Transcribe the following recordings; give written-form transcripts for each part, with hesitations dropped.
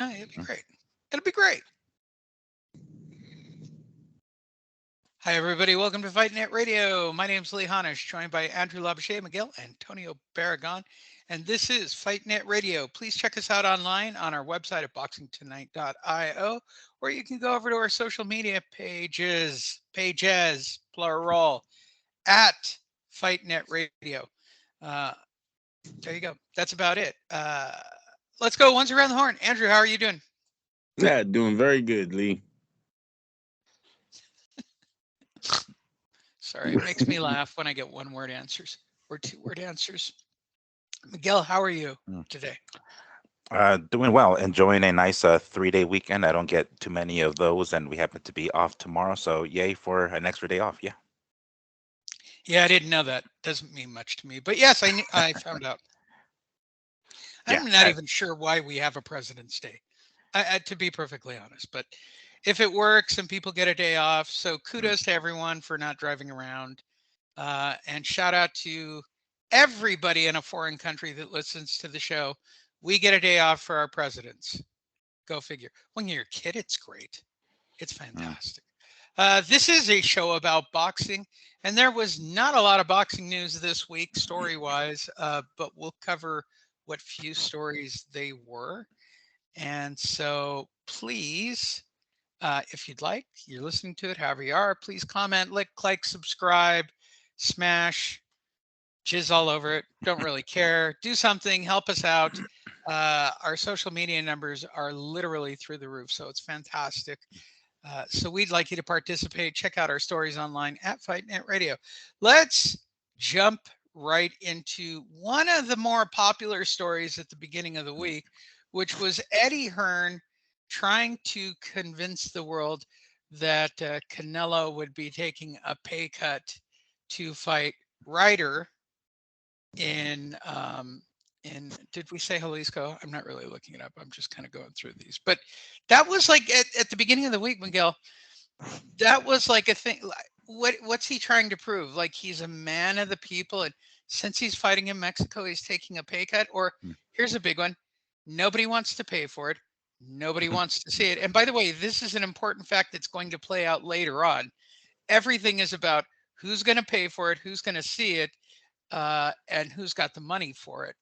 Oh, it'll be great. It'll be great. Hi, everybody. Welcome to Fight Net Radio. My name's Lee Honish, joined by Andrew Labouche, Miguel Antonio Barragon, and this is Fight Net Radio. Please check us out online on our website at boxingtonight.io, or you can go over to our social media pages, plural, at Fight Net Radio. Uh, there you go. That's about it. Let's go once around the horn. Andrew, how are you doing? Yeah, doing very good, Lee. Sorry, it makes me laugh when I get one word answers or two word answers. Miguel, how are you Mm. today? Doing well. Enjoying a nice 3-day weekend. I don't get too many of those, and we happen to be off tomorrow. So, yay for an extra day off. Yeah. Yeah, I didn't know that. Doesn't mean much to me. But yes, I found out. Yeah. I'm not even sure why we have a President's Day, to be perfectly honest. But if it works and people get a day off, so kudos to everyone for not driving around. And shout out to everybody in a foreign country that listens to the show. We get a day off for our presidents. Go figure. When you're a kid, it's great. It's Mm. fantastic. This is a show about boxing, and there was not a lot of boxing news this week, story wise, but we'll cover what few stories they were. And so please, if you'd like, you're listening to it, however you are, please comment, like, subscribe, smash, jizz all over it. Don't really care. Do something, help us out. Our social media numbers are literally through the roof, so it's fantastic. So we'd like you to participate. Check out our stories online at FightNet Radio. Let's jump right into one of the more popular stories at the beginning of the week, which was Eddie Hearn trying to convince the world that Canelo would be taking a pay cut to fight Ryder in did we say Jalisco? I'm not really looking it up. I'm just kind of going through these. But that was like at the beginning of the week, Miguel, that was like a thing. What's he trying to prove? Like he's a man of the people, and since he's fighting in Mexico, he's taking a pay cut. Or Mm. here's a big one: nobody wants to pay for it. Nobody wants to see it. And by the way, this is an important fact that's going to play out later on. Everything is about who's going to pay for it, who's going to see it, and who's got the money for it.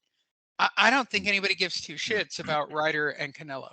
I don't think anybody gives two shits about Ryder and Canelo.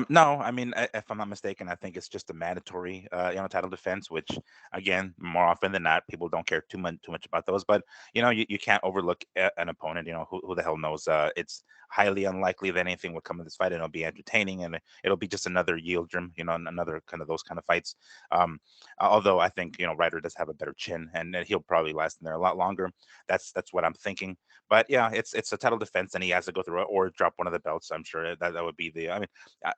No, I mean, if I'm not mistaken, I think it's just a mandatory, title defense. Which, again, more often than not, people don't care too much about those. But you can't overlook an opponent. Who the hell knows? It's highly unlikely that anything would come of this fight, and it'll be entertaining, and it'll be just another Yildirim, another kind of those kind of fights. Um, Although I think Ryder does have a better chin, and he'll probably last in there a lot longer. That's what I'm thinking. But yeah, it's a title defense, and he has to go through it or drop one of the belts. I'm sure that would be the. I mean,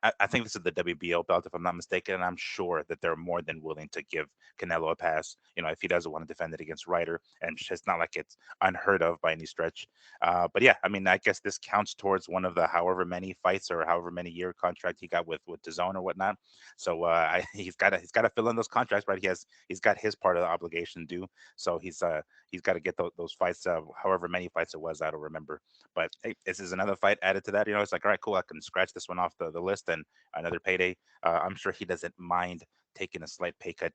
I think this is the WBO belt, if I'm not mistaken, and I'm sure that they're more than willing to give Canelo a pass. If he doesn't want to defend it against Ryder, and it's not like it's unheard of by any stretch. But yeah, I mean, I guess this counts towards one of the however many fights or however many year contract he got with DAZN or whatnot. So he's got to fill in those contracts, right? He's got his part of the obligation due. So he's got to get those fights, however many fights it was. I don't remember, but hey, this is another fight added to that. It's like, all right, cool. I can scratch this one off the list and another payday. I'm sure he doesn't mind taking a slight pay cut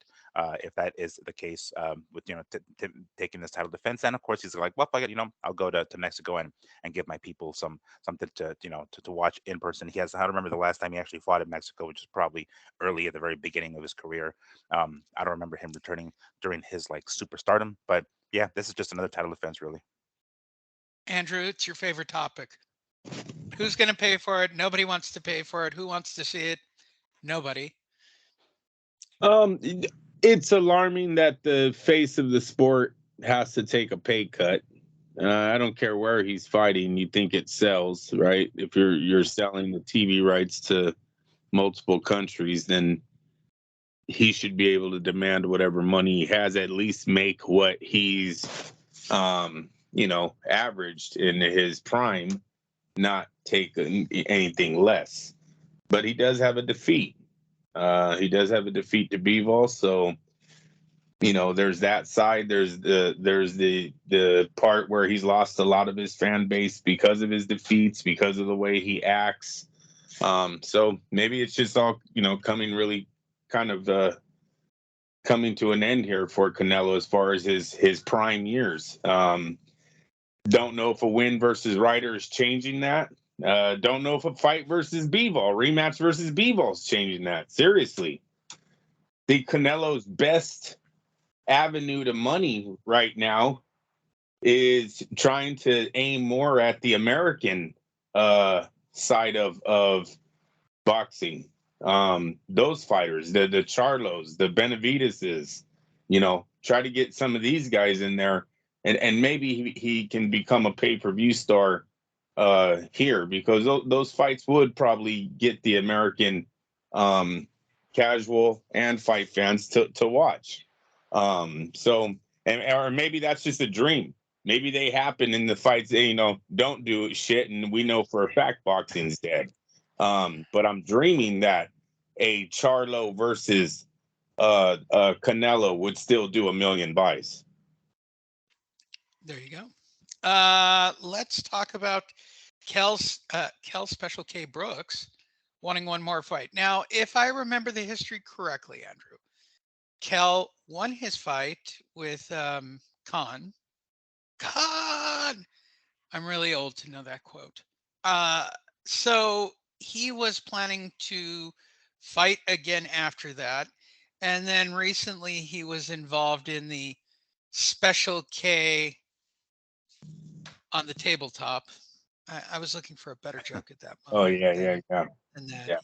if that is the case with taking this title defense. And of course, he's like, well, fuck it, I'll go to Mexico and give my people something to watch in person. I don't remember the last time he actually fought in Mexico, which is probably early at the very beginning of his career. I don't remember him returning during his like superstardom, but yeah, this is just another title defense, really. Andrew, it's your favorite topic. Who's going to pay for it? Nobody wants to pay for it. Who wants to see it? Nobody. Um, it's alarming that the face of the sport has to take a pay cut. I don't care where he's fighting. You think it sells, right? If you're selling the TV rights to multiple countries, then he should be able to demand whatever money he has, at least make what he's averaged in his prime, not take anything less. But he does have a defeat. He does have a defeat to Bivol, so there's that side. There's the part where he's lost a lot of his fan base because of his defeats, because of the way he acts. So maybe it's just all coming really kind of coming to an end here for Canelo as far as his prime years. Don't know if a win versus Ryder is changing that. Don't know if a fight versus Bivol, rematch versus Bivol is changing that. Seriously, the Canelo's best avenue to money right now is trying to aim more at the American side of boxing. Those fighters, the Charlos, the Benavideses, try to get some of these guys in there, and maybe he can become a pay-per-view star here, because those fights would probably get the American casual and fight fans to watch. Or maybe that's just a dream. Maybe they happen in the fights. Don't do shit, and we know for a fact boxing's dead. But I'm dreaming that a Charlo versus Canelo would still do 1 million buys. There you go. Let's talk about Kel Special K Brooks wanting one more fight. Now, if I remember the history correctly, Andrew, Kel won his fight with Khan. I'm really old to know that quote. So he was planning to fight again after that. And then recently he was involved in the Special K on the tabletop. I was looking for a better joke at that moment. Oh, yeah. And that Yeah.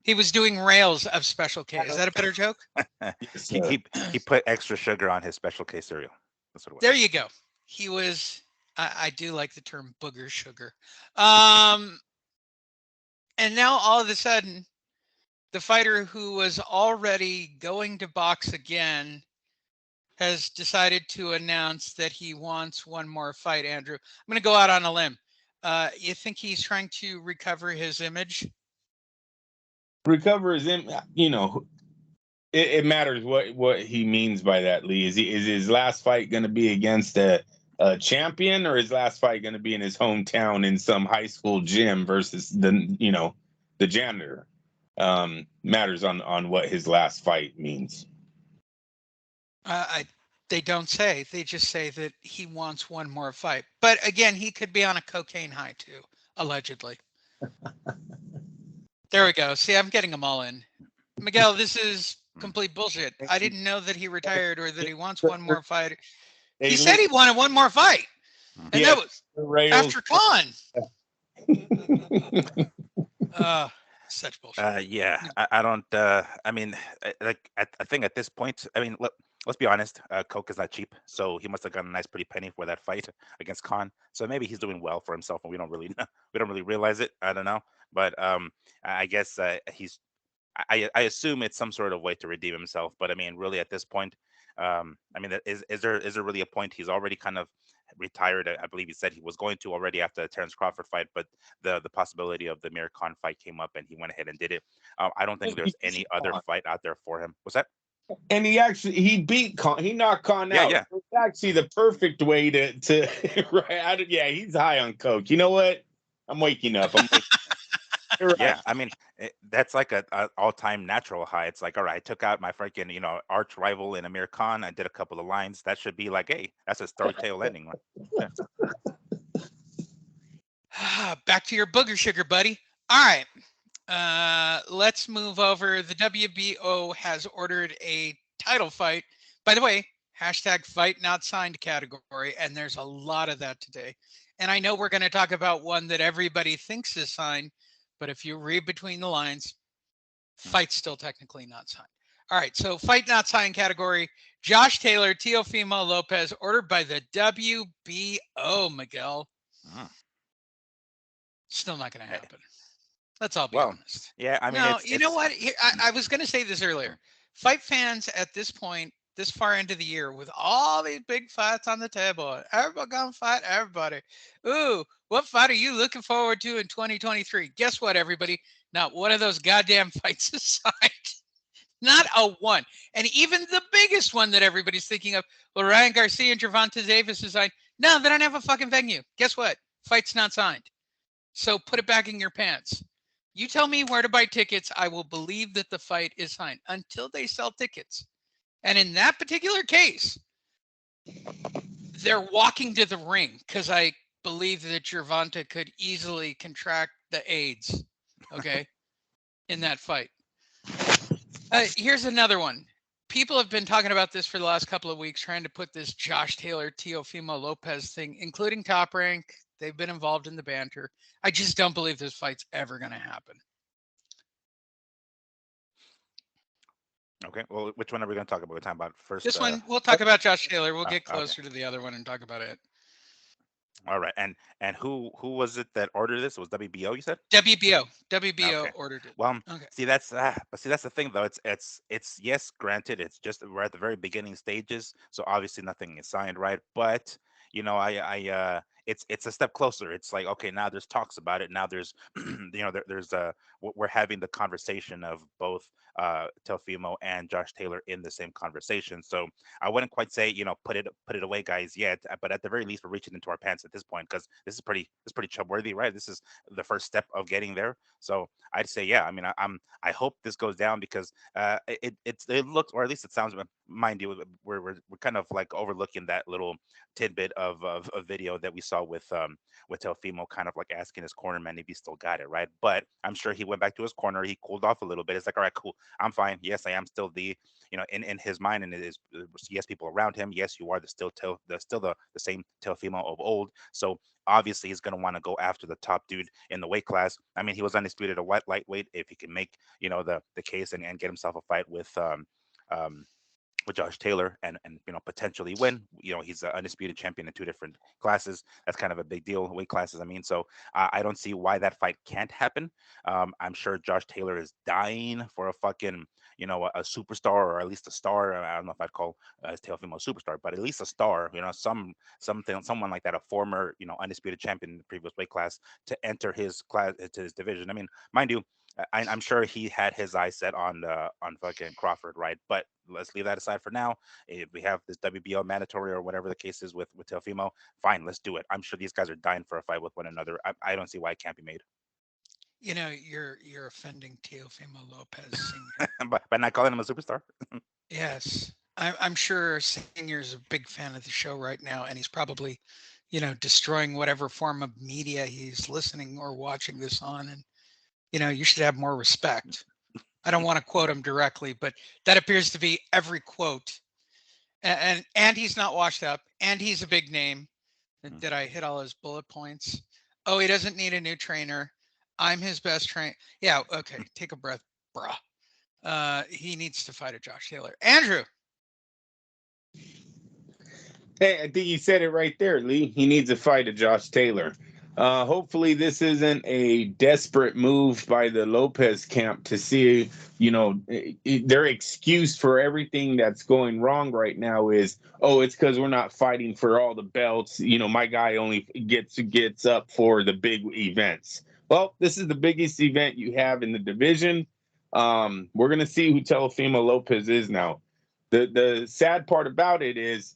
he was doing rails of Special K. Is that a better joke? he put extra sugar on his Special K cereal. That's what it was. There you go. He was, I do like the term booger sugar. And now all of a sudden, the fighter who was already going to box again has decided to announce that he wants one more fight, Andrew. I'm going to go out on a limb. You think he's trying to recover his image? Recover his image, it matters what he means by that, Lee. Is his last fight going to be against a champion, or his last fight going to be in his hometown in some high school gym versus the janitor? Matters on what his last fight means. They don't say. They just say that he wants one more fight. But again, he could be on a cocaine high too, allegedly. There we go. See, I'm getting them all in. Miguel, this is complete bullshit. I didn't know that he retired or that he wants one more fight. He said he wanted one more fight. And that was after Khan. Such bullshit. Yeah, I don't. I mean, I think at this point, I mean, let's be honest. Coke is not cheap, so he must have gotten a nice pretty penny for that fight against Khan. So maybe he's doing well for himself, and we don't really realize it. I don't know, but I guess he's. I assume it's some sort of way to redeem himself. But I mean, really, at this point, I mean, is there really a point? He's already kind of retired. I believe he said he was going to already after the Terrence Crawford fight, but the possibility of the Amir Khan fight came up, and he went ahead and did it. I don't think there's any other fight out there for him. What's that? And he beat Khan. He knocked Khan out. Yeah. It's actually the perfect way to right. Yeah, he's high on coke. You know what? I'm waking up. Right. Yeah, I mean, that's like a all-time natural high. It's like, all right, I took out my freaking, arch rival in Amir Khan. I did a couple of lines. That should be like, hey, that's a storytale ending. Yeah. Back to your booger sugar, buddy. All right. Let's move over. The WBO has ordered a title fight. By the way, hashtag fight not signed category. And there's a lot of that today. And I know we're going to talk about one that everybody thinks is signed. But if you read between the lines, fight's still technically not signed. All right, so fight not signed category. Josh Taylor, Teofimo Lopez, ordered by the WBO, Miguel. Still not going to happen. Let's all be honest. Yeah, I mean, no, you know what? I was going to say this earlier. Fight fans at this point, this far into the year, with all these big fights on the table, everybody gonna fight everybody. Ooh, what fight are you looking forward to in 2023? Guess what, everybody? Not one of those goddamn fights is signed. Not a one. And even the biggest one that everybody's thinking of, well, Ryan Garcia and Gervonta Davis is signed. No, they don't have a fucking venue. Guess what? Fight's not signed. So put it back in your pants. You tell me where to buy tickets. I will believe that the fight is signed until they sell tickets. And in that particular case, they're walking to the ring because I believe that Gervonta could easily contract the AIDS, okay, in that fight. Here's another one. People have been talking about this for the last couple of weeks, trying to put this Josh Taylor, Teofimo Lopez thing, including Top Rank. They've been involved in the banter. I just don't believe this fight's ever going to happen. Okay. Well, which one are we going to talk about? We're talking about first. This one, we'll talk about Josh Taylor. We'll get closer to the other one and talk about it. All right. And who was it that ordered this? It was WBO, you said? WBO Okay. ordered it. Well, Okay. see, that's the thing though. It's yes, granted, it's just we're at the very beginning stages, so obviously nothing is signed, right? But it's a step closer. It's like, okay, now there's talks about it. Now there's there's we're having the conversation of both Teofimo and Josh Taylor in the same conversation. So I wouldn't quite say put it away, guys, yet, but at the very least we're reaching into our pants at this point because this is pretty chub worthy, right? This is the first step of getting there. So I'd say, yeah. I mean, I hope this goes down because it looks, or at least it sounds, mind you, we're kind of like overlooking that little tidbit of a video that we saw with Teofimo kind of like asking his cornerman if he still got it, right? But I'm sure he went back to his corner, he cooled off a little bit. It's like, all right, cool, I'm fine. Yes, I am still the in his mind, and it is yes, people around him. Yes, you are the same Teofimo of old. So obviously he's going to want to go after the top dude in the weight class. I mean, he was undisputed at lightweight. If he can make the case and get himself a fight with Josh Taylor and potentially win. He's an undisputed champion in two different classes. That's kind of a big deal, weight classes. I mean, so I don't see why that fight can't happen. I'm sure Josh Taylor is dying for a fucking a superstar, or at least a star. I don't know if I'd call Teofimo a superstar, but at least a star. Someone like that, a former undisputed champion in the previous weight class, to enter his class, to his division. I mean, mind you, I'm sure he had his eyes set on fucking Crawford, right? But let's leave that aside for now. If we have this WBO mandatory or whatever the case is with Teofimo, fine, let's do it. I'm sure these guys are dying for a fight with one another. I don't see why it can't be made. You're offending Teofimo Lopez Sr. by not calling him a superstar. Yes, I'm sure Senior's a big fan of the show right now, and he's probably destroying whatever form of media he's listening or watching this on, and you should have more respect. I don't want to quote him directly, but that appears to be every quote. And he's not washed up, and he's a big name. Did I hit all his bullet points? Oh, he doesn't need a new trainer. I'm his best trainer. Yeah, okay, take a breath, bruh. He needs to fight a Josh Taylor. Andrew. Hey, I think you said it right there, Lee. He needs to fight a Josh Taylor. Hopefully this isn't a desperate move by the Lopez camp to see, their excuse for everything that's going wrong right now is, oh, it's because we're not fighting for all the belts. My guy only gets up for the big events. Well, this is the biggest event you have in the division. We're going to see who Teofimo Lopez is now. The sad part about it is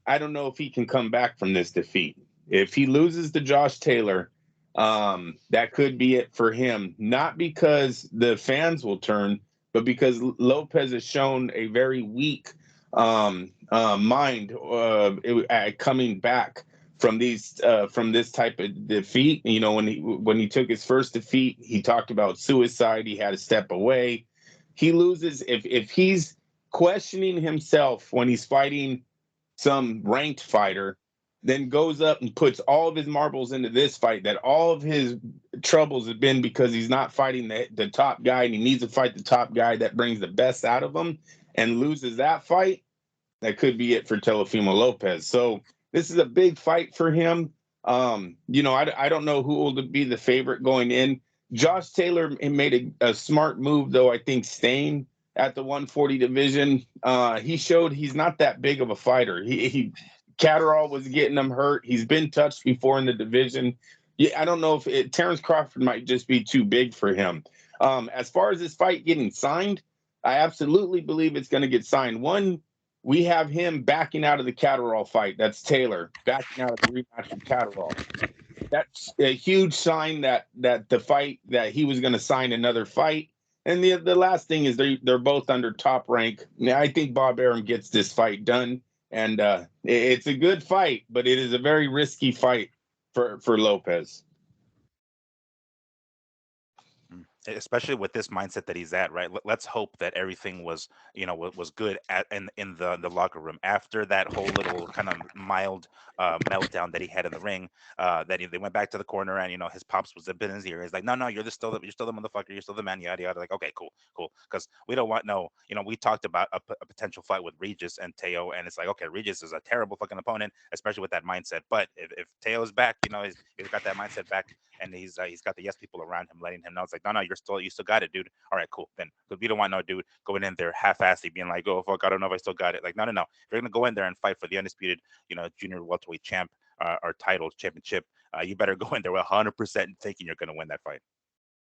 I don't know if he can come back from this defeat. If he loses to Josh Taylor, that could be it for him. Not because the fans will turn, but because Lopez has shown a very weak mind coming back from this type of defeat. When he took his first defeat, he talked about suicide. He had to step away. He loses if he's questioning himself when he's fighting some ranked fighter, then goes up and puts all of his marbles into this fight, that all of his troubles have been because he's not fighting the top guy, and he needs to fight the top guy that brings the best out of him, and loses that fight, that could be it for Teofimo Lopez. So this is a big fight for him. I don't know who will be the favorite going in. Josh Taylor made a smart move, though, I think, staying at the 140 division. He showed he's not that big of a fighter. He Catterall was getting him hurt. He's been touched before in the division. Yeah, I don't know if Terrence Crawford might just be too big for him. As far as this fight getting signed, I absolutely believe it's going to get signed. One, we have him backing out of the Catterall fight. That's Taylor backing out of the rematch with Catterall. That's a huge sign that the fight that he was going to sign another fight. And the last thing is they're both under top rank. Now, I think Bob Arum gets this fight done, and it's a good fight, but it is a very risky fight for Lopez. Especially with this mindset that he's at, right? Let's hope that everything was, was good in the locker room after that whole little kind of mild meltdown that he had in the ring. They went back to the corner, and his pops was up in his ear. He's like, no, you're still the motherfucker, you're still the man, yada yada. Like, okay, cool, because we don't want no, we talked about a potential fight with Regis and Teo, and it's like, okay, Regis is a terrible fucking opponent, especially with that mindset. But if Teo's back, he's got that mindset back, and he's got the yes people around him letting him know. It's like, no, you still got it, dude. All right, cool. Then, because we don't want no dude going in there half-assy being like, oh fuck, I don't know if I still got it. Like, no. If you're gonna go in there and fight for the undisputed, junior welterweight champ or title championship, you better go in there 100% thinking you're gonna win that fight.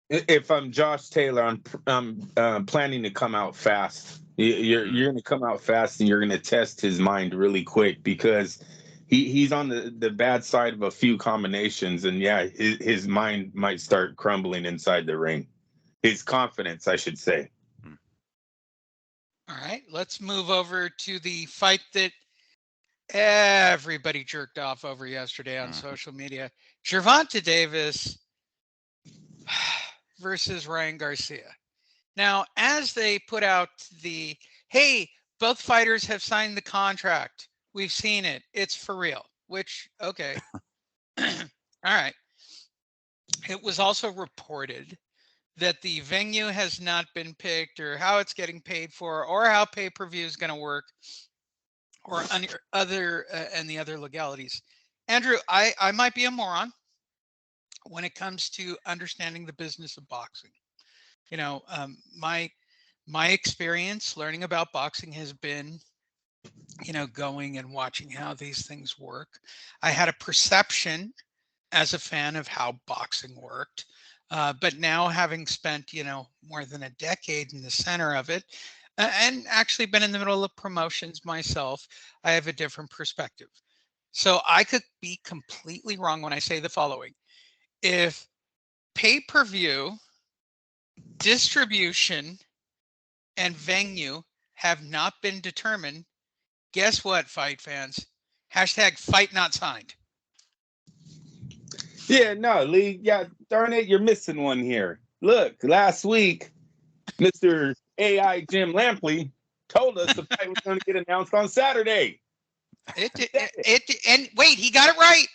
If I'm Josh Taylor, I'm planning to come out fast. You're going to come out fast, and you're going to test his mind really quick, because he's on the bad side of a few combinations, and yeah, his mind might start crumbling inside the ring. His confidence, I should say. All right, let's move over to the fight that everybody jerked off over yesterday on social media. Gervonta Davis versus Ryan Garcia. Now, as they put out hey, both fighters have signed the contract. We've seen it. It's for real, which, okay. All right. It was also reported that the venue has not been picked, or how it's getting paid for, or how pay-per-view is going to work, or other and the other legalities. Andrew, I might be a moron when it comes to understanding the business of boxing. My experience learning about boxing has been, going and watching how these things work. I had a perception as a fan of how boxing worked. But now, having spent, more than a decade in the center of it, and actually been in the middle of promotions myself, I have a different perspective. So I could be completely wrong when I say the following. If pay-per-view, distribution, and venue have not been determined, guess what, fight fans? Hashtag fight not signed. Yeah, no, Lee. Yeah, darn it, you're missing one here. Look, last week, Mr. AI Jim Lampley told us the fight was going to get announced on Saturday. And wait, he got it right.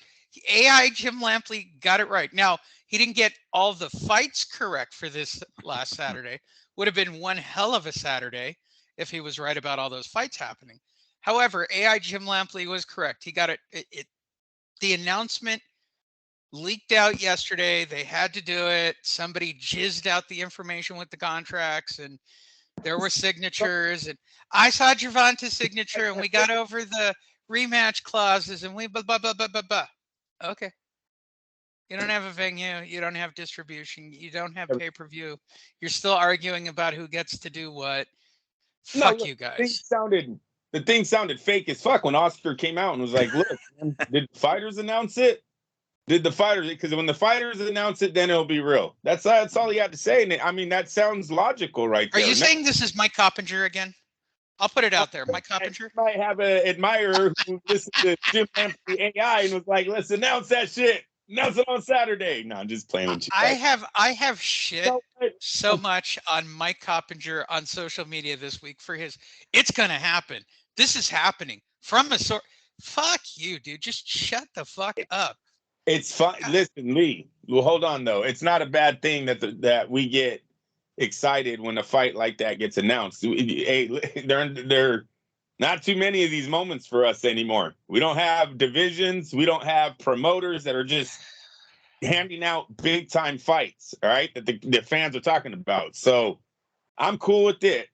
AI Jim Lampley got it right. Now, he didn't get all the fights correct for this last Saturday. Would have been one hell of a Saturday if he was right about all those fights happening. However, AI Jim Lampley was correct. He got it. The announcement leaked out yesterday. They had to do it. Somebody jizzed out the information with the contracts, and there were signatures. And I saw Gervonta's signature, and we got over the rematch clauses, and we blah, blah, blah, blah, blah, blah. Okay. You don't have a venue. You don't have distribution. You don't have pay-per-view. You're still arguing about who gets to do what. Fuck you guys. The thing sounded fake as fuck when Oscar came out and was like, look, man, did the fighters announce it? Because when the fighters announce it, then it'll be real. That's all he had to say. And I mean, that sounds logical right there. Are you saying this is Mike Coppinger again? I'll put it out there. Mike Coppinger? I might have an admirer who listened to Jim Lampley AI and was like, let's announce that shit. Announce it on Saturday. No, I'm just playing with you. I have shit so much on Mike Coppinger on social media this week for his, it's going to happen. This is happening from a sort. Fuck you, dude. Just shut the fuck up. It's fun. Listen, Lee. Well, hold on though. It's not a bad thing that we get excited when a fight like that gets announced. Hey, there not too many of these moments for us anymore. We don't have divisions. We don't have promoters that are just handing out big time fights. All right, that the fans are talking about. So I'm cool with it.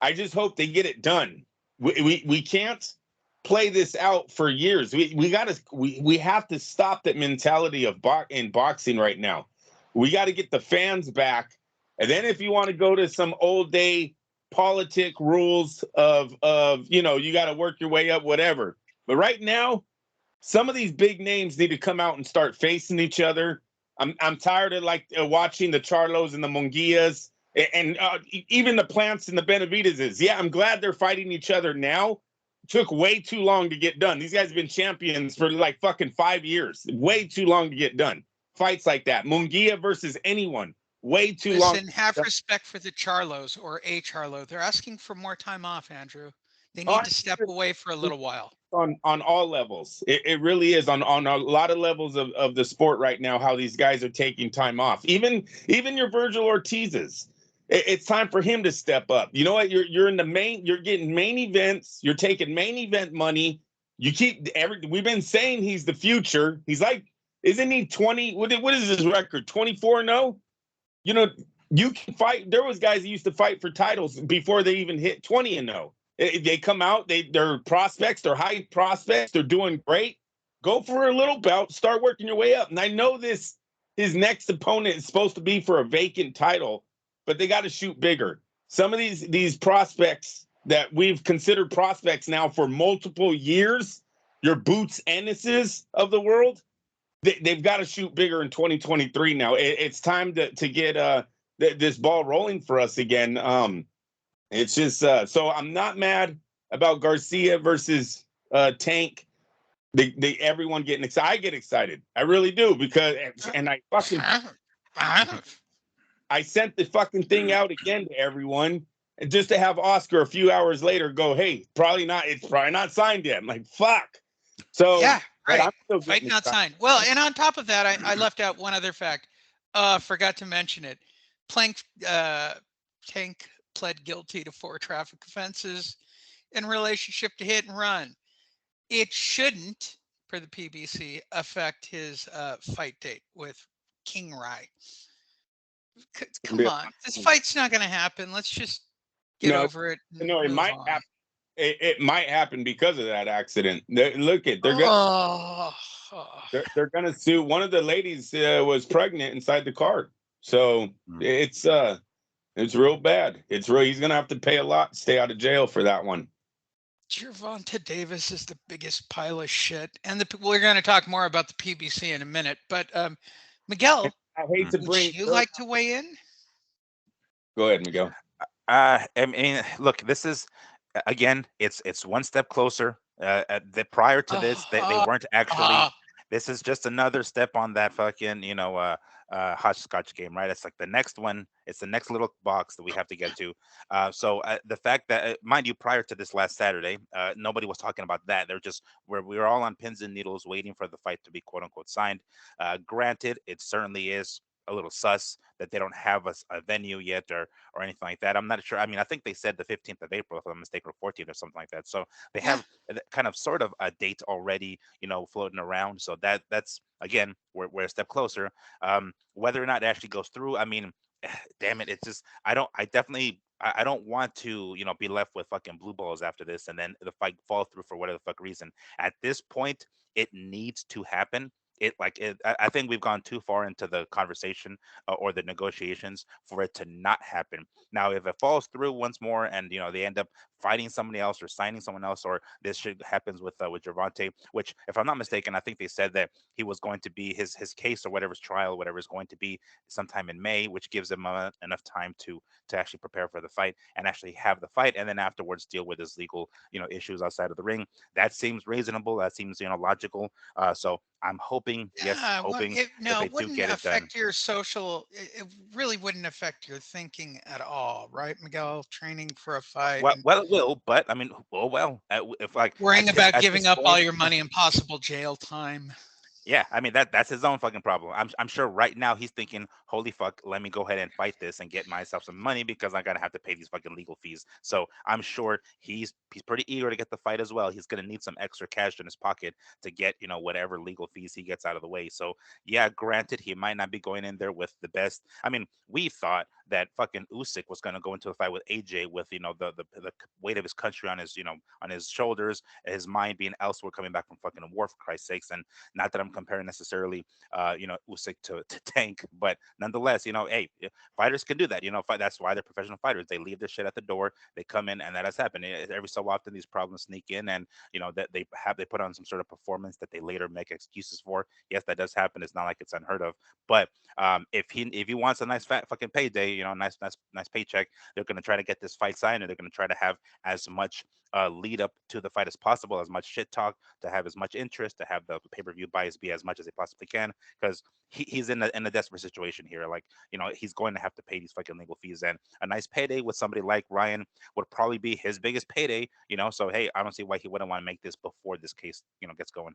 I just hope they get it done. We can't play this out for years. We have to stop that mentality of in boxing right now. We got to get the fans back, and then if you want to go to some old day politic rules of you got to work your way up, whatever. But right now, some of these big names need to come out and start facing each other. I'm tired of watching the Charlos and the Munguias and even the Plants and the Benavideses. Yeah, I'm glad they're fighting each other now. Took way too long to get done. These guys have been champions for like fucking 5 years. Way too long to get done. Fights like that. Munguia versus anyone. Way too long. Listen, have respect for the Charlos or a Charlo. They're asking for more time off, Andrew. They Oh, need to step away for a little while. On all levels. It really is on a lot of levels of the sport right now, how these guys are taking time off. Even your Virgil Ortiz's. It's time for him to step up. You know what? You're in the main, you're getting main events, you're taking main event money. We've been saying he's the future. He's like, isn't he 20? What is his record? 24-0? You know, you can fight. There was guys that used to fight for titles before they even hit 20-0. They come out, they're prospects, they're high prospects, they're doing great. Go for a little bout, start working your way up. And I know his next opponent is supposed to be for a vacant title, but they got to shoot bigger. Some of these prospects that we've considered prospects now for multiple years, your Boots Ennises of the world, they've got to shoot bigger in 2023 now. It's time to get this ball rolling for us again. It's just so I'm not mad about Garcia versus Tank. Everyone getting excited. I get excited. I really do because and I fucking I sent the fucking thing out again to everyone, and just to have Oscar a few hours later go, hey, probably not. It's probably not signed yet. I'm like, fuck. So Yeah, right. I'm still Fight getting not excited. signed. Well, and on top of that, I left out one other fact. Forgot to mention it. Tank pled guilty to 4 traffic offenses in relationship to hit and run. It shouldn't, per the PBC, affect his fight date with King Rai. Come on, this fight's not going to happen. Let's just get over it. No, it move might on. happen. It might happen because of that accident. They're gonna sue. One of the ladies was pregnant inside the car, so it's real bad. He's gonna have to pay a lot, stay out of jail for that one. Gervonta Davis is the biggest pile of shit, and we're going to talk more about the PBC in a minute. But Miguel, I hate to bring. Would you like to weigh in? Go ahead, Miguel. I mean, look, this is again, it's one step closer. Prior to this, they weren't actually. This is just another step on that fucking, hotchscotch game, right? It's like the next one. It's the next little box that we have to get to. So the fact that, mind you, prior to this last Saturday, nobody was talking about that. They're just where we were all on pins and needles waiting for the fight to be quote unquote signed. Granted, it certainly is a little sus that they don't have a venue yet or anything like that. I'm not sure. I mean, I think they said the 15th of April, if I'm mistaken, or 14th or something like that. So they have kind of sort of a date already, floating around. So that's again, we're a step closer. Whether or not it actually goes through, I mean, damn it, it's just I don't want to, be left with fucking blue balls after this and then the fight fall through for whatever the fuck reason. At this point, it needs to happen. I think we've gone too far into the conversation or the negotiations for it to not happen. Now, if it falls through once more and they end up fighting somebody else or signing someone else, or this shit happens with Gervonta, which, if I'm not mistaken, I think they said that he was going to be his case or whatever's trial, whatever is going to be sometime in May, which gives him enough time to actually prepare for the fight and actually have the fight, and then afterwards deal with his legal issues outside of the ring. That seems reasonable. That seems logical. So I'm hoping, hoping it that they do wouldn't get it done. affect your social. It really wouldn't affect your thinking at all, right, Miguel? Training for a fight. Well, it will, but I mean, if worrying about at giving this up all point, your money and possible jail time. yeah, I mean that's his own fucking problem. I'm sure right now he's thinking, holy fuck, let me go ahead and fight this and get myself some money because I'm gonna have to pay these fucking legal fees. So I'm sure he's pretty eager to get the fight as well. He's gonna need some extra cash in his pocket to get whatever legal fees he gets out of the way. So yeah, granted, he might not be going in there with the best. I mean, we thought that fucking Usyk was going to go into a fight with AJ with, you know, the weight of his country on his, you know, on his shoulders, his mind being elsewhere, coming back from fucking war, for Christ's sakes. And not that I'm comparing necessarily, you know, Usyk to Tank, but nonetheless, you know, hey, fighters can do that. You know, that's why they're professional fighters. They leave their shit at the door. They come in, and that has happened. Every so often, these problems sneak in, and you know that they put on some sort of performance that they later make excuses for. Yes, that does happen. It's not like it's unheard of. But if he wants a nice fat fucking payday, you know, nice paycheck, they're gonna try to get this fight signed, and they're gonna try to have as much lead up to the fight as possible, as much shit talk, to have as much interest, to have the pay-per-view bias be as much as they possibly can, because he's in a desperate situation here. Like, you know, he's going to have to pay these fucking legal fees, and a nice payday with somebody like Ryan would probably be his biggest payday, you know. So hey, I don't see why he wouldn't want to make this before this case, you know, gets going.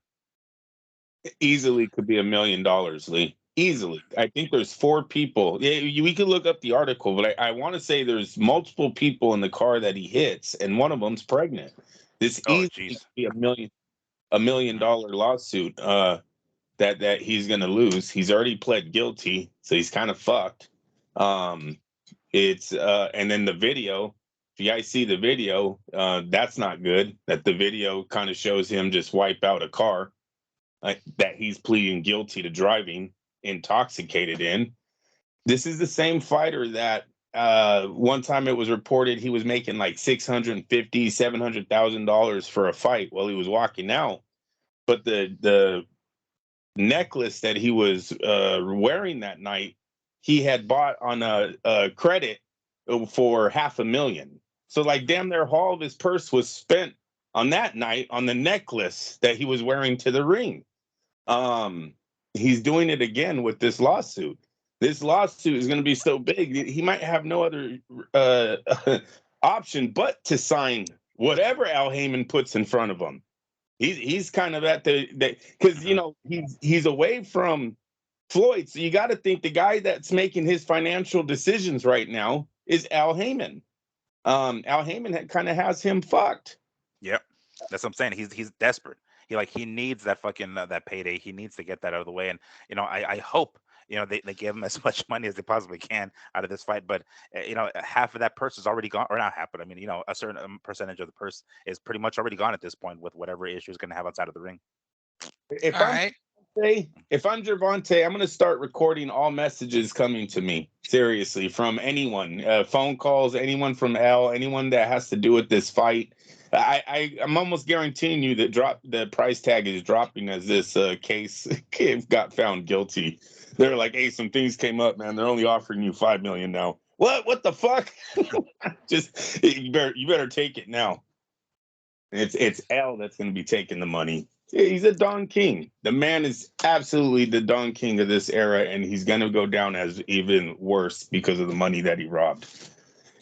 Easily could be $1 million, Lee. Easily. I think there's 4 people. Yeah, we could look up the article, but I want to say there's multiple people in the car that he hits, and one of them's pregnant. This Oh, easily jeez. could be $1 million lawsuit that he's going to lose. He's already pled guilty, so he's kind of fucked. It's and then the video. If you guys see the video, that's not good. That the video kind of shows him just wipe out a car. That he's pleading guilty to driving intoxicated in. This is the same fighter that one time it was reported he was making like $650,000, $700,000 for a fight while he was walking out. But the necklace that he was wearing that night, he had bought on a credit for $500,000. So like damn near all of his purse was spent on that night on the necklace that he was wearing to the ring. He's doing it again with this lawsuit. This lawsuit is going to be so big, he might have no other option but to sign whatever Al Heyman puts in front of him. He's kind of at the because you know he's away from Floyd, so you got to think the guy that's making his financial decisions right now is Al Heyman. Al Heyman kind of has him fucked. Yep, that's what I'm saying. He's desperate. He needs that fucking that payday. He needs to get that out of the way. And you know, I hope, you know, they give him as much money as they possibly can out of this fight. But you know, half of that purse is already gone, or not half, but I mean, you know, a certain percentage of the purse is pretty much already gone at this point with whatever issue he's going to have outside of the ring. If All right. I'm Gervonta, I'm going to start recording all messages coming to me, seriously, from anyone, phone calls, anyone from L, anyone that has to do with this fight. I'm almost guaranteeing you that the price tag is dropping as this case got found guilty. They're like, hey, some things came up, man. They're only offering you $5 million now. What the fuck? Just you better take it now. It's L that's going to be taking the money. He's a Don King. The man is absolutely the Don King of this era, and he's going to go down as even worse because of the money that he robbed.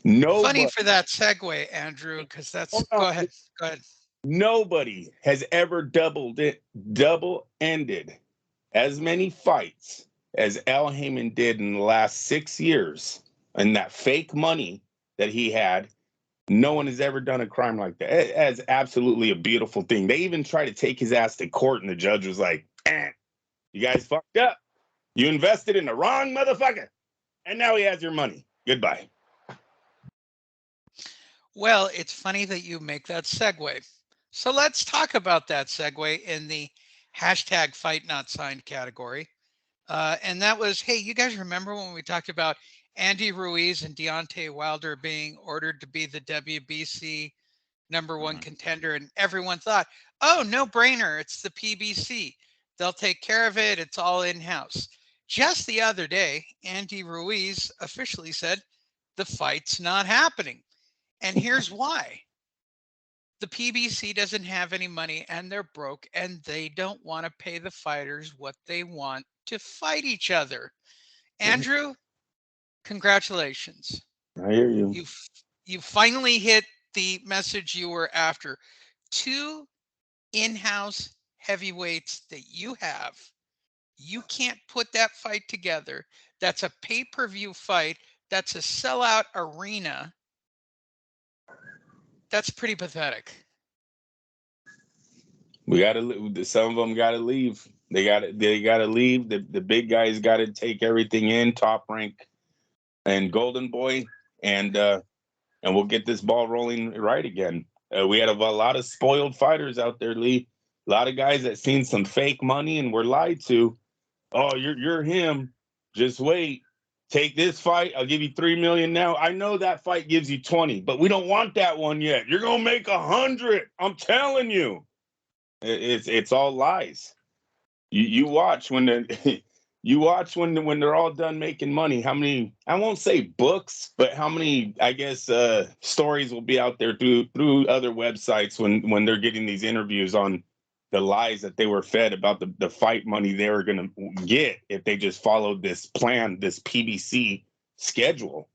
Funny for that segue, Andrew, because that's go ahead. Go ahead. Nobody has ever double-ended as many fights as Al Heyman did in the last 6 years, and that fake money that he had. No one has ever done a crime like that. It's absolutely a beautiful thing. They even tried to take his ass to court, and the judge was like, you guys fucked up. You invested in the wrong motherfucker. And now he has your money. Goodbye. Well, it's funny that you make that segue. So let's talk about that segue in the hashtag fight not signed category. And that was, hey, you guys remember when we talked about Andy Ruiz and Deontay Wilder being ordered to be the WBC #1 contender, and everyone thought, oh, no brainer, it's the PBC. They'll take care of it. It's all in-house. Just the other day, Andy Ruiz officially said the fight's not happening. And here's why. The PBC doesn't have any money and they're broke and they don't want to pay the fighters what they want to fight each other. Andrew, congratulations. I hear you. You finally hit the message you were after. 2 in-house heavyweights that you have. You can't put that fight together. That's a pay-per-view fight. That's a sellout arena. That's pretty pathetic. We gotta. Some of them gotta leave. They gotta leave. The big guys gotta take everything in. Top Rank and Golden Boy, and we'll get this ball rolling right again. We had a lot of spoiled fighters out there, Lee. A lot of guys that seen some fake money and were lied to. Oh, you're him. Just wait. Take this fight. I'll give you 3 million now. I know that fight gives you 20, but we don't want that one yet. You're gonna make 100. I'm telling you. It's all lies. You watch when the you watch when they're all done making money. How many, I won't say books, but how many, I guess, stories will be out there through other websites when they're getting these interviews on the lies that they were fed about the fight money they were going to get if they just followed this plan, this PBC schedule.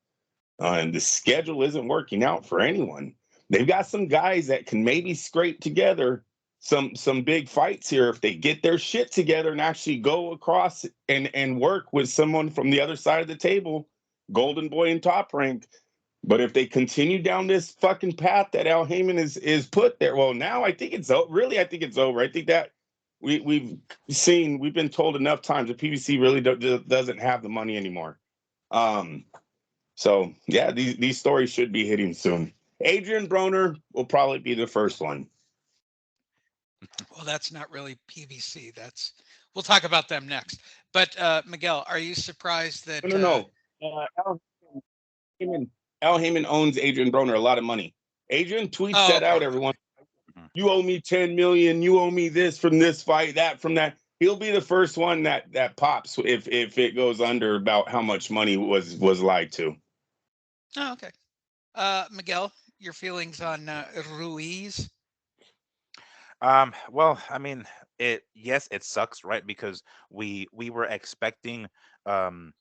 And the schedule isn't working out for anyone. They've got some guys that can maybe scrape together some big fights here if they get their shit together and actually go across and work with someone from the other side of the table, Golden Boy and Top Rank. But if they continue down this fucking path that Al Heyman is put there, well, now I think it's really, I think it's over. I think that we've been told enough times that PBC really doesn't have the money anymore. So yeah, these stories should be hitting soon. Adrian Broner will probably be the first one. Well, that's not really PBC. We'll talk about them next. But Miguel, are you surprised that? No. Al Heyman owns Adrian Broner a lot of money. Adrian tweets that out, everyone. You owe me 10 million. You owe me this from this fight, that from that. He'll be the first one that pops if it goes under about how much money was lied to. Oh, okay. Miguel, your feelings on Ruiz? Well, I mean, yes, it sucks, right? Because we were expecting It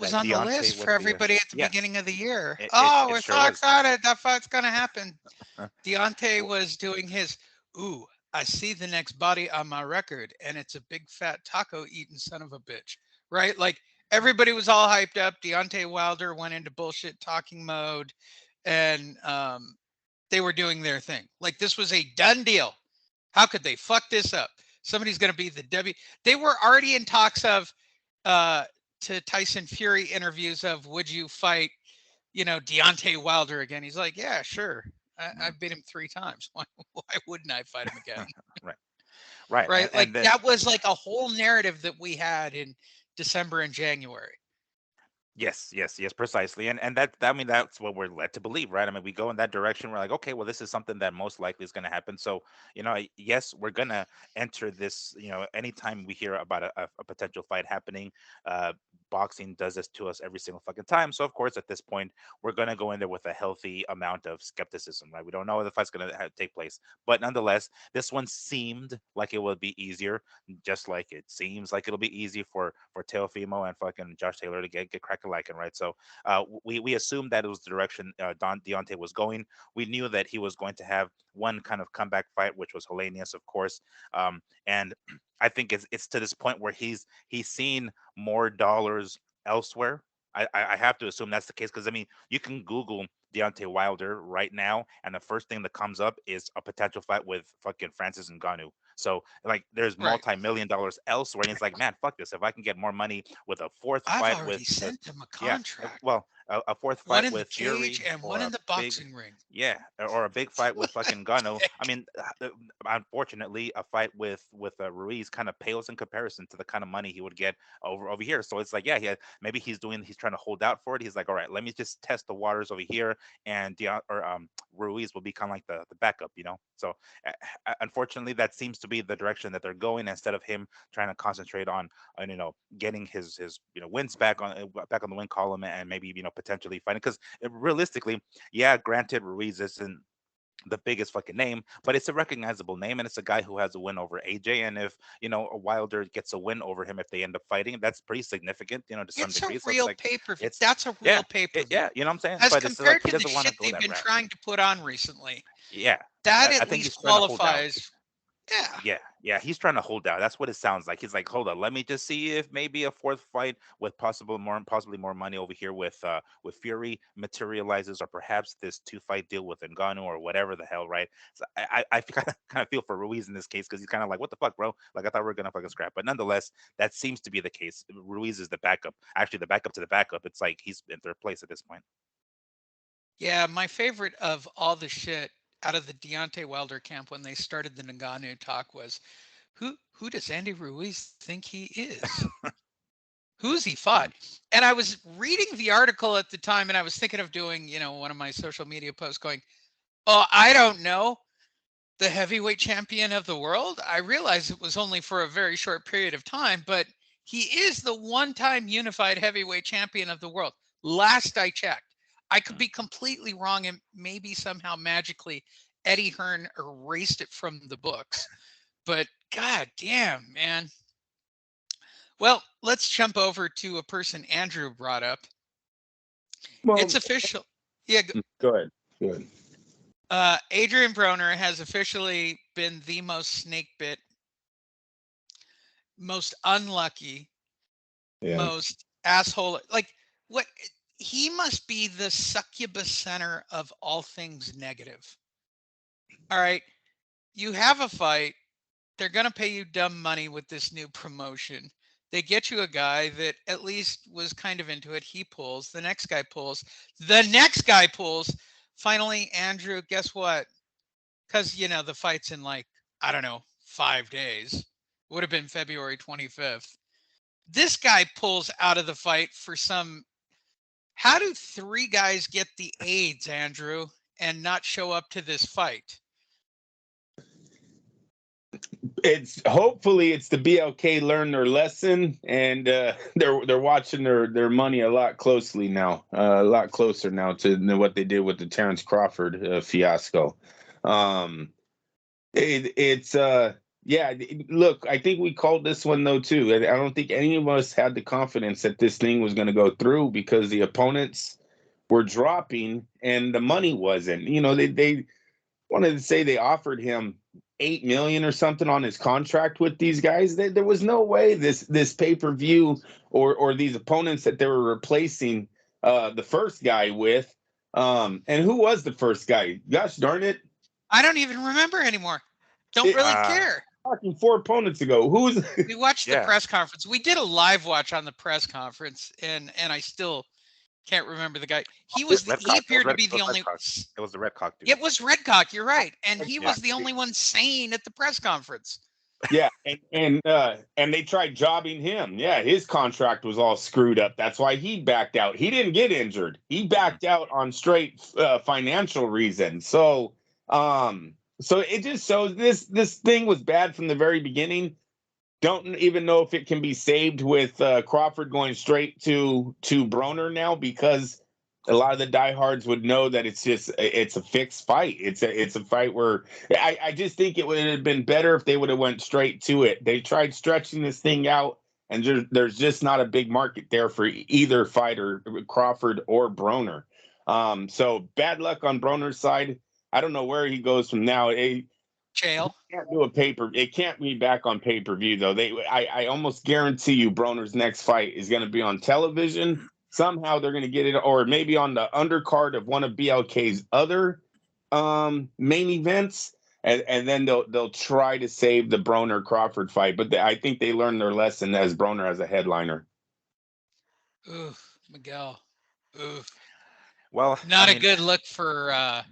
was that on the Deontay list would for be everybody at the yes, beginning of the year. it We're sure so was. excited. That fight's going to happen. Uh, Deontay w- was doing his, ooh, I see the next body on my record, and it's a big fat taco eating son of a bitch, right? Like everybody was all hyped up. Deontay Wilder went into bullshit talking mode, and they were doing their thing. Like this was a done deal. How could they fuck this up? Somebody's going to be the W. They were already in talks of, uh, to Tyson Fury interviews of, would you fight, Deontay Wilder again? He's like, yeah, sure. mhm, I've beat him 3 times. Why wouldn't I fight him again? right, right, Right? Like and then that was like a whole narrative that we had in December and January. yes, precisely. And I mean, that's what we're led to believe, right? I mean, we go in that direction. We're like, okay, well, this is something that most likely is going to happen. So, yes, we're going to enter this. Anytime we hear about a potential fight happening, uh, boxing does this to us every single fucking time. So, of course, at this point, we're going to go in there with a healthy amount of skepticism, right? We don't know whether the fight's going to take place, but nonetheless, this one seemed like it would be easier, just like it seems like it'll be easy for Teofimo and fucking Josh Taylor to get crack a liking, right? So we assumed that it was the direction Deontay was going. We knew that he was going to have one kind of comeback fight, which was Hellenius, of course, and I think it's to this point where he's seen more dollars elsewhere. I have to assume that's the case because I mean you can Google Deontay Wilder right now, and the first thing that comes up is a potential fight with fucking Francis Ngannou. So like there's Right. multi-million dollars elsewhere, and it's like, man, fuck this. If I can get more money with a fourth I've fight already with sent him a yeah, contract. well, a fourth One fight in the with cage Fury and one or in a the big boxing ring. yeah, or a big fight with What fucking the Gano. I heck? mean, unfortunately, a fight with Ruiz kind of pales in comparison to the kind of money he would get over here. So it's like, yeah, maybe he's trying to hold out for it. He's like, all right, let me just test the waters over here, and Ruiz will be kind of like the backup, So unfortunately, that seems to be the direction that they're going instead of him trying to concentrate on getting his wins back on the win column and maybe potentially fighting because realistically, yeah, granted, Ruiz isn't the biggest fucking name, but it's a recognizable name, and it's a guy who has a win over AJ. And if a Wilder gets a win over him, if they end up fighting, that's pretty significant, to some It's a degree. So it's real like, pay-per-view. it's That's a yeah, real pay-per-view. you know what I'm saying? As But it's like compared he to the doesn't want shit to go they've that been route. trying to put on recently, Yeah, that I at think least he's trying to hold out. qualifies. Yeah. Yeah, he's trying to hold out. That's what it sounds like. He's like, hold on, let me just see if maybe a fourth fight with possibly more money over here with Fury materializes, or perhaps this 2 fight deal with Ngannou or whatever the hell, right? So I kind of feel for Ruiz in this case because he's kind of like, what the fuck, bro? Like I thought we were gonna fucking scrap, but nonetheless, that seems to be the case. Ruiz is the backup, actually the backup to the backup. It's like he's in third place at this point. Yeah, my favorite of all the shit out of the Deontay Wilder camp when they started the Ngannou talk was, who does Andy Ruiz think he is? Who's he fought? And I was reading the article at the time, and I was thinking of doing, one of my social media posts, going, "Oh, I don't know, the heavyweight champion of the world." I realized it was only for a very short period of time, but he is the one-time unified heavyweight champion of the world. Last I checked. I could be completely wrong, and maybe somehow magically Eddie Hearn erased it from the books. But god damn, man. Well, let's jump over to a person Andrew brought up. It's Well, official. Yeah, go ahead. Go ahead. Adrian Broner has officially been the most snake bit, most unlucky, Yeah. most asshole. Like, what? He must be the succubus center of all things negative. All right. You have a fight. They're going to pay you dumb money with this new promotion. They get you a guy that at least was kind of into it. He pulls. The next guy pulls. The next guy pulls. Finally, Andrew, guess what? Because, the fight's in like, I don't know, 5 days. Would have been February 25th. This guy pulls out of the fight for some. How do three guys get the AIDS, Andrew, and not show up to this fight? It's hopefully it's the BLK learned their lesson, and they're watching their money a lot closely now, a lot closer now to what they did with the Terrence Crawford fiasco. It's yeah. Look, I think we called this one though too. I don't think any of us had the confidence that this thing was going to go through because the opponents were dropping and the money wasn't. They wanted to say they offered him 8 million or something on his contract with these guys. There was no way this pay-per-view or these opponents that they were replacing the first guy with. And who was the first guy? Gosh darn it. I don't even remember anymore. Don't It, really care. talking 4 opponents ago. Who's We watched the Yeah. press conference. We did a live watch on the press conference, and I still can't remember the guy. He appeared to be the only. It was the Red Cock dude. It was Redcock. You're right, and he Yeah. was the only one sane at the press conference. yeah, and they tried jobbing him. Yeah, his contract was all screwed up. That's why he backed out. He didn't get injured. He backed out on straight financial reasons. So it just shows this thing was bad from the very beginning. Don't even know if it can be saved with Crawford going straight to Broner now, because a lot of the diehards would know that it's a fixed fight. It's a fight where I just think it would have been better if they would have went straight to it. They tried stretching this thing out, and there's just not a big market there for either fighter, Crawford or Broner. So bad luck on Broner's side. I don't know where he goes from now. Jail. Can't do a paper. It can't be back on pay-per-view though. I almost guarantee you, Broner's next fight is going to be on television. Somehow they're going to get it, or maybe on the undercard of one of BLK's other main events, and then they'll try to save the Broner Crawford fight. But I think they learned their lesson as Broner as a headliner. Oof, Miguel. Oof. Well, Not a good look for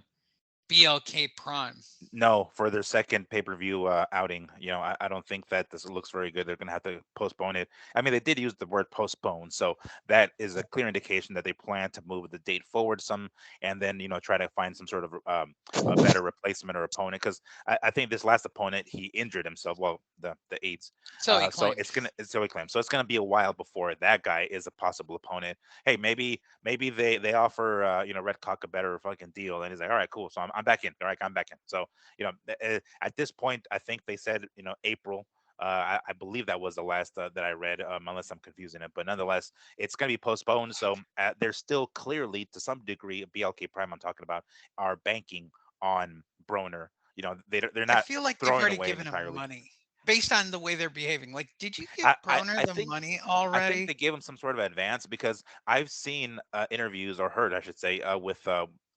BLK Prime. no, for their second pay-per-view outing, I don't think that this looks very good. They're going to have to postpone it. I mean, they did use the word postpone, so that is a clear indication that they plan to move the date forward some, and then try to find some sort of a better replacement or opponent. Because I think this last opponent, he injured himself. Well, the AIDS. So he So claimed. so he claims. So it's gonna be a while before that guy is a possible opponent. Hey, maybe they offer Red Cock a better fucking deal, and he's like, all right, cool. So I'm back in. All right, I'm back in. So at this point, I think they said April. I believe that was the last that I read, unless I'm confusing it. But nonetheless, it's going to be postponed. So they're still clearly, to some degree, BLK Prime I'm talking about, are banking on Broner, they're I not feel like they've throwing already away given him entirely. money based on the way they're behaving. Like, did you give I Broner the think money I think already? they gave him some sort of advance because I've seen interviews or heard, I should say,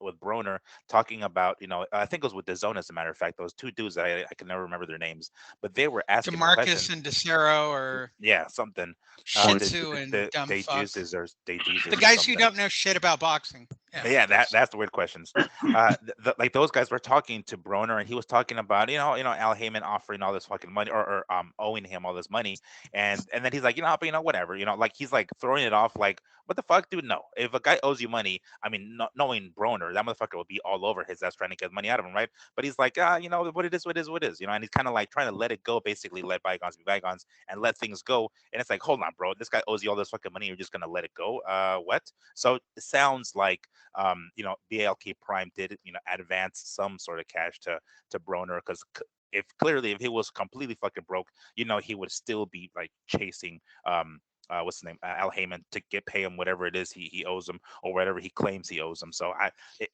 with Broner talking about, I think it was with DAZN, as a matter of fact, those two dudes that I can never remember their names, but they were asking him DeMarcus questions. and DeCero or Yeah, something. Shih Point. Tzu and The dumb day fuck. juices or day The Jesus or guys who something. don't know shit about boxing. Yeah, Yeah, that's that's the weird questions. Like those guys were talking to Broner, and he was talking about Al Heyman offering all this fucking money, or owing him all this money, and then he's like, but whatever, like he's like throwing it off like, what the fuck, dude? No, if a guy owes you money, I mean, knowing Broner, that motherfucker will be all over his ass trying to get money out of him, right? But he's like, what it is, what it is, and he's kind of like trying to let it go, basically let bygones be bygones and let things go. And it's like, hold on, bro, this guy owes you all this fucking money, you're just gonna let it go? What? So it sounds like BALK Prime did, advance some sort of cash to Broner, because if he was completely fucking broke, he would still be like chasing what's his name, Al Heyman, to pay him whatever it is he owes him, or whatever he claims he owes him. So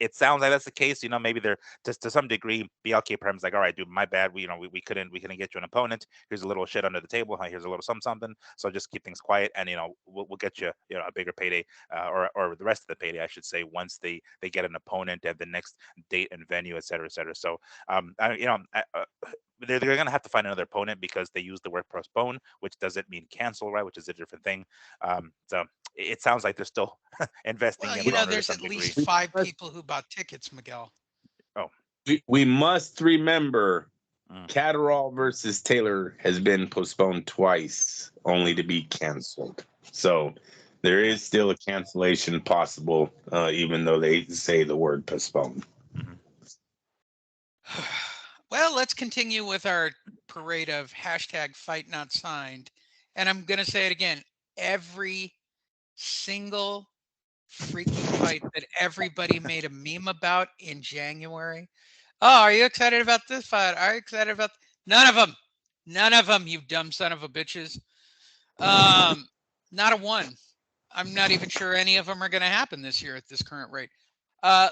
it sounds like that's the case. Maybe they're just to some degree. BLK Prime's like, all right, dude, my bad. We couldn't get you an opponent. Here's a little shit under the table. Here's a little something. So just keep things quiet, and we'll get you a bigger payday, or the rest of the payday, I should say, once they get an opponent at the next date and venue, et cetera, et cetera. So they're going to have to find another opponent, because they use the word postpone, which doesn't mean cancel, right? Which is a different thing. So it sounds like they're still investing well, in We, Broner to there's some at least degree. we five must people who bought tickets, Miguel. Oh, we must remember mm. Catterall versus Taylor has been postponed twice, only to be canceled. So there is still a cancellation possible, even though they say the word postponed. Mhm. Well, let's continue with our parade of hashtag fight not signed. And I'm going to say it again. Every single freaking fight that everybody made a meme about in January. Oh, are you excited about this fight? Are you excited about none of them? None of them, you dumb son of a bitches. Not a one. I'm not even sure any of them are going to happen this year at this current rate.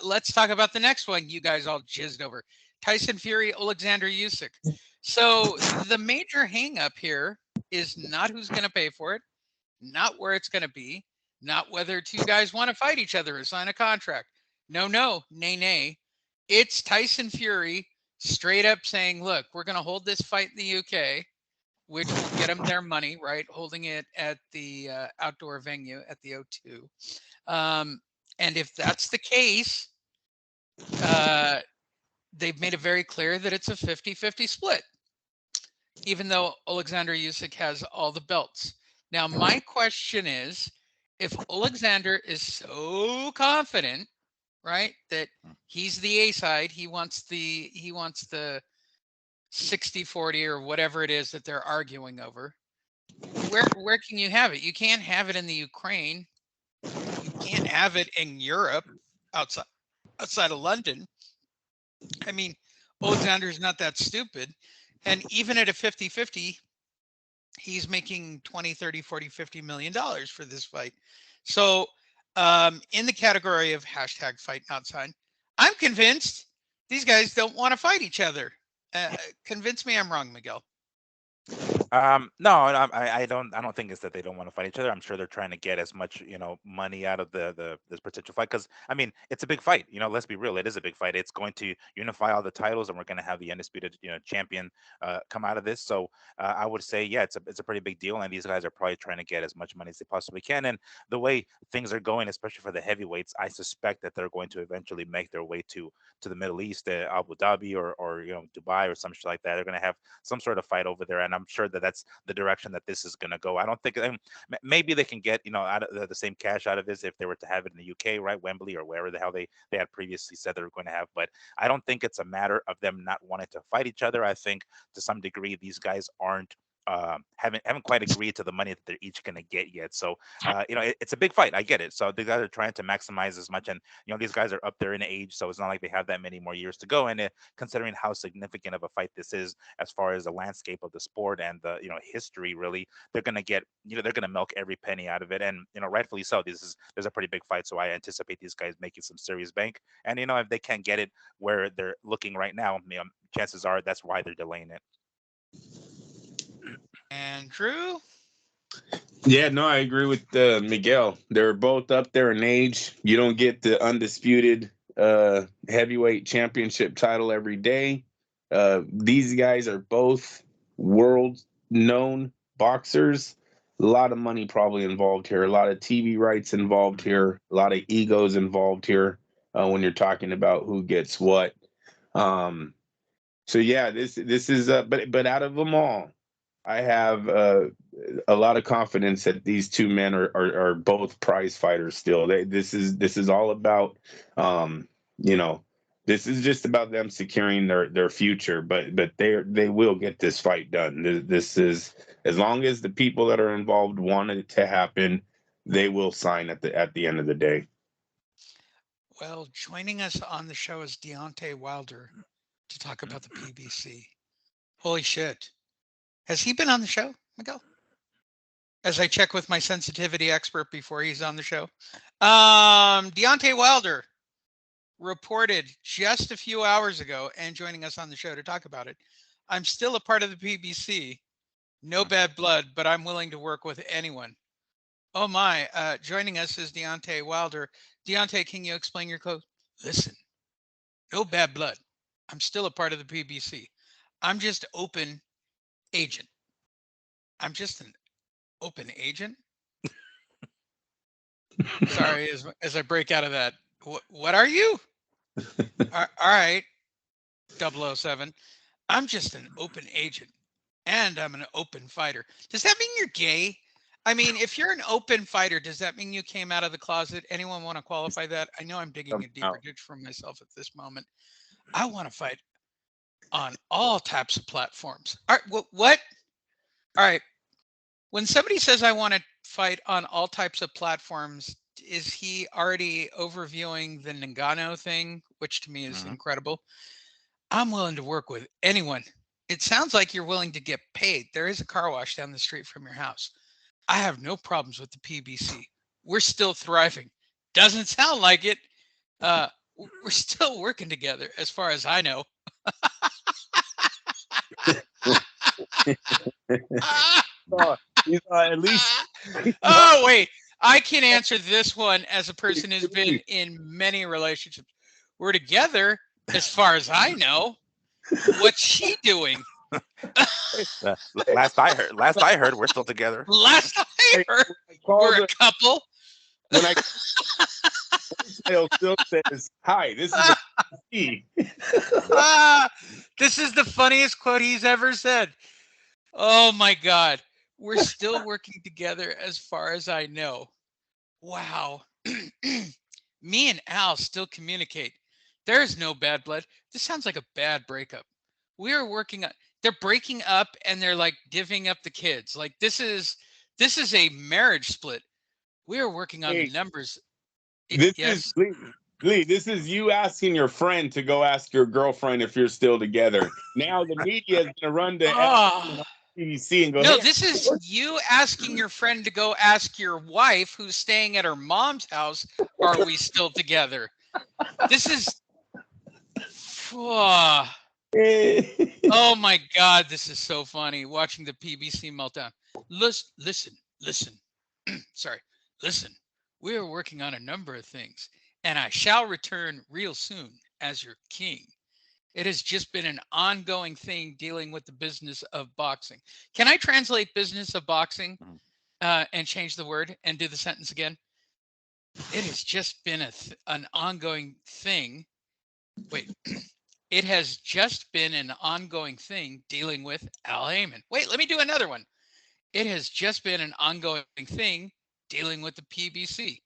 Let's talk about the next one you guys all jizzed over. Tyson Fury, Alexander Usyk. So the major hangup here is not who's going to pay for it, not where it's going to be, not whether two guys want to fight each other or sign a contract. No, nay, nay. It's Tyson Fury straight up saying, look, we're going to hold this fight in the UK, which will get them their money, right? Holding it at the outdoor venue at the O2. And if that's the case, uh, they've made it very clear that it's a 50-50 split, even though Alexander Usyk has all the belts. Now, my question is, if Alexander is so confident, right, that he's the A side, he wants the 60-40 or whatever it is that they're arguing over. Where can you have it? You can't have it in the Ukraine. You can't have it in Europe outside of London. I mean, Alexander's not that stupid. And even at a 50-50, he's making 20, 30, 40, 50 million dollars for this fight. So in the category of hashtag fight not signed, I'm convinced these guys don't want to fight each other. Convince me I'm wrong, Miguel. No, I don't think it's that they don't want to fight each other. I'm sure they're trying to get as much, money out of the this potential fight, because I mean, it's a big fight. Let's be real, it is a big fight. It's going to unify all the titles, and we're going to have the undisputed, champion come out of this. So I would say, yeah, it's a pretty big deal, and these guys are probably trying to get as much money as they possibly can. And the way things are going, especially for the heavyweights, I suspect that they're going to eventually make their way to the Middle East, Abu Dhabi, or Dubai, or some shit like that. They're going to have some sort of fight over there, and I'm sure that that's the direction that this is going to go. I don't think maybe they can get out of the same cash out of this if they were to have it in the UK, right, Wembley, or wherever the hell they had previously said they were going to have. But I don't think it's a matter of them not wanting to fight each other. I think to some degree these guys aren't haven't quite agreed to the money that they're each going to get yet. So it's a big fight. I get it. So the guys are trying to maximize as much, and these guys are up there in age, so it's not like they have that many more years to go. And considering how significant of a fight this is as far as the landscape of the sport and the history, really, they're going to get they're going to milk every penny out of it, and rightfully so. There's a pretty big fight, so I anticipate these guys making some serious bank. And if they can't get it where they're looking right now, chances are that's why they're delaying it. Andrew? Yeah, no, I agree with Miguel. They're both up there in age. You don't get the undisputed heavyweight championship title every day. These guys are both world-known boxers. A lot of money probably involved here. A lot of TV rights involved here. A lot of egos involved here when you're talking about who gets what. So yeah, this is but out of them all, I have a lot of confidence that these two men are both prize fighters still. This is all about you know, this is just about them securing their future, but they will get this fight done. This is, as long as the people that are involved want it to happen, they will sign at the end of the day. Well, joining us on the show is Deontay Wilder to talk about the PBC. Holy shit. Has he been on the show, Miguel? As I check with my sensitivity expert before he's on the show. Deontay Wilder reported just a few hours ago and joining us on the show to talk about it. I'm still a part of the PBC. No bad blood, but I'm willing to work with anyone. Oh my, joining us is Deontay Wilder. Deontay, can you explain your quote? Listen, no bad blood. I'm still a part of the PBC. I'm just open agent. I'm just an open agent? Sorry, as I break out of that. What are you? All right, 007. I'm just an open agent and I'm an open fighter. Does that mean you're gay? I mean, if you're an open fighter, does that mean you came out of the closet? Anyone want to qualify that? I know I'm digging a deeper ditch for myself at this moment. I want to fight on all types of platforms. All right, what? All right. When somebody says I want to fight on all types of platforms, is he already overviewing the Nagano thing, which to me is incredible? I'm willing to work with anyone. It sounds like you're willing to get paid. There is a car wash down the street from your house. I have no problems with the PBC. We're still thriving. Doesn't sound like it. We're still working together, as far as I know. At least. Oh, wait. I can answer this one as a person who's been in many relationships. We're together, as far as I know. What's she doing? Last I heard, we're still together. Last I heard, we're a couple. When I still says, "Hi, this is me." This is the funniest quote he's ever said. Oh my God. We're still working together as far as I know. Wow. Me and Al still communicate. There is no bad blood. This sounds like a bad breakup. We are working on, they're breaking up and they're like divvying up the kids. Like this is a marriage split. We are working on the numbers. Is Lee, this is you asking your friend to go ask your girlfriend if you're still together. Now the media is going to run to BBC and go, no, hey, this is you asking your friend to go ask your wife who's staying at her mom's house, are we still together? This is, oh my God, this is so funny watching the PBC meltdown. Listen. Sorry, listen. We are working on a number of things, and I shall return real soon as your king. It has just been an ongoing thing dealing with the business of boxing. Can I translate business of boxing and change the word and do the sentence again? It has just been an ongoing thing. Wait, it has just been an ongoing thing dealing with Al Heyman. Wait, let me do another one. It has just been an ongoing thing dealing with the PBC.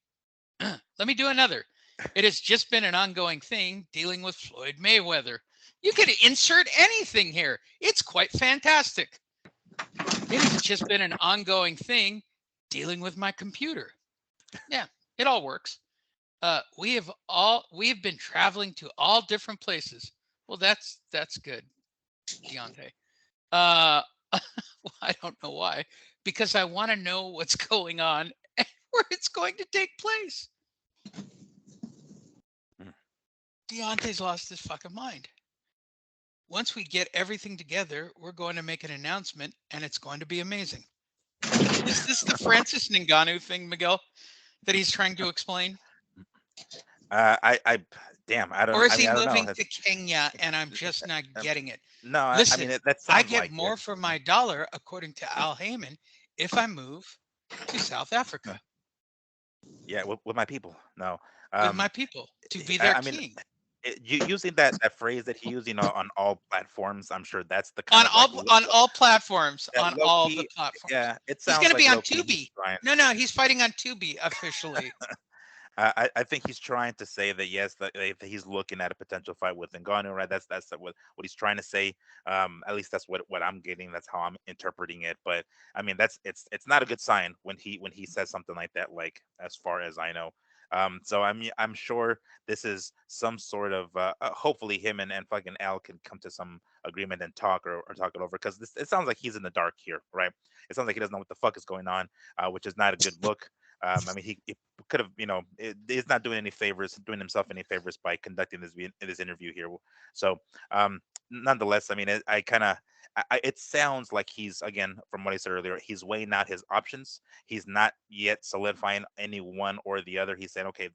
Let me do another. It has just been an ongoing thing dealing with Floyd Mayweather. You could insert anything here. It's quite fantastic. It has just been an ongoing thing dealing with my computer. Yeah, it all works. We have been traveling to all different places. Well, that's good, Deontay. I don't know why. Because I want to know what's going on and where it's going to take place. Deontay's lost his fucking mind. once we get everything together, we're going to make an announcement, and it's going to be amazing. Is this the Francis Ngannou thing, Miguel, that he's trying to explain? I damn, I don't. Or is I he mean, I don't know. moving to Kenya and I'm just not getting it? No, I mean, Listen, that I sounds get like more it. for my dollar, according to Al Heyman, if I move to South Africa Yeah, with my people. No, with um, my people to be their I mean, king. using that phrase that he used, on all platforms. I'm sure that's the kind of like On all platforms, that on low all the key. platforms. Yeah, it He's sounds going to like be on low key. He's Tubi. trying. No, he's fighting on Tubi officially. I think he's trying to say that yes, that he's looking at a potential fight with Ngannou, right? That's what he's trying to say. At least that's what I'm getting. That's how I'm interpreting it. But I mean, it's not a good sign when he says something like that. Like as far as I know. So I'm sure this is some sort of hopefully him and fucking Al can come to some agreement and talk or talk it over because this it sounds like he's in the dark here, right? It sounds like he doesn't know what the fuck is going on, which is not a good look. I mean, he could have, he's not doing himself any favors by conducting this interview here. So, nonetheless, I mean, I kind of, it sounds like he's again from what I said earlier, he's weighing out his options. He's not yet solidifying any one or the other. He's saying, okay,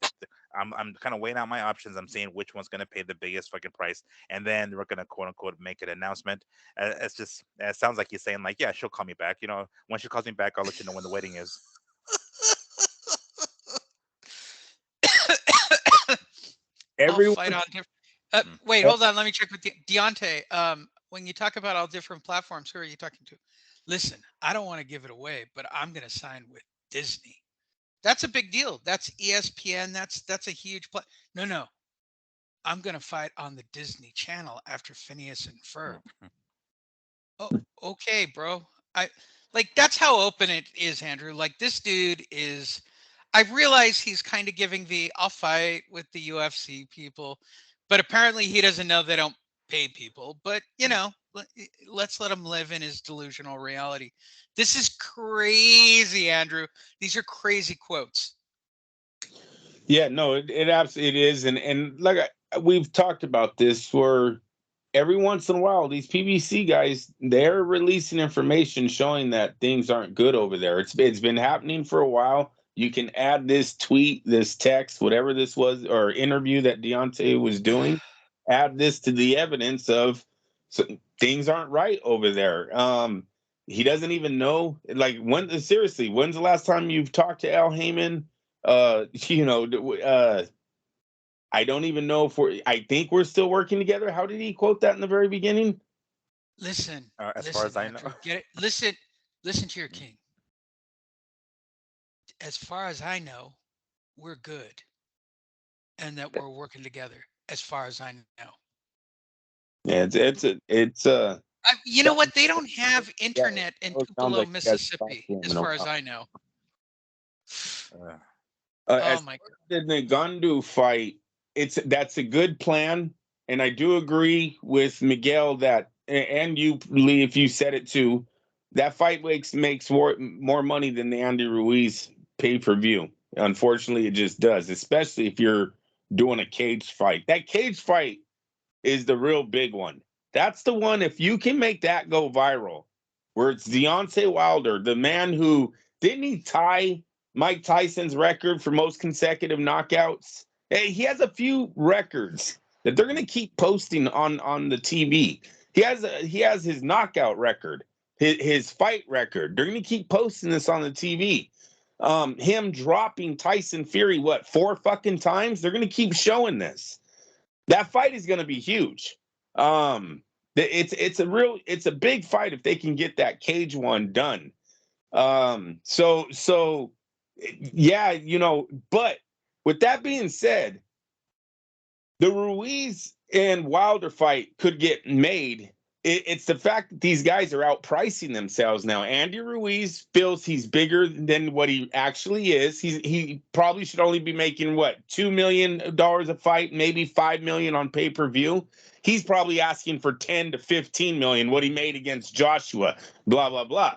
I'm kind of weighing out my options. I'm seeing which one's going to pay the biggest fucking price, and then we're going to quote unquote make an announcement. It's just, it sounds like he's saying like, yeah, she'll call me back. When she calls me back, I'll let you know when the wedding is. I'll Everyone, fight on different. Mm. Wait, hold on. Let me check with Deontay. When you talk about all different platforms, who are you talking to? Listen, I don't want to give it away, but I'm going to sign with Disney. That's a big deal. That's ESPN. That's a huge play. No. I'm going to fight on the Disney Channel after Phineas and Ferb. Oh, okay, bro. I like that's how open it is, Andrew. Like this dude is I realize he's kind of giving the I'll fight with the UFC people, but apparently he doesn't know they don't pay people. But, let's let him live in his delusional reality. This is crazy, Andrew. These are crazy quotes. yeah, no, it absolutely is, and like we've talked about this for every once in a while, these PBC guys, they're releasing information showing that things aren't good over there. It's been happening for a while. You can add this tweet, this text, whatever this was, or interview that Deontay was doing. Add this to the evidence of things aren't right over there. He doesn't even know. Like, seriously, when's the last time you've talked to Al Heyman? I don't even know if I think we're still working together. How did he quote that in the very beginning? Listen, As far as I know. Andrew, get it. Listen to your king. As far as I know, we're good, and that we're working together. As far as I know. Yeah, it's You know what? They don't have internet in it sounds Tupelo, like you guys talked Mississippi, to him as in a far as while. I know. Uh, Oh as my far as the Ngannou fight, that's a good plan, and I do agree with Miguel that, and you, Lee, if you said it too, that fight makes more money than the Andy Ruiz pay-per-view. Unfortunately, it just does, especially if you're doing a cage fight. That cage fight is the real big one. That's the one, if you can make that go viral, where it's Deontay Wilder, the man who didn't he tie Mike Tyson's record for most consecutive knockouts? Hey, he has a few records that they're going to keep posting on the TV. He has his knockout record, his fight record. They're going to keep posting this on the TV. Him dropping Tyson Fury 4 fucking times. They're going to keep showing this. That fight is going to be huge. It's a big fight if they can get that cage one done. So yeah, but with that being said, the Ruiz and Wilder fight could get made. It's the fact that these guys are outpricing themselves now. Andy Ruiz feels he's bigger than what he actually is. He probably should only be making $2 million a fight, maybe $5 million on pay-per-view. He's probably asking for 10 to 15 million, what he made against Joshua, blah, blah, blah.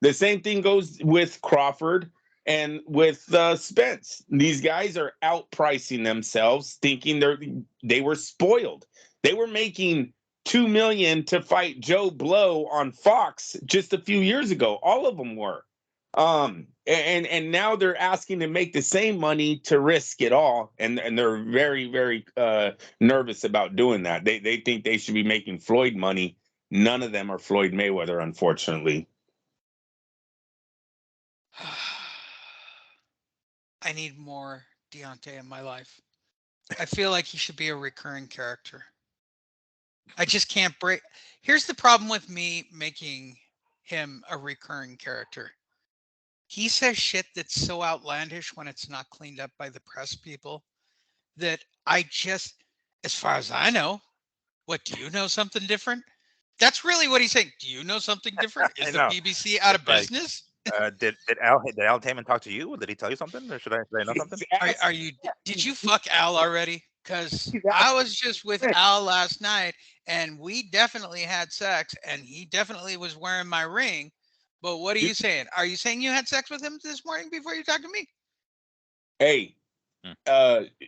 The same thing goes with Crawford and with Spence. These guys are outpricing themselves, thinking they were spoiled. They were making $2 million to fight Joe Blow on Fox just a few years ago. All of them were. And now they're asking to make the same money to risk it all, and they're very, very nervous about doing that. They think they should be making Floyd money. None of them are Floyd Mayweather, unfortunately. I need more Deontay in my life. I feel like he should be a recurring character. I just can't break. Here's the problem with me making him a recurring character. He says shit that's so outlandish when it's not cleaned up by the press people that I just, as far as I know, what, do you know something different? That's really what he's saying. Do you know something different? Is the BBC out of business? Did Al Taman talk to you? Did he tell you something, or should I know something? Are you? Did you fuck Al already? Because I was just with Al last night, and we definitely had sex, and he definitely was wearing my ring. But what are you saying? Are you saying you had sex with him this morning before you talked to me? Hey,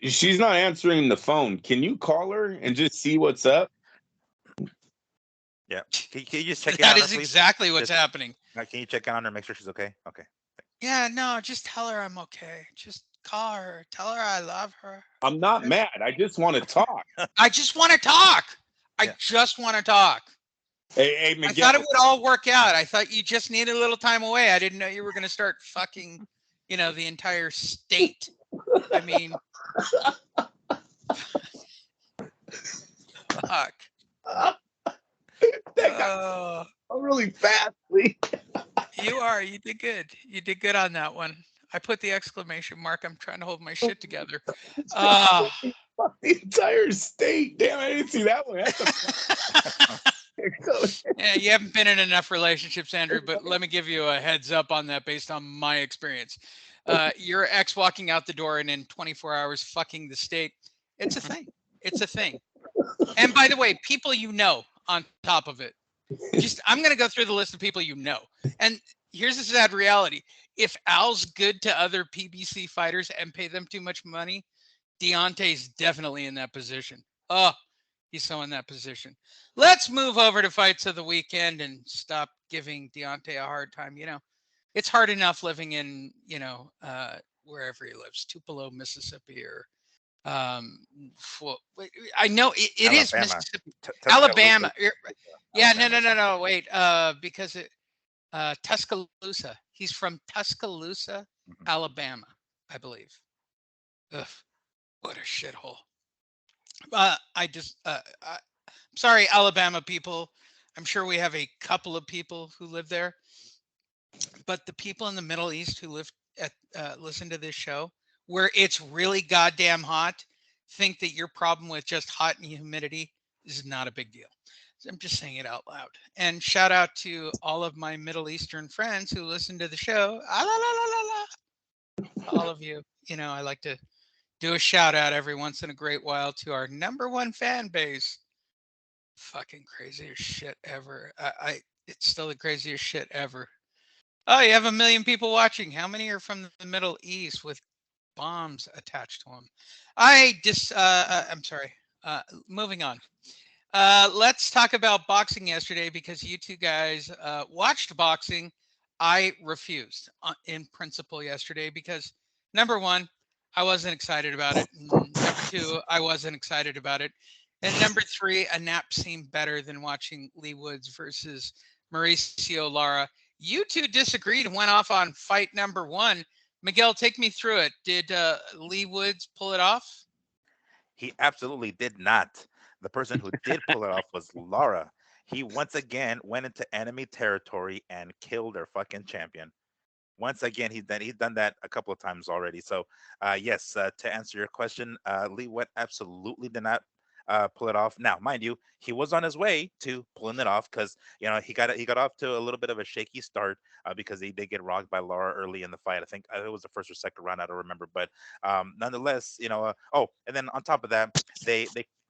she's not answering the phone. Can you call her and just see what's up? Yeah. Can you just check in That on her, is please? exactly what's happening. Can you check in on her, make sure she's okay? Okay. Yeah, no, just tell her I'm okay. Just call her. Tell her I love her. I'm not mad. I just want to talk. I just want to talk. Yeah. I just want to talk. Hey, Miguel. I thought it would all work out. I thought you just needed a little time away. I didn't know you were going to start fucking, the entire state. I mean, fuck. That got really fast. You are. You did good. You did good on that one. I put the exclamation mark. I'm trying to hold my shit together. The entire state. Damn, I didn't see that one. Yeah, you haven't been in enough relationships, Andrew, but let me give you a heads up on that based on my experience. Your ex walking out the door and in 24 hours fucking the state. It's a thing. It's a thing. And by the way, people you know on top of it. I'm going to go through the list of people you know. And here's the sad reality. If Al's good to other PBC fighters and pay them too much money, Deontay's definitely in that position. Oh, he's so in that position. Let's move over to fights of the weekend and stop giving Deontay a hard time. It's hard enough living in, wherever he lives, Tupelo, Mississippi, or I know it is Mississippi, Alabama. Yeah, no. Wait, because Tuscaloosa. He's from Tuscaloosa, Alabama, I believe. Ugh, what a shithole. I'm sorry, Alabama people. I'm sure we have a couple of people who live there, but the people in the Middle East who listen to this show, where it's really goddamn hot, think that your problem with just hot and humidity is not a big deal. I'm just saying it out loud. And shout out to all of my Middle Eastern friends who listen to the show. All of you. I like to do a shout out every once in a great while to our #1 fan base. Fucking craziest shit ever. It's still the craziest shit ever. Oh, you have 1 million people watching. How many are from the Middle East with bombs attached to them? I'm sorry. Moving on. Let's talk about boxing yesterday because you two guys watched boxing. I refused in principle yesterday because number one, I wasn't excited about it. Number two, I wasn't excited about it. And number three, a nap seemed better than watching Lee Woods versus Mauricio Lara. You two disagreed and went off on fight number one. Miguel, take me through it. Did Lee Woods pull it off? He absolutely did not. The person who did pull it off was Lara. He once again went into enemy territory and killed their fucking champion. Once again, he's done that a couple of times already. So, yes, to answer your question, Lee Wet absolutely did not pull it off. Now, mind you, he was on his way to pulling it off because he got off to a little bit of a shaky start because he did get rocked by Lara early in the fight. I think it was the first or second round. I don't remember, but nonetheless, and then on top of that, they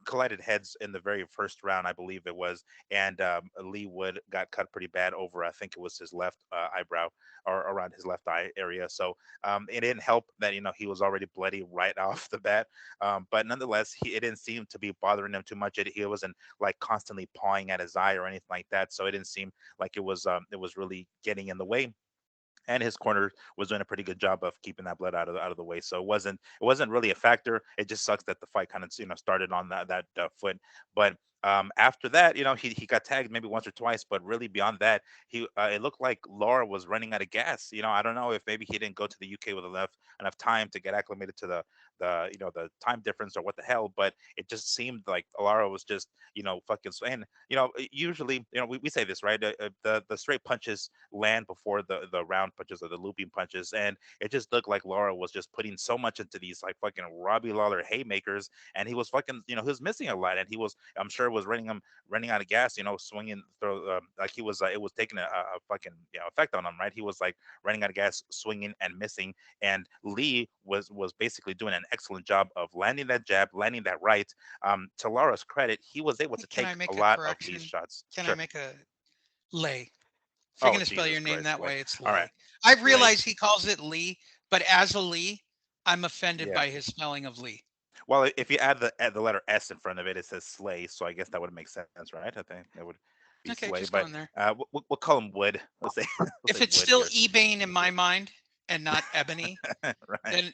collided heads in the very first round, I believe it was, and Lee Wood got cut pretty bad over, I think it was his left eyebrow or around his left eye area. So it didn't help that he was already bloody right off the bat. But nonetheless, it didn't seem to be bothering him too much. He wasn't like constantly pawing at his eye or anything like that. So it didn't seem like it was really getting in the way, and his corner was doing a pretty good job of keeping that blood out of the way. So it wasn't really a factor. It just sucks that the fight kind of started on that foot. But after that, he got tagged maybe once or twice, but really beyond that, he it looked like Laura was running out of gas. I don't know if maybe he didn't go to the UK with enough time to get acclimated to the time difference or what the hell. But it just seemed like Laura was just fucking. And usually we say this, right, the straight punches land before the round punches or the looping punches, and it just looked like Laura was just putting so much into these like fucking Robbie Lawler haymakers, and he was fucking he was missing a lot, and he was, I'm sure, was running out of gas, swinging through like he was it was taking a fucking effect on him, right? He was like running out of gas, swinging and missing, and Lee was basically doing an excellent job of landing that jab, landing that right. To Laura's credit, he was able to Can take I a make a lot of Lee's correction? shots. Can I Sure. make a lay? If you're Oh going to spell Jesus your name Christ, that Lay. way, it's All right, Lay. I Lay. realize he calls it Lee, but as a Lee, I'm offended Yeah. by his spelling of Lee. Well, if you add the letter S in front of it, it says Slay. So I guess that would make sense, right? I think that would be Okay, Slay. just But going there. we'll call him Wood. Let's say we'll If say it's Wood still here. Ebane in my Yeah. mind and not Ebony, Right. then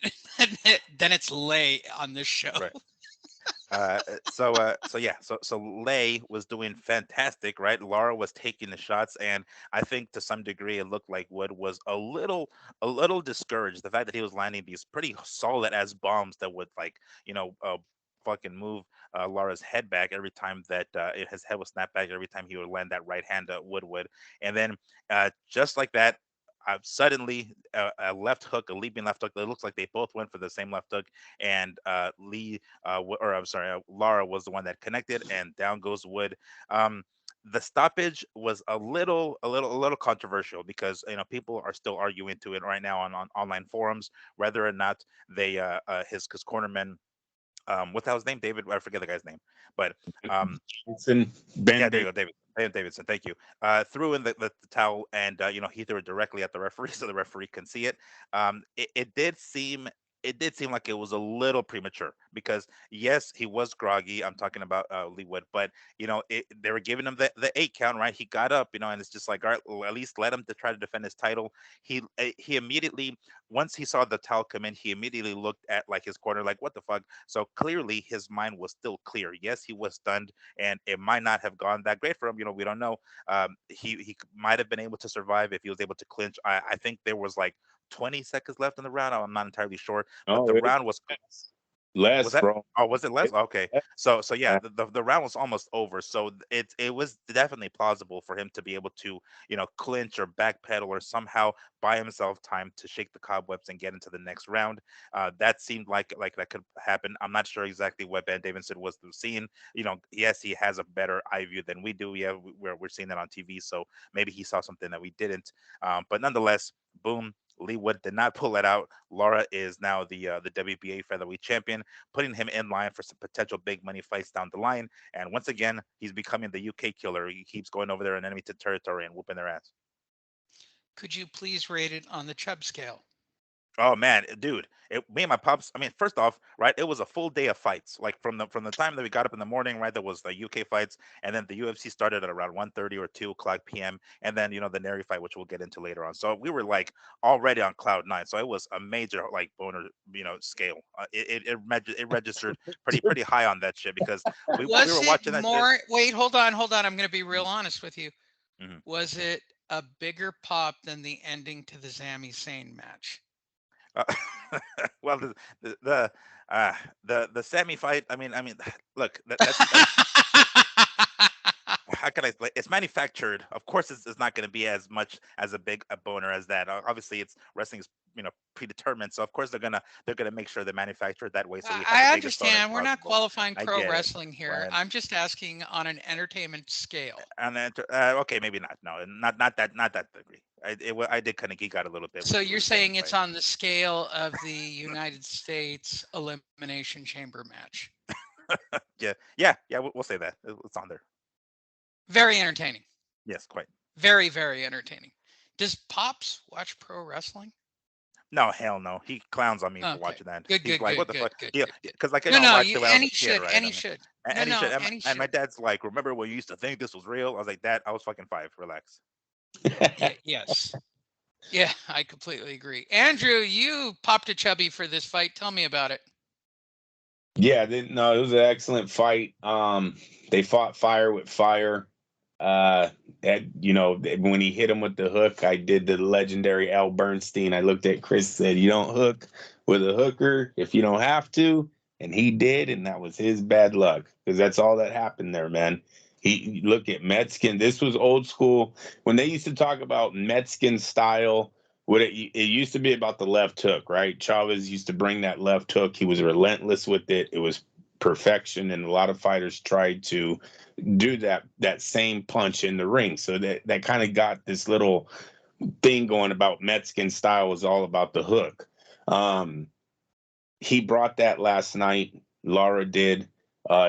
then it's Lay on this show. Right. So yeah, so Lay was doing fantastic, right? Laura was taking the shots, and I think to some degree it looked like Wood was a little discouraged. The fact that he was landing these pretty solid as bombs that would like fucking move Laura's head back every time that his head was snapped back every time he would land that right hand Wood, and then just like that. Suddenly, a left hook, a leaping left hook. It looks like they both went for the same left hook, and or I'm sorry, Lara was the one that connected, and down goes Wood. Um, the stoppage was a little controversial because people are still arguing to it right now on online forums whether or not they his cornerman, what's his name, David, I forget the guy's name, but um Johnson, Ben yeah, there you Davis. go, David. Davidson, thank you. Threw in the towel, and he threw it directly at the referee, so the referee can see it. It did seem like it was a little premature because yes, he was groggy. I'm talking about Lee Wood, but they were giving him the 8 count, right? He got up, and it's just like, all right, well, at least let him to try to defend his title. He immediately, once he saw the towel come in, he immediately looked at like his corner, like what the fuck. So clearly his mind was still clear. Yes, he was stunned, and it might not have gone that great for him. We don't know. He might have been able to survive if he was able to clinch. I think there was like 20 seconds left in the round. I'm not entirely sure, but Oh, the it round was. Was less, that? bro. Oh, was it less? It, Okay. So yeah, the round was almost over. So it was definitely plausible for him to be able to clinch or backpedal or somehow buy himself time to shake the cobwebs and get into the next round. That seemed like that could happen. I'm not sure exactly what Ben Davidson was seeing. Yes, he has a better eye view than we do. Yeah, we're seeing that on TV, so maybe he saw something that we didn't. But nonetheless, boom. Lee Wood did not pull it out. Laura is now the WBA featherweight champion, putting him in line for some potential big money fights down the line. And once again, he's becoming the UK killer. He keeps going over there in enemy territory and whooping their ass. Could you please rate it on the Chubb scale? Oh man, dude! Me and my pops. I mean, first off, right? It was a full day of fights. Like from the time that we got up in the morning, right? There was the UK fights, and then the UFC started at around 1:30 or 2 o'clock p.m. And then the Neri fight, which we'll get into later on. So we were like already on cloud nine. So it was a major like boner, scale. It registered pretty high on that shit because we Was were it watching that shit. more? Wait, hold on, hold on. I'm going to be real Mhm, honest with you. mhm. Was it a bigger pop than the ending to the Sami Zayn match? Uh, well, the the uh, the semi fight. I mean, look, that's how can I like it's manufactured. Of course, it's not going to be as much as a boner as that. Obviously, it's wrestling is predetermined, so of course they're gonna make sure they manufacture it that way, so we have the I biggest boners understand. We're not possible. qualifying I pro get it, wrestling here. and I'm just asking on an entertainment scale. and then okay, maybe not. No, not that degree. I did kind of geek out a little bit So with you're the semi saying it's fight. on the scale of the United States Elimination Chamber match? Yeah. We'll say that. It's on there. Very entertaining. Yes, quite. Very, very entertaining. Does Pops watch pro wrestling? No, hell no. He clowns on me for Okay. watching that. Good, He's good, like, good, "What the good, fuck?" good, Yeah, good, good. because like No, I no, watched it when I was and a he kid, should, right? and he should. No, And he no, should. and he And my should. dad's like, "Remember when you used to think this was real?" I was like, "Dad, I was fucking 5. Relax." Yeah, yes. Yeah, I completely agree. Andrew, you popped a chubby for this fight. Tell me about it. Yeah, no, it was an excellent fight. They fought fire with fire. When he hit him with the hook, I did the legendary Al Bernstein. I looked at Chris, said, "You don't hook with a hooker if you don't have to," and he did, and that was his bad luck because that's all that happened there, man. He look at Metzkin. This was old school when they used to talk about Metzkin style. It used to be about the left hook, right? Chavez used to bring that left hook. He was relentless with it. It was perfection, and a lot of fighters tried to do that same punch in the ring. So that kind of got this little thing going about Metzkin style was all about the hook. He brought that last night. Lara did.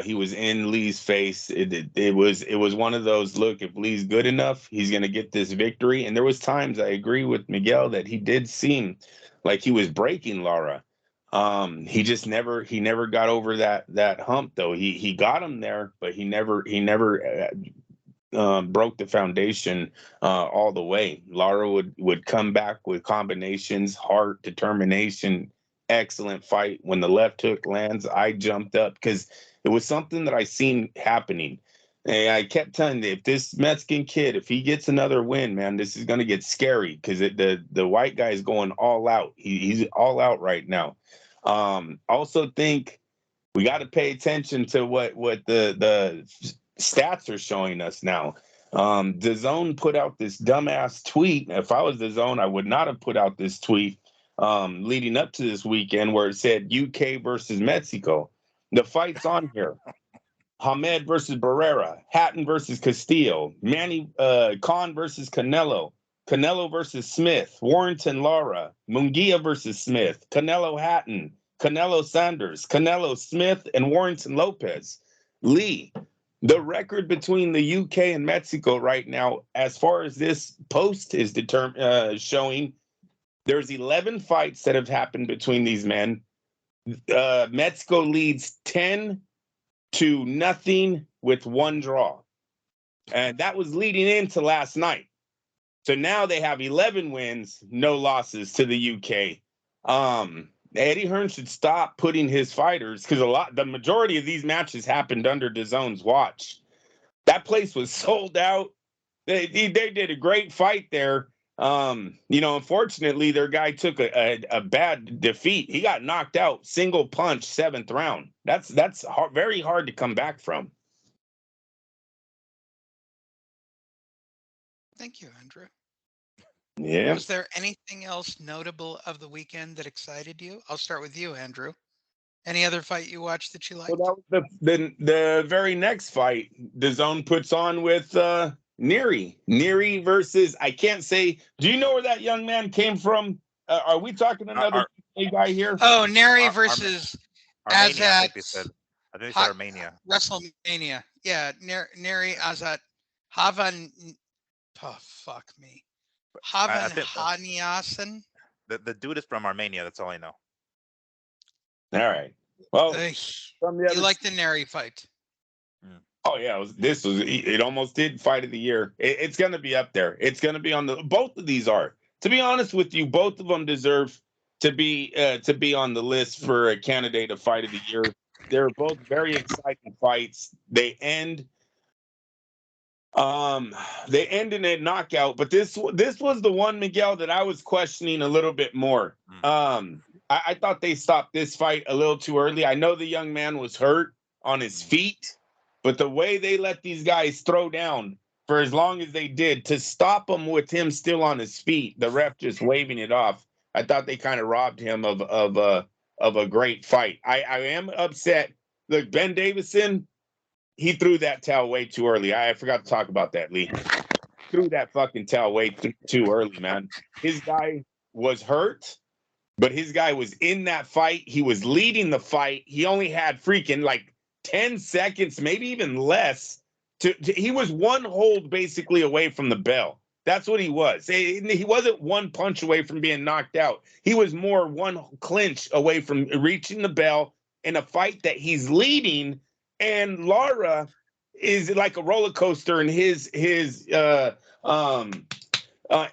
He was in Lee's face. It was one of those, look, if Lee's good enough, he's gonna get this victory. And there was times I agree with Miguel that he did seem like he was breaking Lara. He just never got over that hump though. He got him there, but he never broke the foundation all the way. Lara would come back with combinations, heart, determination, excellent fight. When the left hook lands, I jumped up because it was something that I seen happening. And I kept telling you, if this Mexican kid, if he gets another win, man, this is going to get scary because the white guy is going all out. He's all out right now. Also think we got to pay attention to what the stats are showing us now. The Zone put out this dumbass tweet. If I was the Zone, I would not have put out this tweet leading up to this weekend where it said UK versus Mexico. The fight's on here. Hamed versus Barrera, Hatton versus Castillo, Manny Khan versus Canelo, Canelo versus Smith, Warrington Lara, Munguia versus Smith, Canelo Hatton, Canelo Sanders, Canelo Smith, and Warrington Lopez. Lee, the record between the UK and Mexico right now, as far as this post is showing, there's 11 fights that have happened between these men. Mexico leads 10-0 with one draw. And that was leading into last night. So now they have 11 wins, no losses to the UK. Eddie Hearn should stop putting his fighters because the majority of these matches happened under DAZN's watch. That place was sold out. They did a great fight there. Unfortunately, their guy took a bad defeat. He got knocked out, single punch, 7th round. That's hard, very hard to come back from. Thank you, Andrew. Yeah. Was there anything else notable of the weekend that excited you? I'll start with you, Andrew. Any other fight you watched that you liked? Well, that was the very next fight DAZN puts on with Neary. Neary versus, I can't say. Do you know where that young man came from? Are we talking another guy here? Oh, Neri versus Armenia, I think they Azat. said. I think they said Armenia. WrestleMania. Yeah, Neri Azat. Havan. Oh, fuck me. Havan Haniasen. The dude is from Armenia. That's all I know. All right. Well, from the you like the Neri fight? Oh yeah, it almost did fight of the year. It's going to be up there. It's going to be on both of these are. To be honest with you, both of them deserve to be on the list for a candidate of fight of the year. They're both very exciting fights. They end in a knockout, but this was the one, Miguel, that I was questioning a little bit more. I thought they stopped this fight a little too early. I know the young man was hurt on his feet, but the way they let these guys throw down for as long as they did to stop him with him still on his feet, the ref just waving it off, I thought they kind of robbed him of a great fight. I am upset. Look, Ben Davison, he threw that towel way too early. I forgot to talk about that, Lee. Threw that fucking towel way too early, man. His guy was hurt, but his guy was in that fight. He was leading the fight. He only had freaking like 10 seconds, maybe even less. He was one hold basically away from the bell. That's what he was. He wasn't one punch away from being knocked out. He was more one clinch away from reaching the bell in a fight that he's leading. And Lara is like a roller coaster in his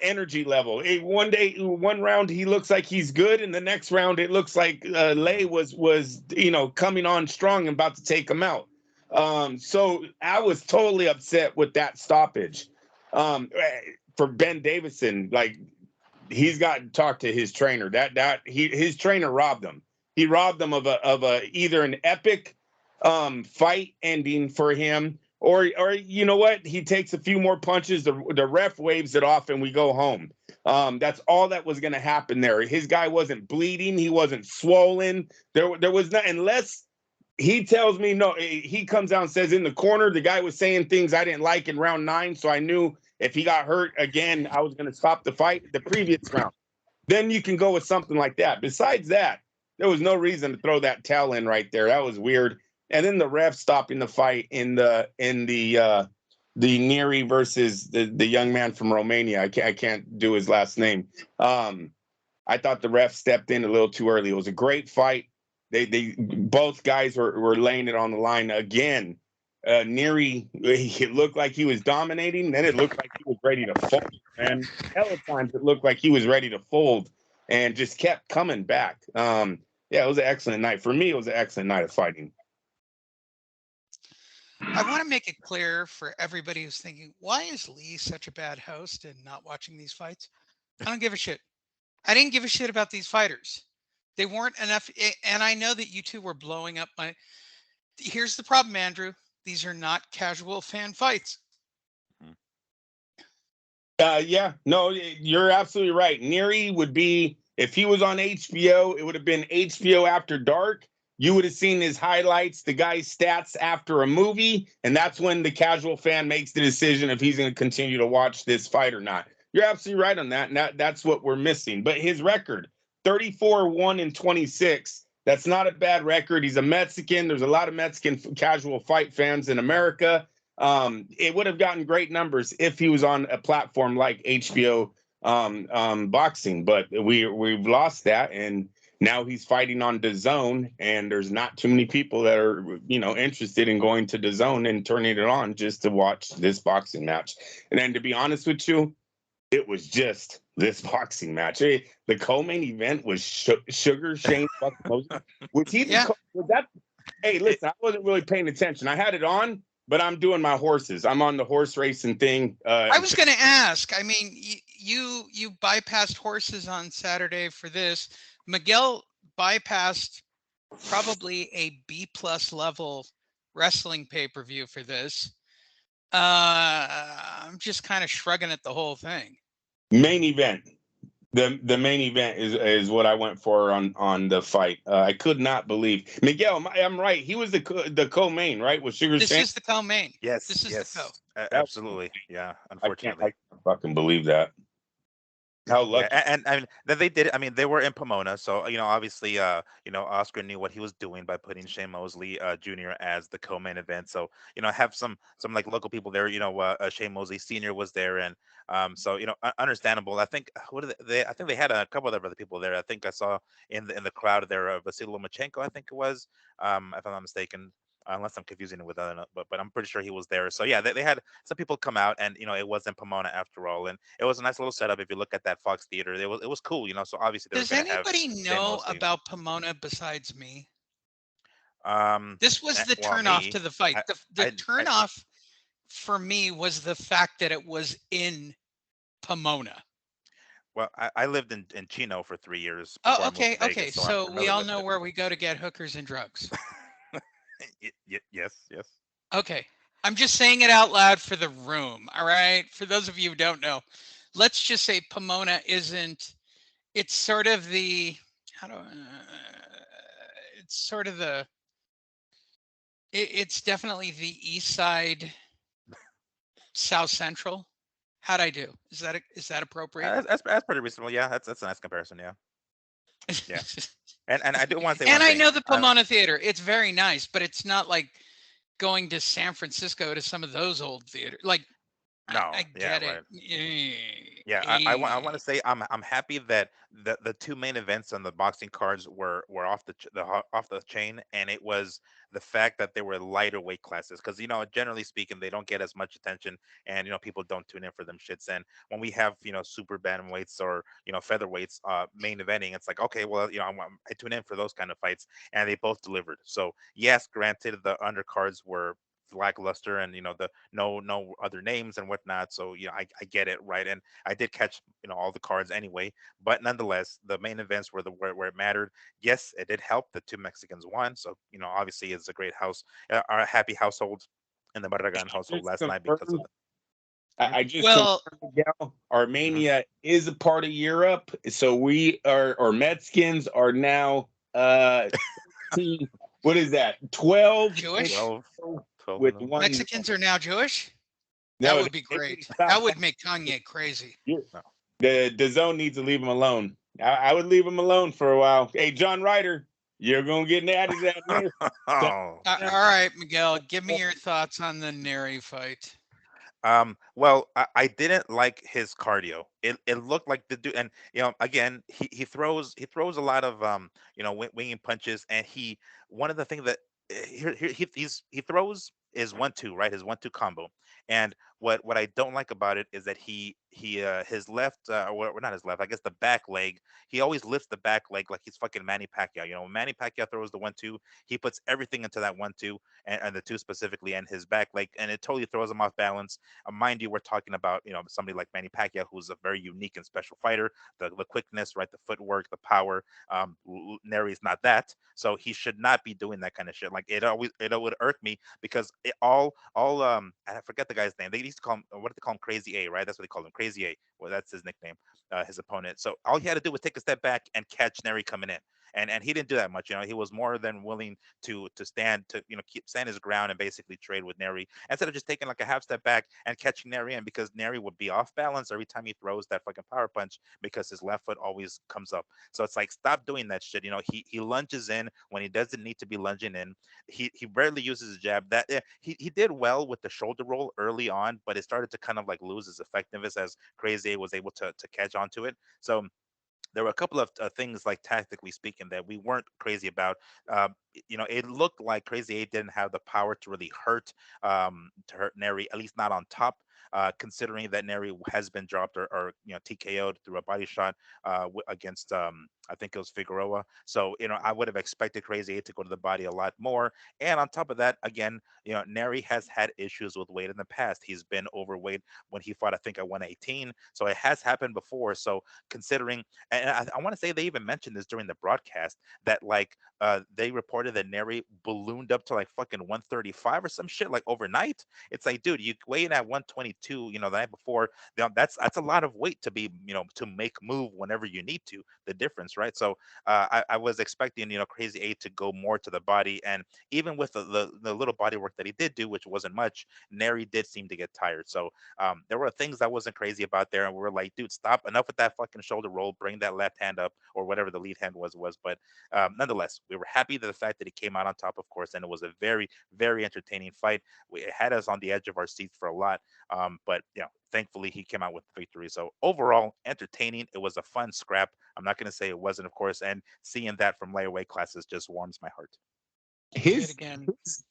energy level. One round he looks like he's good, and the next round it looks like Lei was coming on strong and about to take him out. So I was totally upset with that stoppage. For Ben Davison, like he's got to talk to his trainer. His trainer robbed him. He robbed him of either an epic fight ending for him, or you know what? He takes a few more punches. The ref waves it off, and we go home. That's all that was going to happen there. His guy wasn't bleeding. He wasn't swollen. There was not, unless he tells me no. He comes out and says in the corner the guy was saying things I didn't like in round 9, so I knew if he got hurt again, I was going to stop the fight the previous round. Then you can go with something like that. Besides that, there was no reason to throw that towel in right there. That was weird. And then the ref stopping the fight in the Neri versus the young man from Romania. I can't do his last name. I thought the ref stepped in a little too early. It was a great fight. They both guys were laying it on the line again. Neri, it looked like he was dominating. Then it looked like he was ready to fold. And hell of times it looked like he was ready to fold and just kept coming back. Yeah, it was an excellent night. For me, it was an excellent night of fighting. I want to make it clear for everybody who's thinking, why is Lee such a bad host and not watching these fights? I don't give a shit. I didn't give a shit about these fighters. They weren't enough. And I know that you two were blowing up my... Here's the problem, Andrew. These are not casual fan fights. Yeah, no, you're absolutely right. Neri would be, if he was on HBO, it would have been HBO After Dark. You would have seen his highlights, the guy's stats after a movie, and that's when the casual fan makes the decision if he's going to continue to watch this fight or not. You're absolutely right on that, and that's what we're missing. But his record, 34-1-26, that's not a bad record. He's a Mexican. There's a lot of Mexican casual fight fans in America. It would have gotten great numbers if he was on a platform like HBO boxing, but we've lost that, and now he's fighting on DAZN, and there's not too many people that are interested in going to DAZN and turning it on just to watch this boxing match. And then to be honest with you, it was just this boxing match. The co-main event was Sugar Shane fucking Moses. Was he was that? Hey, listen, I wasn't really paying attention. I had it on, but I'm doing my horses. I'm on the horse racing thing. I was going to ask. I mean, you bypassed horses on Saturday for this. Miguel bypassed probably a B+ level wrestling pay-per-view for this. I'm just kind of shrugging at the whole thing. Main event. The main event is what I went for on the fight. I could not believe Miguel. I'm right. He was the co-main, right? With Sugar Shane. This is the co-main. Yes, this is yes, the co. Absolutely. Yeah, unfortunately, I can't fucking believe that. How lucky. Yeah, and then they did it. I mean, they were in Pomona, so obviously, Oscar knew what he was doing by putting Shane Mosley Jr. as the co-main event. So have some like local people there. Shane Mosley Sr. was there, and so understandable. I think I think they had a couple of other people there. I think I saw in the crowd there Vasily Lomachenko, I think it was, if I'm not mistaken. Unless I'm confusing it with other, but I'm pretty sure he was there. So yeah, they had some people come out, and it was in Pomona after all, and it was a nice little setup. If you look at that Fox Theater, it was cool. So obviously, does anybody know about Pomona besides me? This was the turnoff to the fight. The turnoff for me was the fact that it was in Pomona. Well, I lived in Chino for 3 years. Oh, okay, okay. So we all know where we go to get hookers and drugs. Yes. Okay. I'm just saying it out loud for the room. All right. For those of you who don't know, let's just say Pomona isn't, it's sort of the, it's definitely the east side, south central. How'd I do? Is that appropriate? That's pretty reasonable. Yeah, that's a nice comparison. Yeah. Yeah. And I do want to say And one I thing. know the Pomona Theater. It's very nice, but it's not like going to San Francisco to some of those old theaters. Like, No, I yeah, get it. right. Yeah, I want to say I'm happy that the two main events on the boxing cards were off off the chain, and it was the fact that they were lighter weight classes because generally speaking they don't get as much attention, and people don't tune in for them shits. And when we have super bantamweights or featherweights main eventing, it's like, okay, well, I tune in for those kind of fights, and they both delivered. So yes, granted the undercards were lackluster, and the no other names and whatnot, so I get it, right? And I did catch all the cards anyway, but nonetheless, the main events were where it mattered. Yes, it did help. The two Mexicans won, so obviously it's a great house, a happy household in the Barragan household Just last night because of confirmed. the. Sorry? I just Well, confirmed, Miguel, Mhm. Armenia is a part of Europe, so we are, or Mexicans are now what is that? 12 Jewish? 12 with and 0. one. Mexicans are now Jewish? That No, would be they need to great. stop. That would make Kanye crazy. No. The zone needs to leave him alone. I would leave him alone for a while. Hey, John Ryder, you're gonna get added out there. Oh, All jeez. right, Miguel, give me your thoughts on the Neri fight. Well, I didn't like his cardio. It looked like the dude, and again, he throws a lot of winging punches, and one of the things that he throws is 1-2, right? His 1-2 combo. And what I don't like about it is that his left, or not his left, I guess the back leg. He always lifts the back leg like he's fucking Manny Pacquiao. When Manny Pacquiao throws the 1-2, he puts everything into that 1-2, and the two specifically, and his back leg, and it totally throws him off balance. Mind you, we're talking about somebody like Manny Pacquiao, who's a very unique and special fighter. The quickness, right, the footwork, the power. Neri's not that, so he should not be doing that kind of shit. Like it would irk me because I forget the guy's name. They used to call him, what did they call him? Crazy A, right? That's what they called him, Crazy A. Well, that's his nickname. His opponent. So all he had to do was take a step back and catch Neri coming in. And he didn't do that much. He was more than willing to stand to keep stand his ground and basically trade with Neri instead of just taking like a half step back and catching Neri in, because Neri would be off balance every time he throws that fucking power punch because his left foot always comes up. So it's like, stop doing that shit. He lunges in when he doesn't need to be lunging in. He rarely uses his jab. That he did well with the shoulder roll early on, but it started to kind of like lose its effectiveness as Crazy was able to catch onto it. So there were a couple of things, like tactically speaking, that we weren't crazy about. It looked like Crazy Eight didn't have the power to really hurt Neri, at least not on top. Considering that Neri has been dropped or TKO'd through a body shot against I think it was Figueroa. So I would have expected Crazy Eight to go to the body a lot more. And on top of that, again, Neri has had issues with weight in the past. He's been overweight when he fought, I think, at 118. So it has happened before. So considering, and I want to say they even mentioned this during the broadcast, that like they reported that Neri ballooned up to like fucking 135 or some shit like overnight. It's like, dude, you weigh in at 122, the night before. That's a lot of weight to be, to make move whenever you need to. The difference, right? So I was expecting, Crazy Eight to go more to the body, and even with the little body work that he did do, which wasn't much, Neri did seem to get tired. So there were things I wasn't crazy about there, and we were like, dude, stop, enough with that fucking shoulder roll, bring that left hand up, or whatever the lead hand was. But nonetheless, we were happy that the fact that he came out on top, of course, and it was a very, very entertaining fight. It had us on the edge of our seats for a lot, but thankfully he came out with the victory. So overall, entertaining. It was a fun scrap. I'm not going to say it wasn't, of course, and seeing that from layaway classes just warms my heart. Say it His again.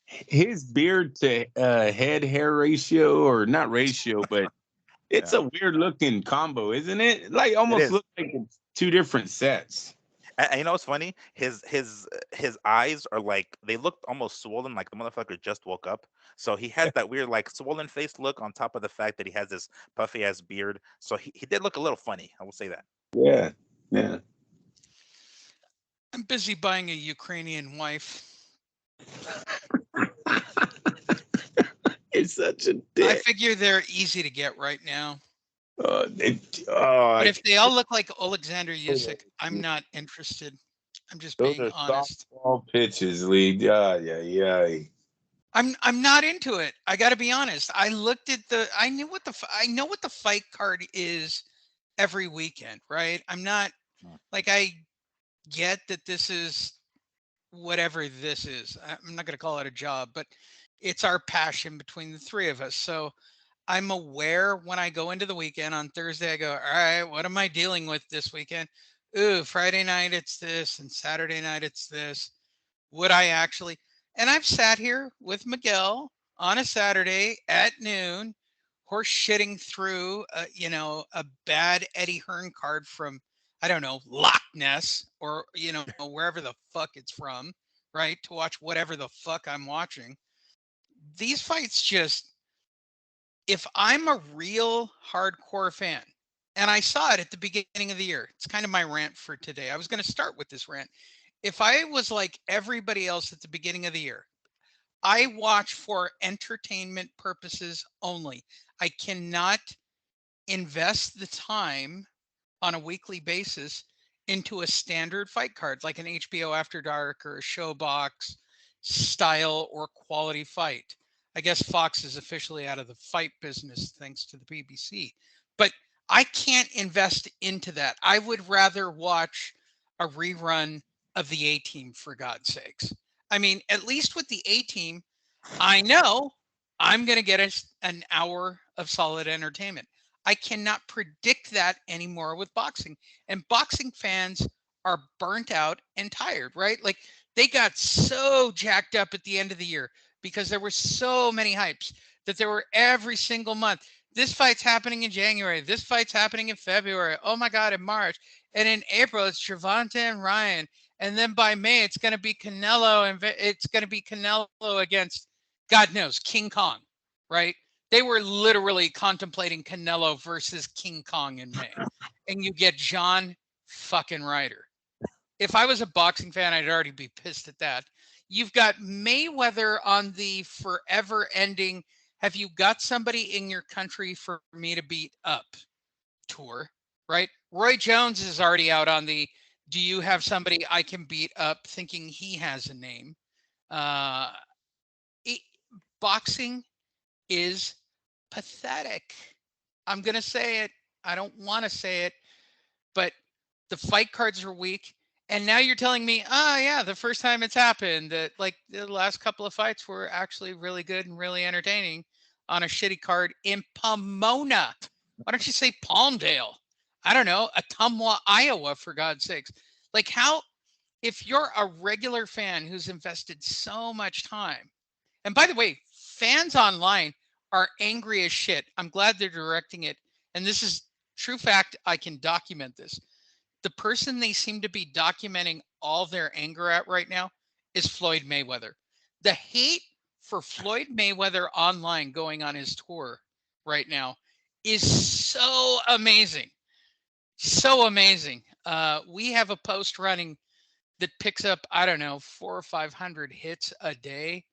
his beard to head hair ratio, or not ratio, but it's Yeah, a weird looking combo, isn't it? Like it almost is. looks like it's two different sets. And you know what's funny? His eyes are like, they looked almost swollen, like the motherfucker just woke up. So he has that weird like swollen face look on top of the fact that he has this puffy ass beard. So he did look a little funny. I will say that. Yeah, yeah. I'm busy buying a Ukrainian wife. It's such a I dick. figure they're easy to get right now. I But if they all look like Alexander Usyk, I'm not interested. I'm just those being are honest. softball pitches, Lee. Yeah, yeah, yeah. I'm not into it. I got to be honest. I looked at I knew what I know what the fight card is every weekend, right? I'm not Mm. like get that this is whatever this is. I'm not going to call it a job, but it's our passion between the three of us. So I'm aware when I go into the weekend on Thursday, I go, all right, what am I dealing with this weekend? Ooh, Friday night it's this, and Saturday night it's this. Would I actually? And I've sat here with Miguel on a Saturday at noon, horse shitting through, a bad Eddie Hearn card from, I don't know, Loch Ness or, wherever the fuck it's from, right? To watch whatever the fuck I'm watching. These fights just, if I'm a real hardcore fan, and I saw it at the beginning of the year, it's kind of my rant for today. I was going to start with this rant. If I was like everybody else at the beginning of the year, I watch for entertainment purposes only. I cannot invest the time on a weekly basis into a standard fight card like an HBO After Dark or a Showbox style or quality fight. I guess Fox is officially out of the fight business thanks to the BBC. But I can't invest into that. I would rather watch a rerun of the A Team, for God's sakes. I mean, at least with the A Team, I know I'm going to get an hour of solid entertainment. I cannot predict that anymore with boxing. And boxing fans are burnt out and tired, right? Like they got so jacked up at the end of the year because there were so many hypes that there were every single month. This fight's happening in January. This fight's happening in February. Oh my God, in March. And in April, it's Gervonta and Ryan. And then by May, it's going to be Canelo and it's going to be Canelo against, God knows, King Kong, right? They were literally contemplating Canelo versus King Kong in May. And you get John fucking Ryder. If I was a boxing fan, I'd already be pissed at that. You've got Mayweather on the forever ending, have you got somebody in your country for me to beat up tour, right? Roy Jones is already out on the, do you have somebody I can beat up, thinking he has a name. Uh, it, Boxing is pathetic. I'm going to say it. I don't want to say it, but the fight cards are weak. And now you're telling me, oh, yeah, the first time it's happened that like the last couple of fights were actually really good and really entertaining on a shitty card in Pomona. Why don't you say Palmdale? I don't know, Ottumwa, Iowa, for God's sakes. Like, how, if you're a regular fan who's invested so much time, and by the way, fans online are angry as shit. I'm glad they're directing it. And this is true fact. I can document this. The person they seem to be documenting all their anger at right now is Floyd Mayweather. The hate for Floyd Mayweather online going on his tour right now is so amazing. So amazing. We have a post running that picks up, I don't know, 400 or 500 hits a day.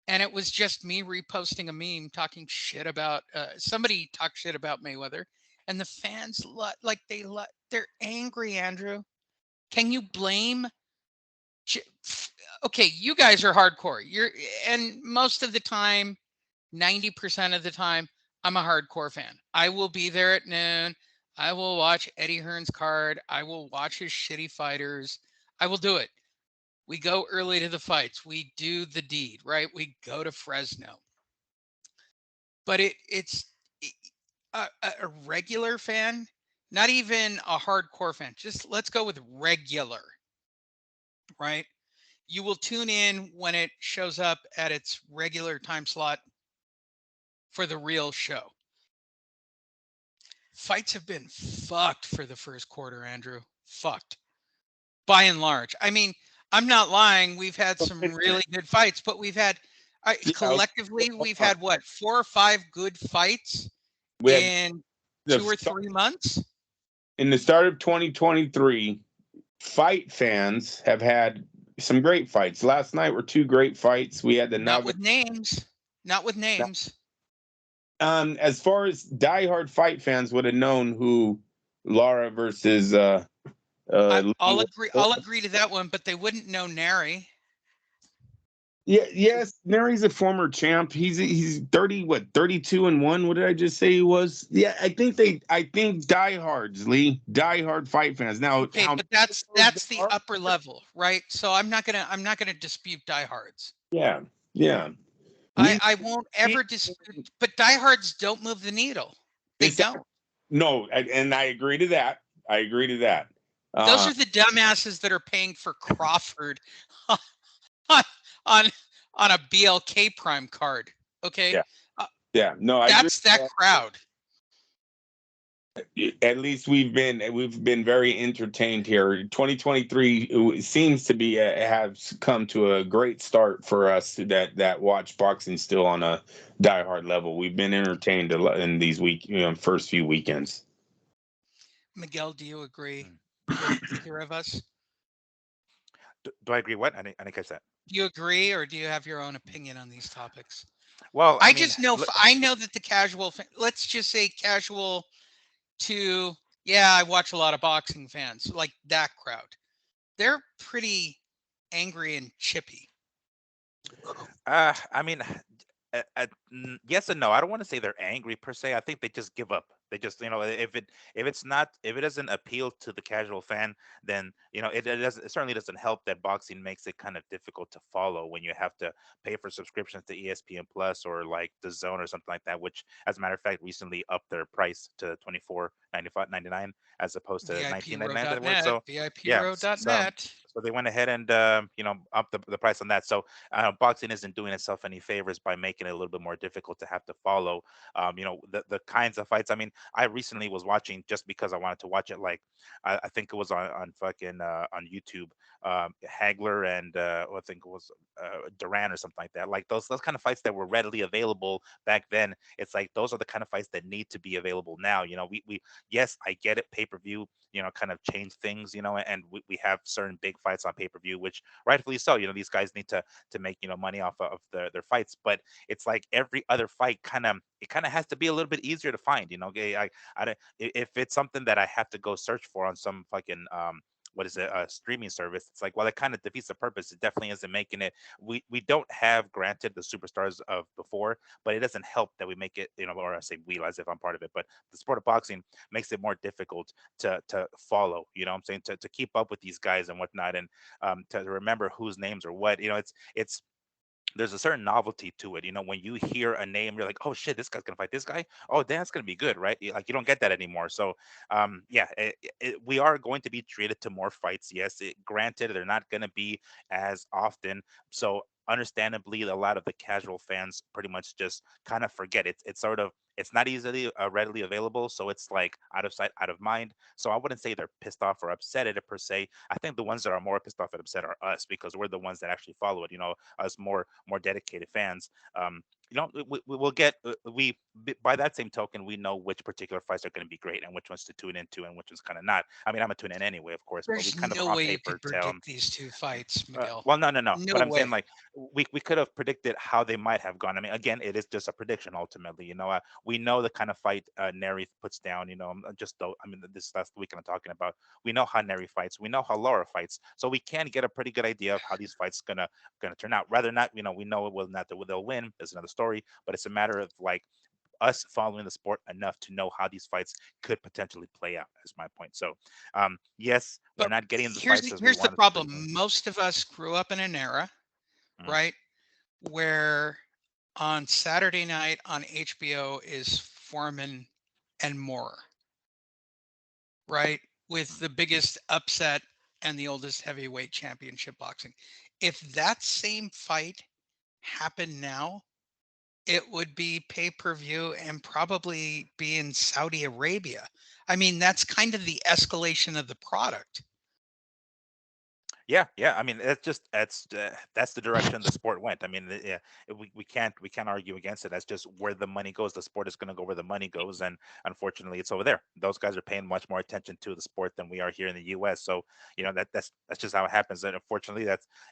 And it was just me reposting a meme talking shit about somebody talked shit about Mayweather, and the fans they're angry. Andrew, can you blame? Okay, you guys are hardcore. And most of the time, 90% of the time, I'm a hardcore fan. I will be there at noon. I will watch Eddie Hearn's card. I will watch his shitty fighters. I will do it. We go early to the fights. We do the deed, right? We go to Fresno. But it's a regular fan, not even a hardcore fan. Just let's go with regular, right? You will tune in when it shows up at its regular time slot for the real show. Fights have been fucked for the first quarter, Andrew. Fucked. By and large. I mean, I'm not lying. We've had some really good fights, but we've had collectively, we've had what, 4 or 5 good fights in 2 or 3 months? In the start of 2023, fight fans have had some great fights. Last night were 2 great fights. We had the Not with names. Not with names. As far as diehard fight fans would have known who Lara versus I'll agree to that one, but they wouldn't know Nary. Yeah, yes, Mary's a former champ. He's 30, what, 32-1. What did I just say he was? Yeah, I think diehards, Lee, diehard fight fans. Now, Okay, how but many of those there that's the are? upper level, right? So I'm not gonna dispute diehards. Yeah, yeah. I We I won't we ever dispute, but diehards don't move the needle. They exactly. don't. No, and I agree to that. I agree to that. Those Uh, are the dumbasses that are paying for Crawford on on on a BLK Prime card. Okay, Yeah. uh, yeah, no, I agree. that's that crowd. At least we've been very entertained here. 2023 seems to be have come to a great start for us that watch boxing still on a diehard level. We've been entertained a lot in these first few weekends. Miguel, do you agree Mm. with either of us? Do I agree? What? I didn't catch that. Do you agree, or do you have your own opinion on these topics? Well, I I mean, just know I know that the casual, let's just say casual to, yeah, I watch a lot of boxing fans, like that crowd. They're pretty angry and chippy. I mean, yes and no. I don't want to say they're angry per se. I think they just give up. They just, if it doesn't appeal to the casual fan, then it certainly doesn't help that boxing makes it kind of difficult to follow when you have to pay for subscriptions to ESPN Plus or like the Zone or something like that. Which, as a matter of fact, recently upped their price to 24.95.99 as opposed to 19.99 that works. VIProw.net, So yeah, VIProw.net. so they went ahead and up the price on that. So boxing isn't doing itself any favors by making it a little bit more difficult to have to follow. The kinds of fights. I mean, I recently was watching just because I wanted to watch it. Like, I think it was on fucking on YouTube, Hagler and I think it was Duran or something like that. Like those kind of fights that were readily available back then. It's like those are the kind of fights that need to be available now. We yes, I get it. Pay per view, kind of change things. And we have certain big fights on pay per view, which rightfully so. These guys need to make money off of their fights, but it's like every other fight kind of has to be a little bit easier to find. I don't, if it's something that I have to go search for on some fucking what is it, a streaming service, it's like, well, it kind of defeats the purpose. It definitely isn't making it. We don't have, granted, the superstars of before, but it doesn't help that we make it, or I say we as if I'm part of it, but the sport of boxing makes it more difficult to follow, what I'm saying, to keep up with these guys and whatnot, and to remember whose names are what. It's there's a certain novelty to it. When you hear a name, you're like, oh shit, this guy's gonna fight this guy. Oh, that's gonna be good, right? Like, you don't get that anymore. So, yeah, we are going to be treated to more fights. Yes, granted, they're not gonna be as often. So, understandably, a lot of the casual fans pretty much just kind of forget it. It's not easily readily available, so it's like out of sight, out of mind. So I wouldn't say they're pissed off or upset at it per se. I think the ones that are more pissed off and upset are us, because we're the ones that actually follow it. Us more dedicated fans. We will get by that same token, we know which particular fights are going to be great and which ones to tune into and which ones kind of not. I mean, I'm a tune in anyway, of course, but we There's kind of no on way you paper could tell. predict these two fights, Miguel. Well, no. No But I'm saying, way. like, we could have predicted how they might have gone. I mean, again, it is just a prediction ultimately. We know the kind of fight Neri puts down. Just though, I mean, this last weekend I'm talking about. We know how Neri fights. We know how Laura fights. So we can get a pretty good idea of how these fights gonna turn out. Rather not, we know it will not that they'll win. Is another story. But it's a matter of like us following the sport enough to know how these fights could potentially play out. Is my point. So, yes, we're But not getting the here's fights the, as we here's the wanted to. problem. Most of us grew up in an era, Mhm. right, where on Saturday night on HBO is Foreman and more, right? With the biggest upset and the oldest heavyweight championship boxing. If that same fight happened now, it would be pay-per-view and probably be in Saudi Arabia. I mean, that's kind of the escalation of the product. Yeah. I mean, that's the direction the sport went. I mean, yeah, we can't argue against it. That's just where the money goes. The sport is going to go where the money goes, and unfortunately, it's over there. Those guys are paying much more attention to the sport than we are here in the U.S. So, that's just how it happens. And unfortunately,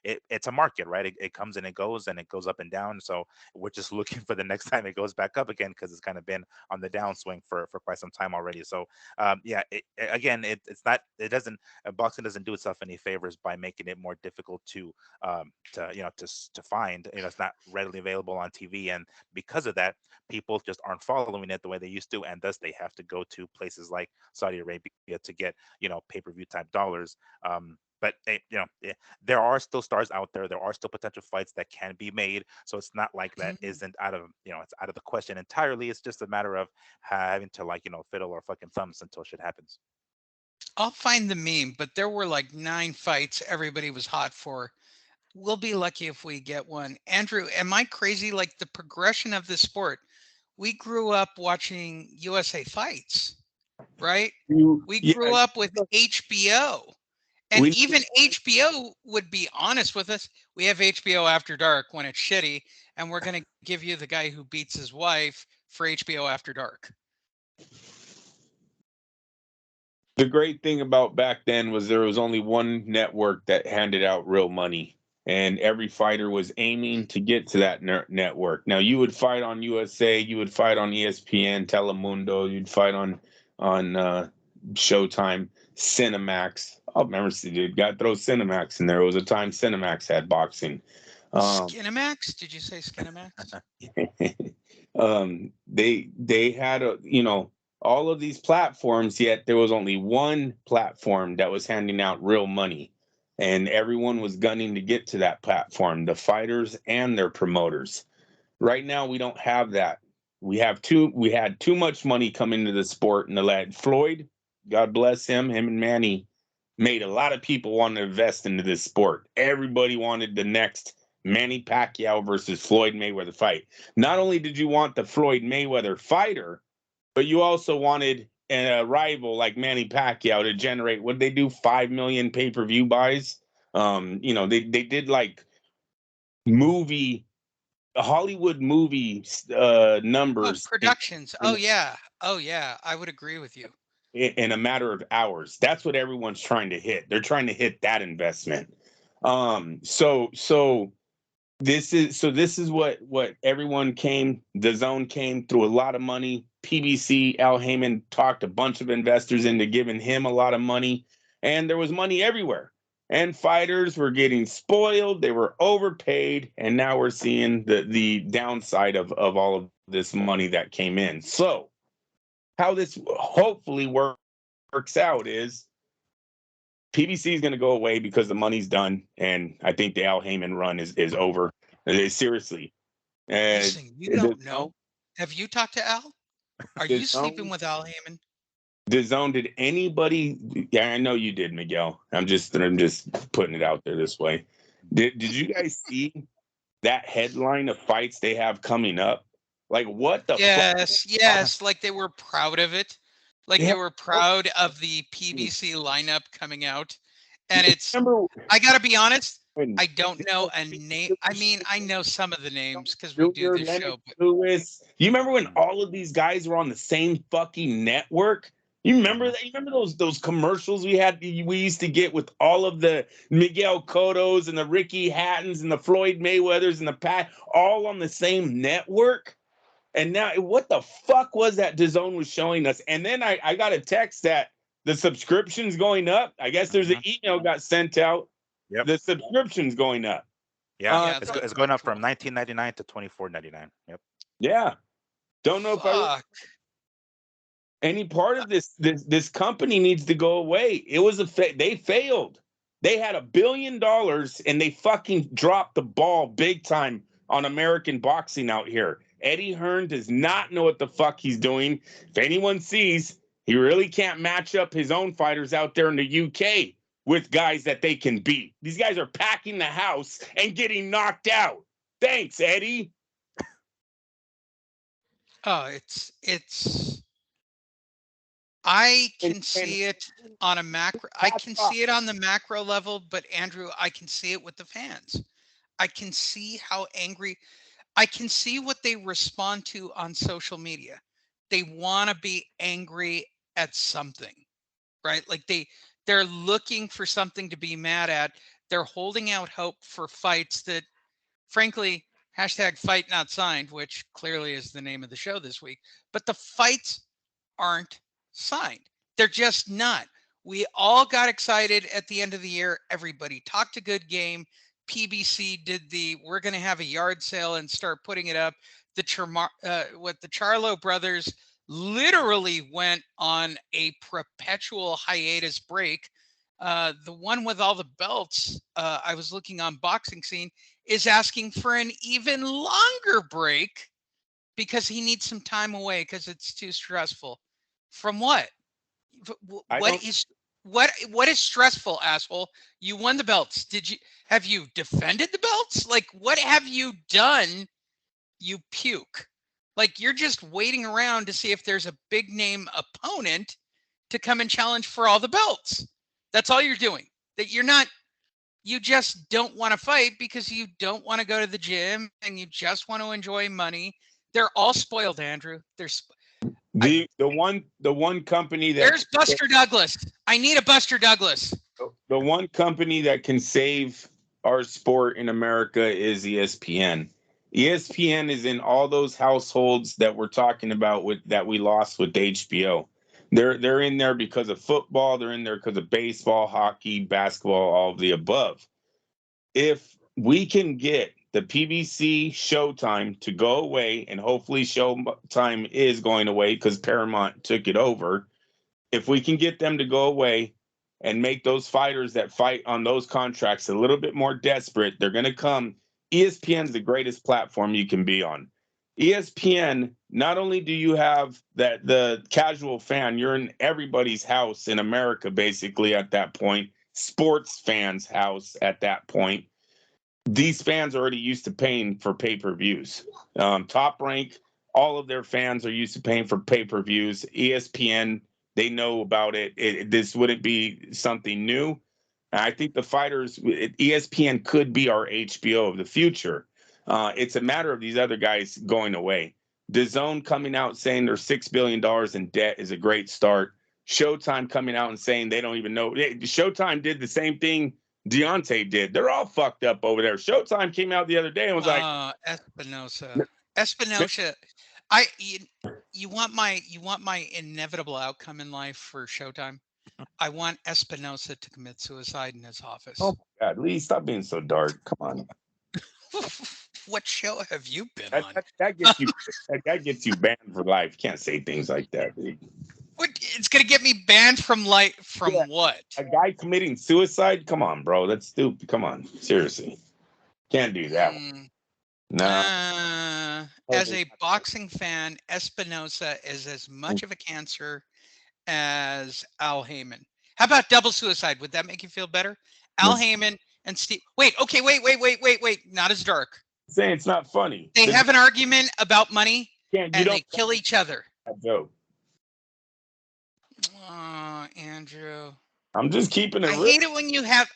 it's a market, right? It comes and it goes up and down. So we're just looking for the next time it goes back up again, because it's kind of been on the downswing for quite some time already. So, yeah, again, it's not, it doesn't boxing doesn't do itself any favors by making it more difficult to find. It's not readily available on TV, and because of that, people just aren't following it the way they used to, and thus they have to go to places like Saudi Arabia to get pay-per-view type dollars. But there are still stars out there. There are still potential fights that can be made. So it's not like that isn't out of it's out of the question entirely. It's just a matter of having to fiddle our fucking thumbs until shit happens. I'll find the meme, but there were like 9 fights everybody was hot for. We'll be lucky if we get one. Andrew, am I crazy? Like the progression of the sport. We grew up watching USA Fights, right? We grew up with HBO. And even HBO would be honest with us. We have HBO After Dark when it's shitty, and we're going to give you the guy who beats his wife for HBO After Dark. The great thing about back then was there was only one network that handed out real money, and every fighter was aiming to get to that network. Now, you would fight on USA, you would fight on ESPN, Telemundo, you'd fight on Showtime, Cinemax. Oh, remember, dude, got to throw Cinemax in there. It was a time Cinemax had boxing. Skinemax? Did you say Skinemax? They had all of these platforms, yet there was only one platform that was handing out real money, and everyone was gunning to get to that platform, the fighters and their promoters. Right now, we don't have that. We had too much money come into the sport, and the lad Floyd, God bless him and Manny, made a lot of people want to invest into this sport. Everybody wanted the next Manny Pacquiao versus Floyd Mayweather fight. Not only did you want the Floyd Mayweather fighter, but you also wanted a rival like Manny Pacquiao to generate, what they do, 5 million pay-per-view buys. They did like Hollywood movie numbers. Productions. Oh yeah. I would agree with you. In a matter of hours. That's what everyone's trying to hit. They're trying to hit that investment. So this is what everyone came. The Zone came through a lot of money. PBC, Al Heyman talked a bunch of investors into giving him a lot of money, and there was money everywhere. And fighters were getting spoiled. They were overpaid, and now we're seeing the downside of all of this money that came in. So how this hopefully works out is PBC is going to go away because the money's done, and I think the Al Heyman run is over. Seriously. Listen, you don't know. Have you talked to Al? Are you sleeping with Al Heyman? The Zone, did anybody? Yeah, I know you did, Miguel. I'm just putting it out there this way. Did you guys see that headline of fights they have coming up? Like, what the Yes. Like they were proud of it. Like they were proud of the PBC lineup coming out. And I got to be honest, I don't know a name. I mean, I know some of the names because we do this show. But Lewis. You remember when all of these guys were on the same fucking network? You remember that? You remember those commercials we used to get with all of the Miguel Cottos and the Ricky Hattons and the Floyd Mayweathers and the Pat all on the same network? And now, what the fuck was that DAZN was showing us? And then I got a text that the subscription's going up. I guess there's an email got sent out. Yep. The subscription's going up. Yeah, it's going up from $19.99 to $24.99. Yep. Yeah. Don't know if any part of this company needs to go away. It was they failed. They had $1 billion and they fucking dropped the ball big time on American boxing out here. Eddie Hearn does not know what the fuck he's doing. If anyone sees, he really can't match up his own fighters out there in the UK with guys that they can beat. These guys are packing the house and getting knocked out. Thanks, Eddie. Oh, I can see it on a macro. I can see it on the macro level, but Andrew, I can see it with the fans. I can see how angry. I can see what they respond to on social media. They want to be angry at something, right? Like they're looking for something to be mad at. They're holding out hope for fights that, frankly, #fightnotsigned, which clearly is the name of the show this week, but the fights aren't signed. They're just not. We all got excited at the end of the year. Everybody talked a good game. PBC did we're going to have a yard sale and start putting it up. The Charlo brothers literally went on a perpetual hiatus break. The one with all the belts, I was looking on Boxing Scene, is asking for an even longer break because he needs some time away because it's too stressful. From what? What is stressful, asshole? You won the belts. Have you defended the belts? Like, what have you done? You puke. Like, you're just waiting around to see if there's a big name opponent to come and challenge for all the belts. That's all you're doing. You just don't want to fight because you don't want to go to the gym and you just want to enjoy money. They're all spoiled, Andrew. The one company that there's Buster Douglas. I need a Buster Douglas. The one company that can save our sport in America is ESPN. ESPN is in all those households that we're talking about that we lost with HBO. They're in there because of football. They're in there because of baseball, hockey, basketball, all of the above. If we can get the PBC Showtime to go away, and hopefully Showtime is going away because Paramount took it over. If we can get them to go away and make those fighters that fight on those contracts a little bit more desperate, they're going to come. ESPN's the greatest platform you can be on. ESPN, not only do you have the casual fan, you're in everybody's house in America, basically, at that point, sports fans' house at that point. These fans are already used to paying for pay-per-views. Top Rank, all of their fans are used to paying for pay-per-views. ESPN, they know about it. This wouldn't be something new. I think the fighters, ESPN could be our HBO of the future. It's a matter of these other guys going away. DAZN coming out saying they're $6 billion in debt is a great start. Showtime coming out and saying they don't even know. Showtime did the same thing Deontay did. They're all fucked up over there. Showtime came out the other day and was like, Espinosa. You want my inevitable outcome in life for Showtime? I want Espinosa to commit suicide in his office. Oh my God, Lee, stop being so dark. Come on. What show have you been on? That gets you banned for life. You can't say things like that, dude. It's gonna get me banned from what? A guy committing suicide? Come on, bro. That's stupid. Come on, seriously. Can't do that. No. As a boxing fan, Espinosa is as much of a cancer as Al Heyman. How about double suicide? Would that make you feel better? Al Heyman and Steve. Wait. Not as dark. Saying it's not funny. They have an argument about money and they kill each other. Joke. Oh, Andrew. I'm just keeping it real. I hate it when you have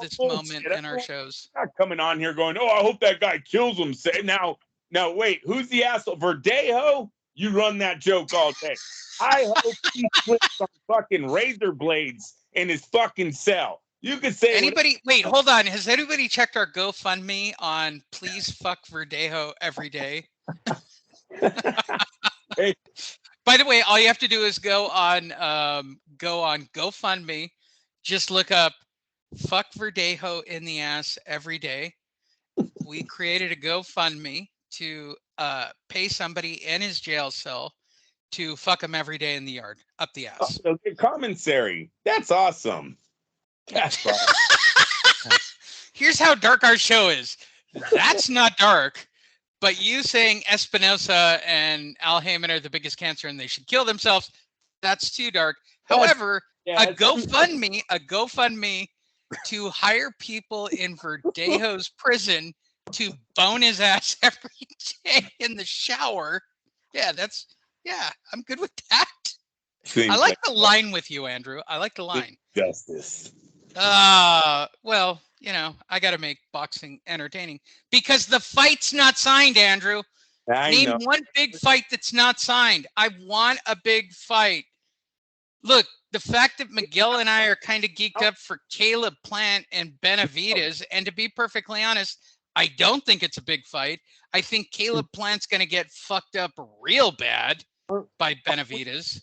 this moment in our shows. I'm not coming on here going, oh, I hope that guy kills him. Now, wait, who's the asshole? Verdejo? You run that joke all day. I hope he puts some fucking razor blades in his fucking cell. You could say wait, hold on. Has anybody checked our GoFundMe on please fuck Verdejo every day? Hey. By the way, all you have to do is go on GoFundMe. Just look up "fuck Verdejo in the ass every day." We created a GoFundMe to pay somebody in his jail cell to fuck him every day in the yard, up the ass. Oh, commissary. That's awesome. That's awesome. Here's how dark our show is. That's not dark. But you saying Espinosa and Al Heyman are the biggest cancer and they should kill themselves, that's too dark. However, a GoFundMe to hire people in Verdejo's prison to bone his ass every day in the shower. I'm good with that. I like the line with you, Andrew. I like the line. Justice. Well, I got to make boxing entertaining because the fight's not signed, Andrew. Name one big fight that's not signed. I want a big fight. Look, the fact that Miguel and I are kind of geeked up for Caleb Plant and Benavidez, and to be perfectly honest, I don't think it's a big fight. I think Caleb Plant's going to get fucked up real bad by Benavidez.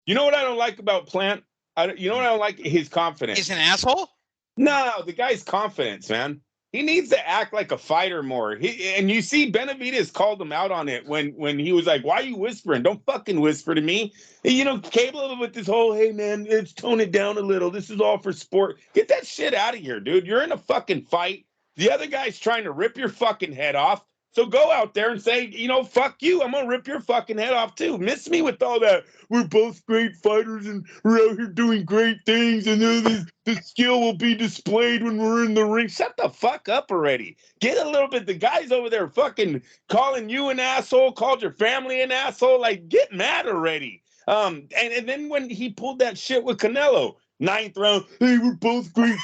You know what I don't like about Plant? You know what I don't like? His confidence. He's an asshole? No, the guy's confidence, man. He needs to act like a fighter more. And you see, Benavidez called him out on it when he was like, "Why are you whispering? Don't fucking whisper to me." And, you know, Caleb with this whole, "Hey man, let's tone it down a little. This is all for sport." Get that shit out of here, dude. You're in a fucking fight. The other guy's trying to rip your fucking head off. So go out there and say, you know, fuck you. I'm gonna rip your fucking head off too. Miss me with all that. We're both great fighters and we're out here doing great things, and the skill will be displayed when we're in the ring. Shut the fuck up already. Get a little bit. The guys over there fucking calling you an asshole, called your family an asshole. Like, get mad already. And then when he pulled that shit with Canelo, 9th round, hey, we're both great.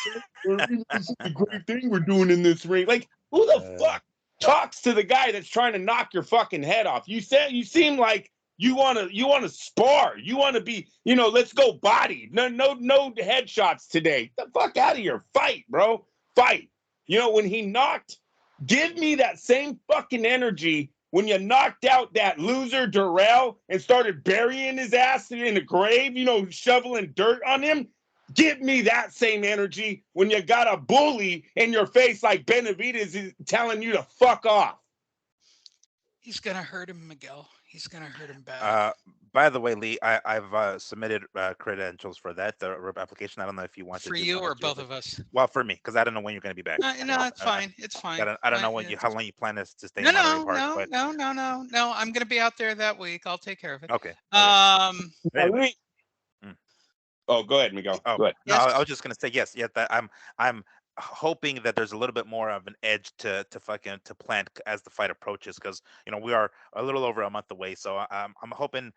This is a great thing we're doing in this ring. Like, who the fuck talks to the guy that's trying to knock your fucking head off? You seem like you want to spar. You want to be, you know, let's go body. No headshots today. Get the fuck out of here. Fight, bro. Fight. You know, when he knocked, give me that same fucking energy when you knocked out that loser Durrell and started burying his ass in the grave, you know, shoveling dirt on him. Give me that same energy when you got a bully in your face like Benavidez is telling you to fuck off. He's going to hurt him, Miguel. He's going to hurt him bad. By the way, Lee, I've submitted credentials for that, the application. I don't know if you want for you or both of us. Well, for me, because I don't know when you're going to be back. No, it's fine. It's fine. I don't know how long you plan to stay. No. I'm going to be out there that week. I'll take care of it. Okay. Anyway. Oh, go ahead, Miguel. Oh, go ahead. No, I was just gonna say yes. Yeah, that I'm hoping that there's a little bit more of an edge to Plant as the fight approaches, because you know we are a little over a month away. So I'm hoping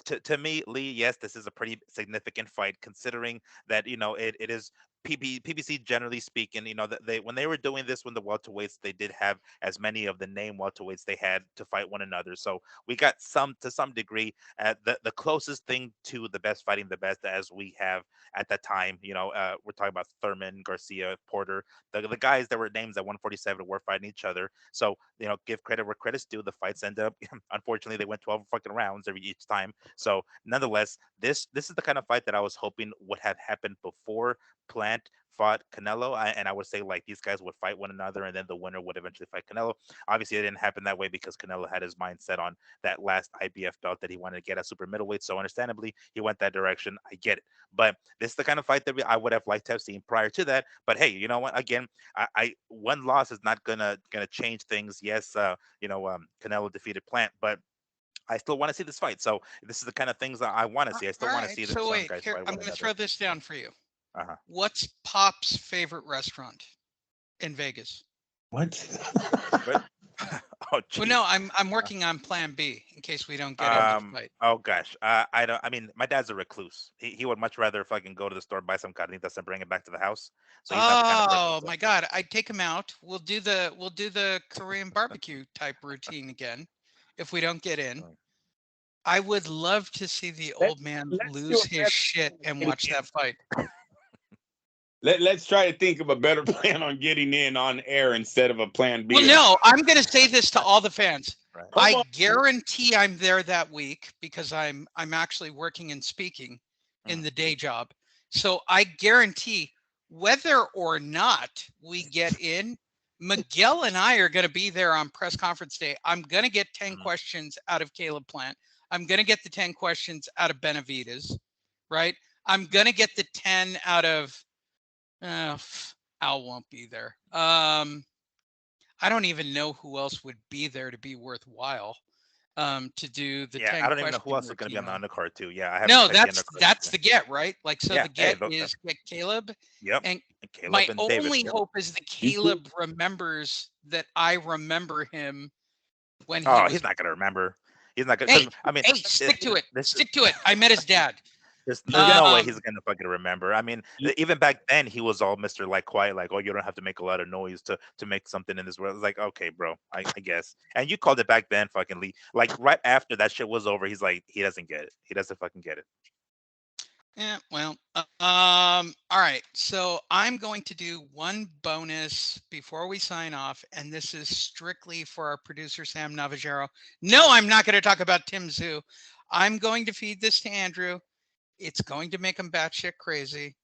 to me, Lee, yes, this is a pretty significant fight considering that you know it is PBC, generally speaking, you know, that when they were doing this, when the welterweights, they did have as many of the name welterweights they had to fight one another. So we got to some degree the closest thing to the best fighting the best as we have at that time. You know, we're talking about Thurman, Garcia, Porter, the guys that were names at 147 were fighting each other. So you know, give credit where credit's due. The fights end up, unfortunately, they went 12 fucking rounds each time. So nonetheless, this is the kind of fight that I was hoping would have happened before Plant fought Canelo, and I would say like these guys would fight one another, and then the winner would eventually fight Canelo. Obviously, it didn't happen that way because Canelo had his mind set on that last IBF belt that he wanted to get at super middleweight. So understandably, he went that direction. I get it, but this is the kind of fight that I would have liked to have seen prior to that. But hey, you know what? Again, I one loss is not gonna change things. Yes, Canelo defeated Plant, but I still want to see this fight. So this is the kind of things that I want to see. I still want to see so wait, guys here, fight. I'm going to throw this down for you. Uh-huh. What's Pop's favorite restaurant in Vegas? What? Oh, well, no, I'm working on Plan B in case we don't get into the fight. Oh gosh, I don't. I mean, my dad's a recluse. He would much rather fucking go to the store, buy some carnitas, and bring it back to the house. So he's not the kind of person, my God, I'd take him out. We'll do the Korean barbecue type routine again if we don't get in. I would love to see the old man lose his shit and watch that fight. Let's try to think of a better plan on getting in on air instead of a plan B. Well, no, I'm going to say this to all the fans. Right. I guarantee I'm there that week because I'm actually working and speaking in the day job. So I guarantee whether or not we get in, Miguel and I are going to be there on press conference day. I'm going to get 10 questions out of Caleb Plant. I'm going to get the 10 questions out of Benavidez, right? I'm going to get the 10 out of Al won't be there. I don't even know who else would be there to be worthwhile to do the 10 I don't even know who else is going to be on the undercard too. Yeah, I have no, that's the get, right? Like, so the get is get Caleb. Yep. And Caleb my and only Davis, hope is that Caleb remembers that I remember him when he was... he's not going to remember. He's not going to. Hey, stick to it. Stick to it. I met his dad. There's no way he's gonna fucking remember. I mean, even back then he was all Mr. like quiet, like, oh, you don't have to make a lot of noise to make something in this world. It's like, okay, bro, I guess. And you called it back then, fucking Lee. Like right after that shit was over, he's like, he doesn't get it. He doesn't fucking get it. Yeah, well, all right. So I'm going to do one bonus before we sign off, and this is strictly for our producer Sam Navajero. No, I'm not going to talk about Tim Zhu. I'm going to feed this to Andrew. It's going to make them batshit crazy.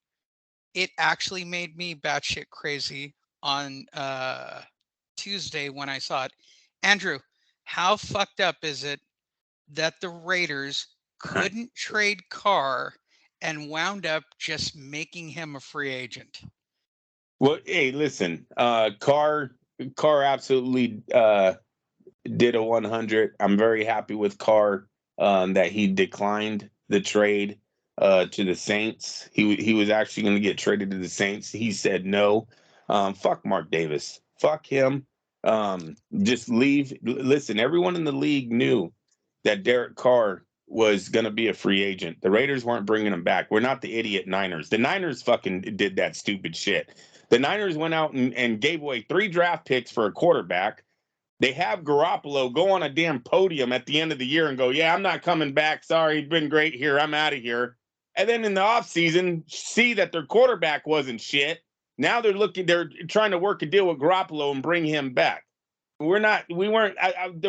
It actually made me batshit crazy on Tuesday when I saw it. Andrew, how fucked up is it that the Raiders couldn't trade Carr and wound up just making him a free agent? Well, hey, listen, Carr absolutely did a 100. I'm very happy with Carr that he declined the trade to the Saints. He was actually going to get traded to the Saints. He said no. Fuck Mark Davis. Fuck him. Just leave. Listen, everyone in the league knew that Derek Carr was going to be a free agent. The Raiders weren't bringing him back. We're not the idiot Niners. The Niners fucking did that stupid shit. The Niners went out and gave away 3 draft picks for a quarterback. They have Garoppolo go on a damn podium at the end of the year and go, yeah, I'm not coming back. Sorry, it's been great here. I'm out of here. And then in the offseason, see that their quarterback wasn't shit. Now they're trying to work a deal with Garoppolo and bring him back. There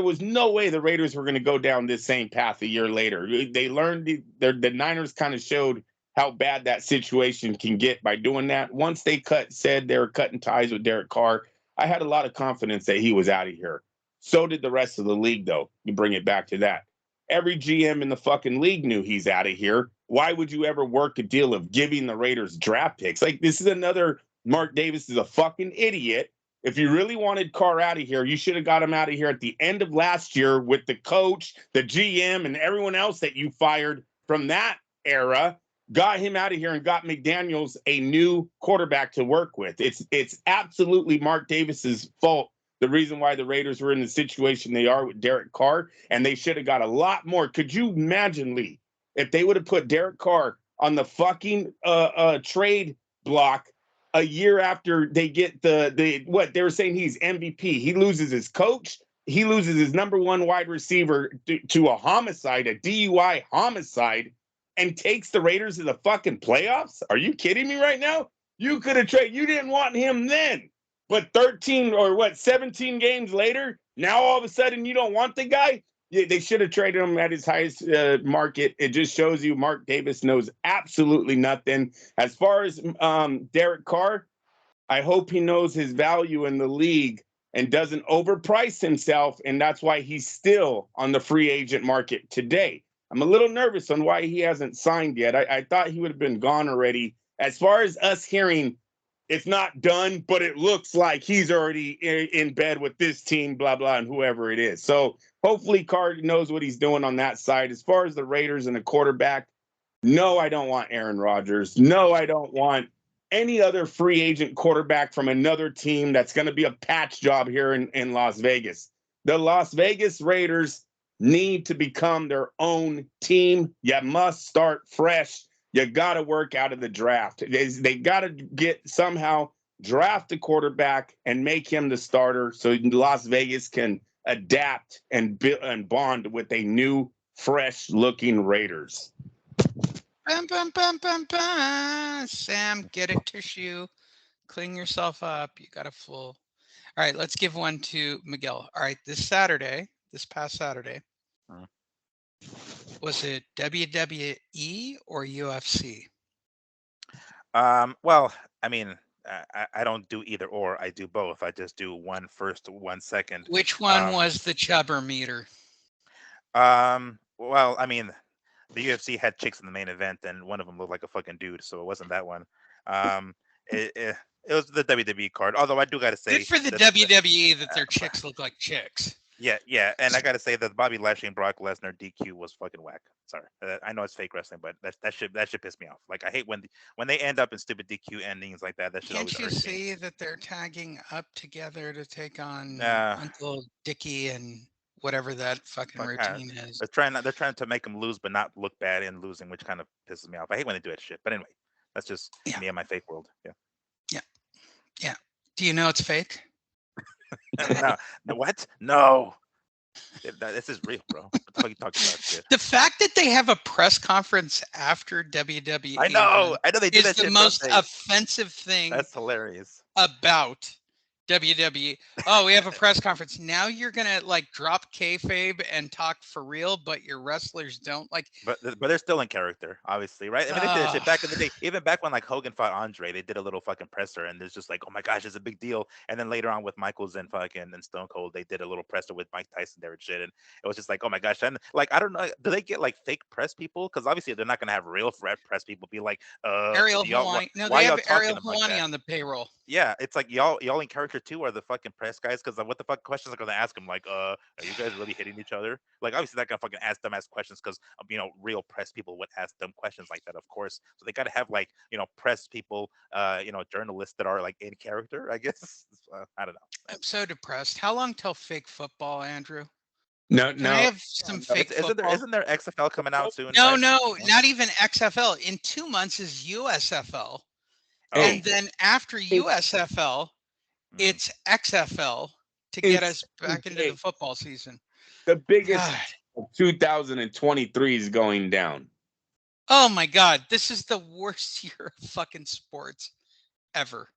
was no way the Raiders were going to go down this same path a year later. They learned, the Niners kind of showed how bad that situation can get by doing that. Once they said they were cutting ties with Derek Carr, I had a lot of confidence that he was out of here. So did the rest of the league, though. You bring it back to that. Every GM in the fucking league knew he's out of here. Why would you ever work a deal of giving the Raiders draft picks? Like, this is another Mark Davis is a fucking idiot. If you really wanted Carr out of here, you should have got him out of here at the end of last year with the coach, the GM, and everyone else that you fired from that era. Got him out of here and got McDaniels a new quarterback to work with. It's absolutely Mark Davis's fault. The reason why the Raiders were in the situation they are with Derek Carr, and they should have got a lot more. Could you imagine, Lee, if they would have put Derek Carr on the fucking trade block a year after they get what they were saying he's MVP? He loses his coach. He loses his number 1 wide receiver to a homicide, a DUI homicide, and takes the Raiders to the fucking playoffs? Are you kidding me right now? You could have traded. You didn't want him then. But 17 games later, now all of a sudden you don't want the guy? Yeah, they should have traded him at his highest market. It just shows you Mark Davis knows absolutely nothing. As far as Derek Carr, I hope he knows his value in the league and doesn't overprice himself, and that's why he's still on the free agent market today. I'm a little nervous on why he hasn't signed yet. I thought he would have been gone already. As far as us hearing, it's not done, but it looks like he's already in bed with this team, blah, blah, and whoever it is. So hopefully Carr knows what he's doing on that side. As far as the Raiders and the quarterback, no, I don't want Aaron Rodgers. No, I don't want any other free agent quarterback from another team that's going to be a patch job here in Las Vegas. The Las Vegas Raiders need to become their own team. You must start fresh. You got to work out of the draft. They got to somehow draft a quarterback and make him the starter so Las Vegas can adapt and bond with a new, fresh-looking Raiders. Bum, bum, bum, bum, bum. Sam, get a tissue. Clean yourself up. You got a full. All right, let's give one to Miguel. All right, this past Saturday, was it WWE or UFC? Well, I mean, I don't do either or. I do both. I just do one first, one second. Which one was the chubber meter? Well, I mean, the UFC had chicks in the main event, and one of them looked like a fucking dude, so it wasn't that one. It was the WWE card. Although I do got to say, good for the WWE that their chicks look like chicks. Yeah, and I got to say that Bobby Lashley and Brock Lesnar DQ was fucking whack. Sorry, I know it's fake wrestling, but that should piss me off. Like, I hate when they end up in stupid DQ endings like that. That should always Can't you irk me. see that they're tagging up together to take on Uncle Dickie and whatever that fucking routine is? They're trying to make them lose, but not look bad in losing, which kind of pisses me off. I hate when they do that shit. But anyway, that's just me and my fake world. Yeah. Do you know it's fake? No, what? No. This is real, bro. What the fuck are you talking about? Shit? The fact that they have a press conference after WWE, I know they do is that the shit, most offensive thing. That's hilarious About WWE. Oh, we have a press conference. Now you're gonna like drop kayfabe and talk for real, but your wrestlers don't like. But they're still in character, obviously, right? I mean, they did that shit back in the day. Even back when like Hogan fought Andre, they did a little fucking presser, and it's just like, oh my gosh, it's a big deal. And then later on with Michaels and fucking and Stone Cold, they did a little presser with Mike Tyson there and shit, and it was just like, oh my gosh. And like, I don't know, do they get like fake press people? Because obviously they're not gonna have real press people be like, Ariel y'all, Helwani. No, why they y'all have Ariel talking like Helwani that? on the payroll. Yeah, it's like y'all in character too are the fucking press guys, because what the fuck questions are gonna ask them, like, are you guys really hitting each other? Like, obviously not gonna fucking ask them questions, because real press people would ask them questions like that, of course. So they gotta have like press people, journalists that are like in character, I guess. I don't know. I'm so depressed. How long till fake football, Andrew? No, Can I no. have some fake Isn't football? there XFL coming out soon? No, right? no, not even XFL. In 2 months is USFL. Oh, And then after USFL, mhm. it's XFL to get us back into the Hey, football season. the biggest God. of 2023 is going down. Oh my God. This is the worst year of fucking sports ever.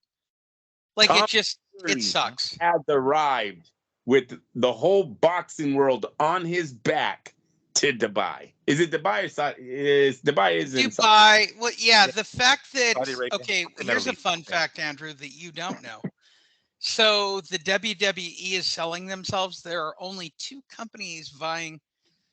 Like Tom it Fury sucks. has arrived with the whole boxing world on his back to Dubai. Is it Dubai or Saudi? Dubai is in Saudi. Dubai. Well, yeah, the fact that, Saudi Arabia, okay, the here's Middle a East, fun yeah. fact, Andrew, that you don't know. So the WWE is selling themselves. There are only 2 companies vying.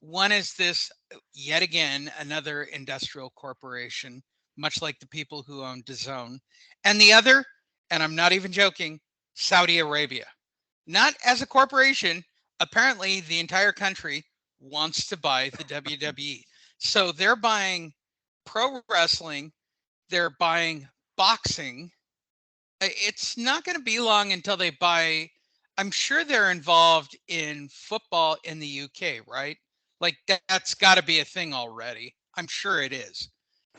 One is this, yet again, another industrial corporation, much like the people who own DAZN. And the other, and I'm not even joking, Saudi Arabia. Not as a corporation. Apparently, the entire country wants to buy the WWE. So they're buying pro wrestling, they're buying boxing. It's not going to be long until they buy. I'm sure they're involved in football in the UK, right? Like that's got to be a thing already. I'm sure it is.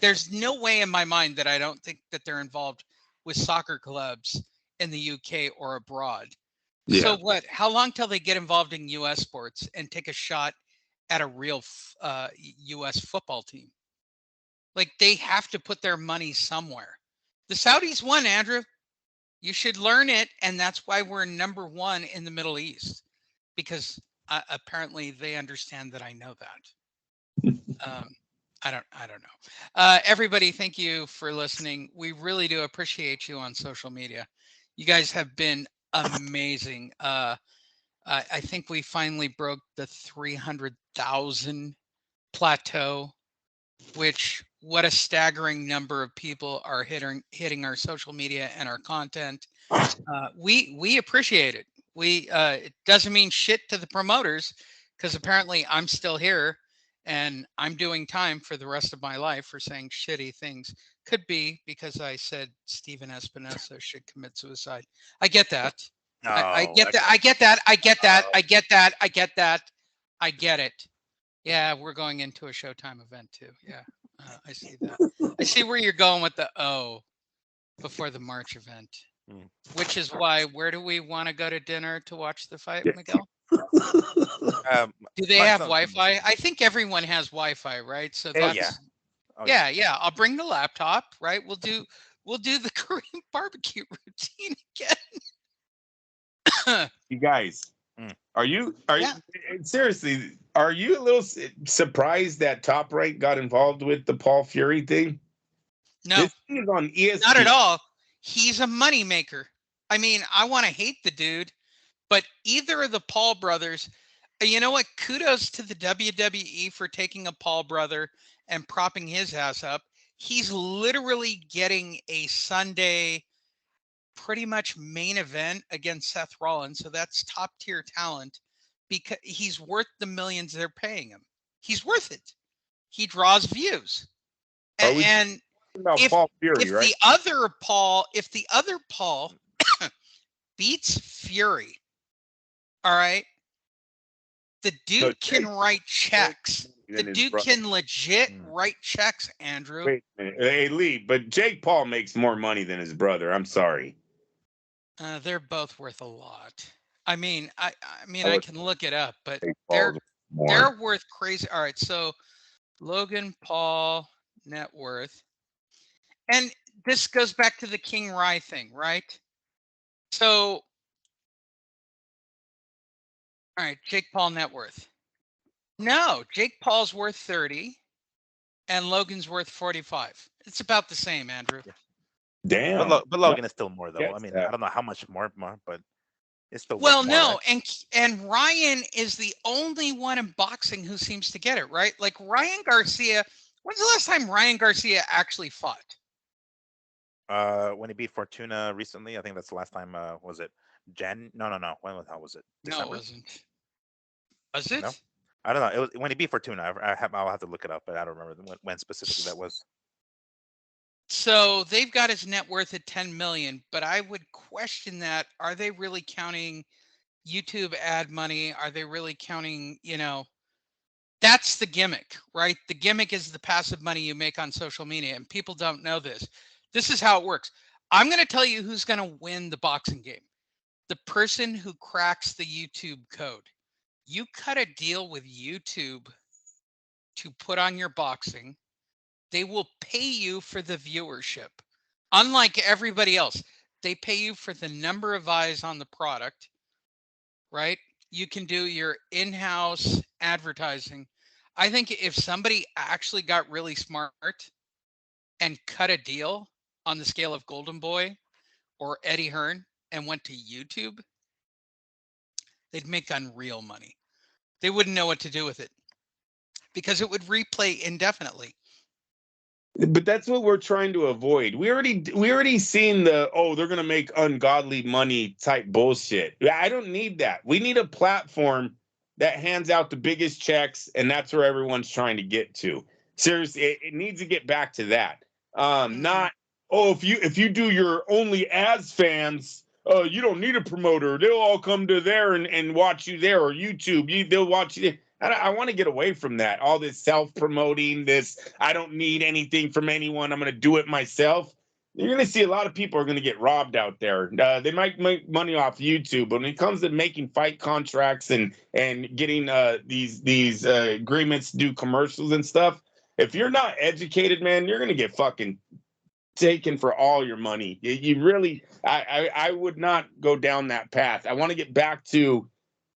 There's no way in my mind that I don't think that they're involved with soccer clubs in the UK or abroad. Yeah. So what? How long till they get involved in US sports and take a shot at a real US football team? Like they have to put their money somewhere. The Saudis won, Andrew. You should learn it, and that's why we're number 1 in the Middle East, because apparently they understand that I know that. I don't know. Everybody, thank you for listening. We really do appreciate you on social media. You guys have been amazing. I think we finally broke the 300,000 plateau, which what a staggering number of people are hitting our social media and our content. We appreciate it. It doesn't mean shit to the promoters, because apparently I'm still here and I'm doing time for the rest of my life for saying shitty things. Could be because I said Steven Espinosa should commit suicide. I get that. I No, get that. I get that. I get that. I get that. I get that. I get it. Yeah, we're going into a Showtime event too. Yeah, I see that. I see where you're going with the O before the March event, which is why. Where do we want to go to dinner to watch the fight, Miguel? Do they have Wi-Fi? I think everyone has Wi-Fi, right? So that's yeah. yeah. I'll bring the laptop, right? We'll do the Korean barbecue routine again. You guys, are you seriously? Are you a little surprised that Top Rank got involved with the Paul Fury thing? No, this thing is on ESPN. Not at all. He's a moneymaker. I mean, I want to hate the dude, but either of the Paul brothers, you know what? Kudos to the WWE for taking a Paul brother and propping his ass up. He's literally getting a Sunday pretty much main event against Seth Rollins. So that's top tier talent, because he's worth the millions they're paying him. He's worth it. He draws views. And about Paul Fury, if right? if the other Paul beats Fury, all right, the dude can write checks. The dude can legit write checks, Andrew. Wait a minute. Hey, Lee, but Jake Paul makes more money than his brother. I'm sorry. They're both worth a lot. I mean, I can look it up, but they're worth crazy. All right, so Logan Paul net worth, and this goes back to the King Rye thing, right? So All right, Jake Paul net worth. No, Jake Paul's worth 30 and Logan's worth 45. It's about the same, Andrew. Damn. But Logan is still more though. I Yes, mean, that. I don't know how much more, but it's still Well, worth more, no, right? and Ryan is the only one in boxing who seems to get it, right? Like Ryan Garcia, when's the last time Ryan Garcia actually fought? When he beat Fortuna recently, I think that's the last time. Was it Jan? No. When the hell was it? No, it December? wasn't. Was No, it? I don't know. It was when he beat Fortuna. I'll have to look it up, but I don't remember when specifically that was. So they've got his net worth at 10 million, but I would question that. Are they really counting YouTube ad money? Are they really counting, that's the gimmick, right? The gimmick is the passive money you make on social media, and people don't know this. This is how it works. I'm going to tell you who's going to win the boxing game. The person who cracks the YouTube code. You cut a deal with YouTube to put on your boxing, they will pay you for the viewership. Unlike everybody else, they pay you for the number of eyes on the product, right? You can do your in-house advertising. I think if somebody actually got really smart and cut a deal on the scale of Golden Boy or Eddie Hearn and went to YouTube, they'd make unreal money. They wouldn't know what to do with it because it would replay indefinitely. But that's what we're trying to avoid. We already seen the they're gonna make ungodly money type bullshit. I don't need that. We need a platform that hands out the biggest checks, and that's where everyone's trying to get to. Seriously, it needs to get back to that. Not if you do your only as fans, you don't need a promoter. They'll all come to there and watch you there, or YouTube. They'll watch you. I want to get away from that. All this self-promoting, this I don't need anything from anyone. I'm going to do it myself. You're going to see a lot of people are going to get robbed out there. They might make money off YouTube, but when it comes to making fight contracts and getting these agreements to do commercials and stuff, if you're not educated, man, you're going to get fucking taken for all your money. You really, I would not go down that path. I want to get back to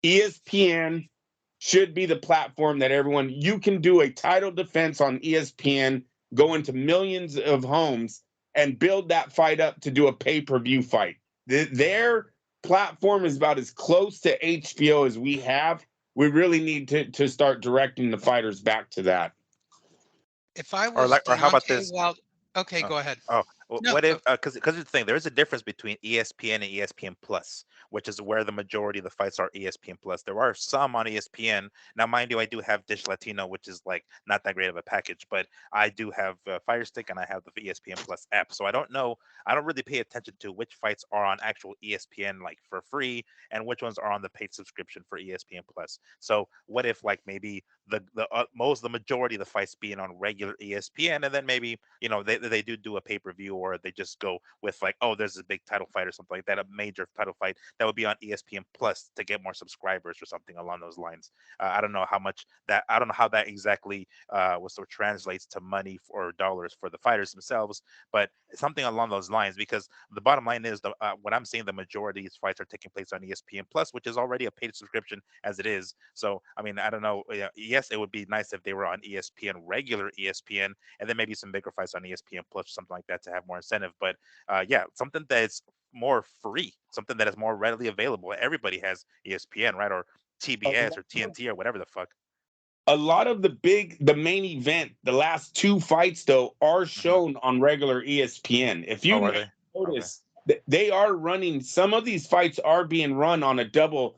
ESPN should be the platform that you can do a title defense on ESPN, go into millions of homes and build that fight up to do a pay-per-view fight. Their platform is about as close to HBO as we have. We really need to start directing the fighters back to that. If I was or how about this? Okay, Oh, go ahead. No, what if because the thing there is a difference between ESPN and ESPN Plus, which is where the majority of the fights are ESPN Plus. There are some on ESPN. Now, mind you, I do have Dish Latino, which is like not that great of a package, but I do have Fire Stick and I have the ESPN Plus app. So I don't know. I don't really pay attention to which fights are on actual ESPN like for free and which ones are on the paid subscription for ESPN Plus. So what if like maybe the majority of the fights being on regular ESPN, and then maybe they do a pay-per-view, or they just go with like, oh, there's a big title fight or something like that, a major title fight that would be on ESPN Plus to get more subscribers or something along those lines. I don't know how that exactly translates to money or dollars for the fighters themselves, but something along those lines, because the bottom line is what I'm seeing, the majority of these fights are taking place on ESPN Plus, which is already a paid subscription as it is. So I mean, I don't know. Yes, it would be nice if they were on ESPN, regular ESPN, and then maybe some bigger fights on ESPN Plus, something like that, to have more incentive. But yeah, something that's more free, something that is more readily available. Everybody has ESPN, right? Or TBS or TNT or whatever the fuck. A lot of the main event, the last two fights though, are shown on regular ESPN. If you notice, they are running, some of these fights are being run on a double,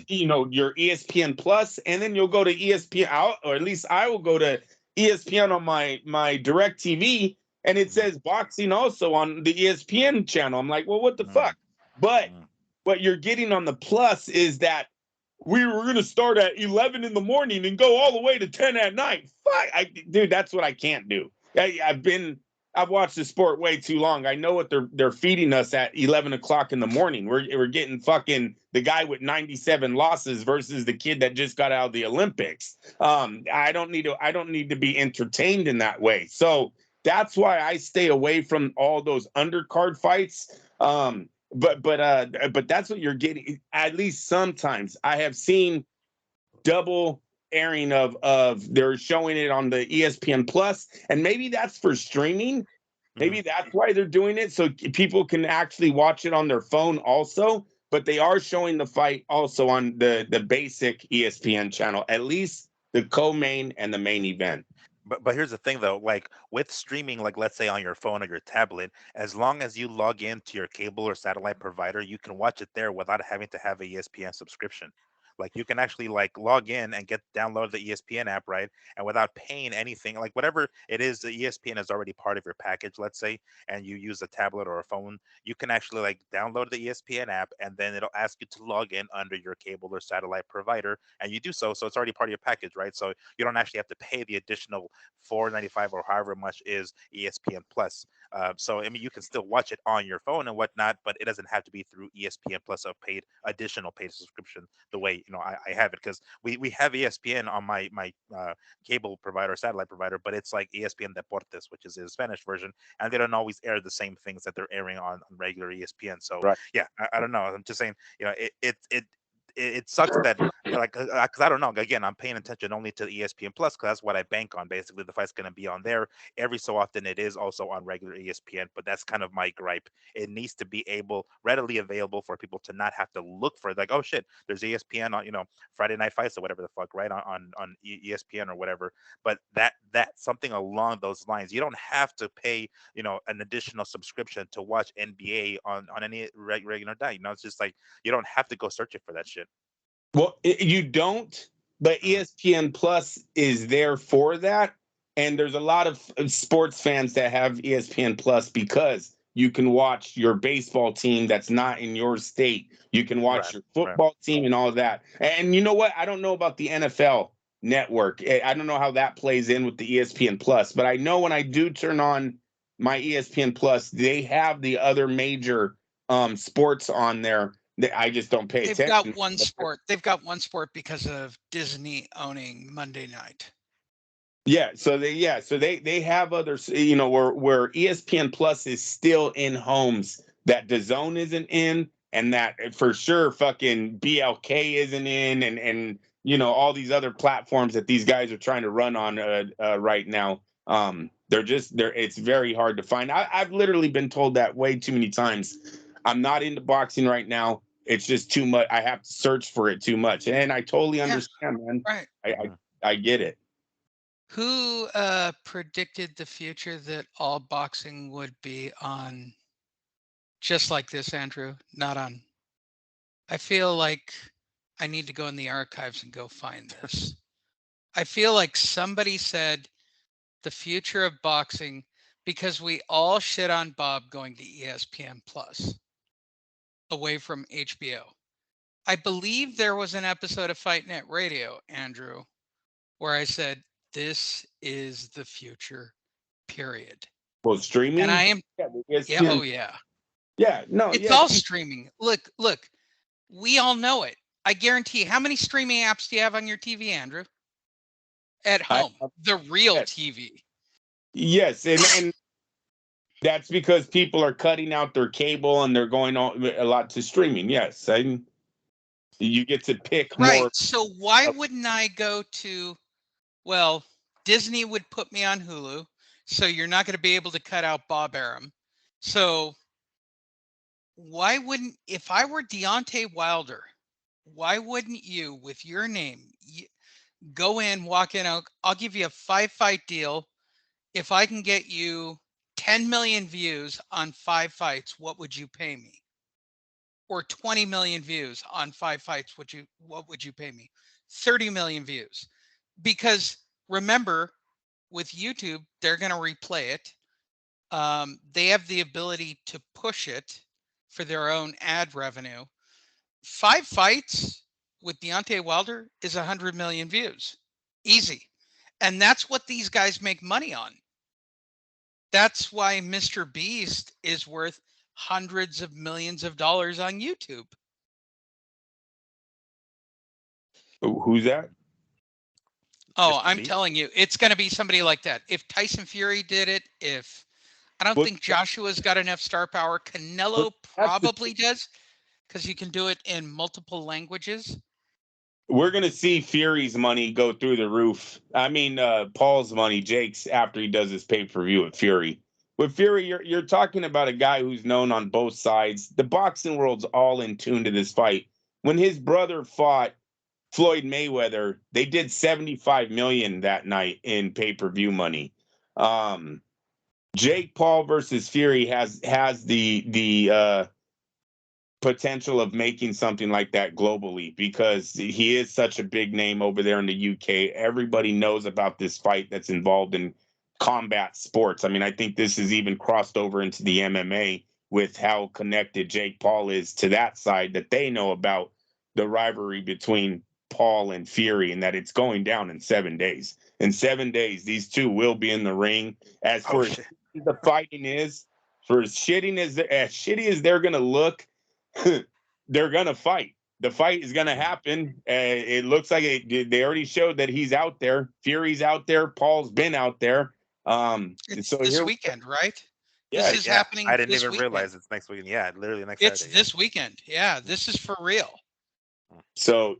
your ESPN Plus, and then you'll go to ESPN, or at least I will go to ESPN on my Direct TV, and it says boxing also on the ESPN channel. I'm like, well, what the fuck? But what you're getting on the Plus is that we were going to start at 11 in the morning and go all the way to 10 at night. Fuck, dude, that's what I can't do. I've watched the sport way too long. I know what they're feeding us at 11 o'clock in the morning. We're getting fucking the guy with 97 losses versus the kid that just got out of the Olympics. I don't need to be entertained in that way. So that's why I stay away from all those undercard fights. but that's what you're getting. At least sometimes I have seen double airing of they're showing it on the ESPN Plus, and maybe that's for streaming. Maybe that's why they're doing it, so people can actually watch it on their phone also. But they are showing the fight also on the basic ESPN channel, at least the co-main and the main event. But here's the thing though, like with streaming, like let's say on your phone or your tablet, as long as you log into your cable or satellite provider, you can watch it there without having to have a ESPN subscription. Like you can actually like log in and get download the ESPN app, right? And without paying anything, like whatever it is, the ESPN is already part of your package, let's say, and you use a tablet or a phone, you can actually like download the ESPN app and then it'll ask you to log in under your cable or satellite provider, and you do so, so it's already part of your package, right? So you don't actually have to pay the additional 4.95 or however much is ESPN Plus. So I mean, you can still watch it on your phone and whatnot, but it doesn't have to be through ESPN Plus, a paid additional paid subscription. The way I have it, because we have ESPN on my cable provider, satellite provider, but it's like ESPN Deportes, which is the Spanish version, and they don't always air the same things that they're airing on regular ESPN. So Right. yeah, I don't know. I'm just saying, it sucks that like because I don't know. Again, I'm paying attention only to ESPN Plus because that's what I bank on. Basically, the fight's going to be on there. Every so often, it is also on regular ESPN, but that's kind of my gripe. It needs to be readily available for people to not have to look for it. Like, oh shit, there's ESPN on Friday Night Fights or whatever the fuck, right on ESPN or whatever. But that something along those lines. You don't have to pay an additional subscription to watch NBA on any regular night. It's just like you don't have to go searching for that shit. Well, you don't, but ESPN Plus is there for that. And there's a lot of sports fans that have ESPN Plus because you can watch your baseball team that's not in your state. You can watch Right, your right. football team and all of that. And you know what? I don't know about the NFL network. I don't know how that plays in with the ESPN Plus, but I know when I do turn on my ESPN Plus, they have the other major sports on there that I just don't pay They've got attention. one sport. They've got one sport because of Disney owning Monday Night. So they have others, where ESPN Plus is still in homes that DAZN isn't in, and that for sure fucking BLK isn't in, and all these other platforms that these guys are trying to run on right now. They're it's very hard to find. I've literally been told that way too many times. I'm not into boxing right now. It's just too much. I have to search for it too much, and I totally Yeah, understand, man. right. I get it. Who predicted the future that all boxing would be on just like this, Andrew? Not on. I feel like I need to go in the archives and go find this. I feel like somebody said the future of boxing, because we all shit on Bob going to ESPN Plus away from HBO. I believe there was an episode of Fight Net Radio, Andrew, where I said, this is the future, period. Well, And I streaming. am, Yeah, yeah, oh yeah. Yeah, no, It's yeah. all streaming. Look, we all know it. I guarantee. How many streaming apps do you have on your TV, Andrew? At home, the real yes. TV. Yes, and that's because people are cutting out their cable and they're going on a lot to streaming. Yes, and you get to pick Right. more. So why wouldn't I go to, well, Disney would put me on Hulu, so you're not going to be able to cut out Bob Arum. So why wouldn't, if I were Deontay Wilder, why wouldn't you, with your name, go in, walk in, I'll give you a 5-fight deal. If I can get you 10 million views on 5 fights, what would you pay me? Or 20 million views on 5 fights, what would you pay me? 30 million views. Because remember, with YouTube, they're going to replay it. They have the ability to push it for their own ad revenue. 5 fights with Deontay Wilder is 100 million views. Easy. And that's what these guys make money on. That's why Mr. Beast is worth hundreds of millions of dollars on YouTube. Who's that? Oh, Mr. I'm Beast? telling you, it's going to be somebody like that. If Tyson Fury did it, if I don't Well, think Joshua's got enough star power. Canelo that's the probably does because you can do it in multiple languages. we're gonna see Fury's money go through the roof. I mean, Paul's money, Jake's after he does his pay-per-view at Fury. With Fury, you're talking about a guy who's known on both sides. The boxing world's all in tune to this fight. When his brother fought Floyd Mayweather, they did 75 million that night in pay-per-view money. Um, Jake Paul versus Fury has the potential of making something like that globally because he is such a big name over there in the UK. Everybody knows about this fight that's involved in combat sports. I mean, I think this is even crossed over into the MMA with how connected Jake Paul is to that side, that they know about the rivalry between Paul and Fury and that it's going down in 7 days. In 7 days, these two will be in the ring. As for the fighting is, for as shitty as they're going to look, they're gonna fight. The fight is gonna happen. It looks like they already showed that he's out there. Fury's out there. Paul's been out there. It's So this here, weekend, right? yeah, This is Yeah, happening I didn't this even weekend. realize it's next weekend. Yeah, literally next It's Saturday. this weekend. Yeah, this is for real. So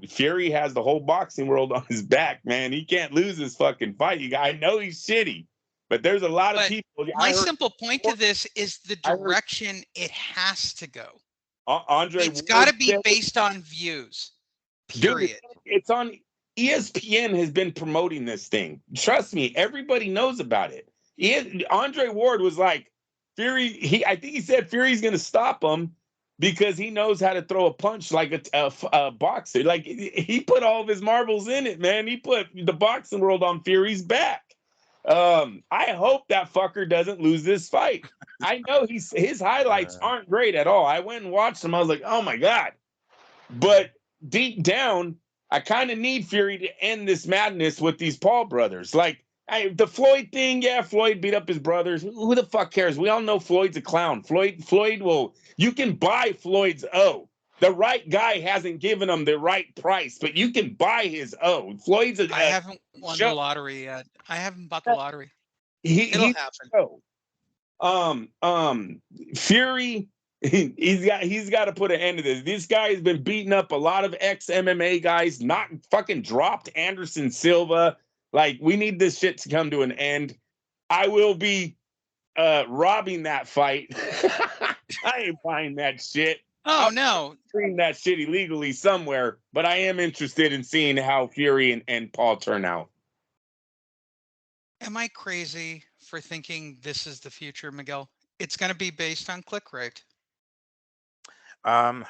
Fury has the whole boxing world on his back, man. He can't lose this fucking fight. I know he's shitty, but there's a lot of But people. my simple point to this is the direction it has to go. Andre It's Ward got to be said- based on views. Dude, Period. it's on ESPN has been promoting this thing. Trust me, everybody knows about it. Andre Ward was like, Fury, I think he said Fury's going to stop him because he knows how to throw a punch like a boxer. Like he put all of his marbles in it, man. He put the boxing world on Fury's back. I hope that fucker doesn't lose this fight. I know his highlights aren't great at all. I went and watched them. I was like, oh my God. But deep down, I kind of need Fury to end this madness with these Paul brothers. Like the Floyd thing, yeah, Floyd beat up his brothers. Who the fuck cares? We all know Floyd's a clown. Floyd will. You can buy Floyd's O. The right guy hasn't given him the right price, but you can buy his O. Floyd's a. I haven't won the lottery yet. I haven't bought the lottery. It'll happen. Fury. He's got to put an end to this. This guy has been beating up a lot of ex-MMA guys, not fucking dropped Anderson Silva. Like, we need this shit to come to an end. I will be robbing that fight. I ain't buying that shit. Oh, no. Stream that shit illegally somewhere, but I am interested in seeing how Fury and Paul turn out. Am I crazy for thinking this is the future, Miguel? It's going to be based on click rate. I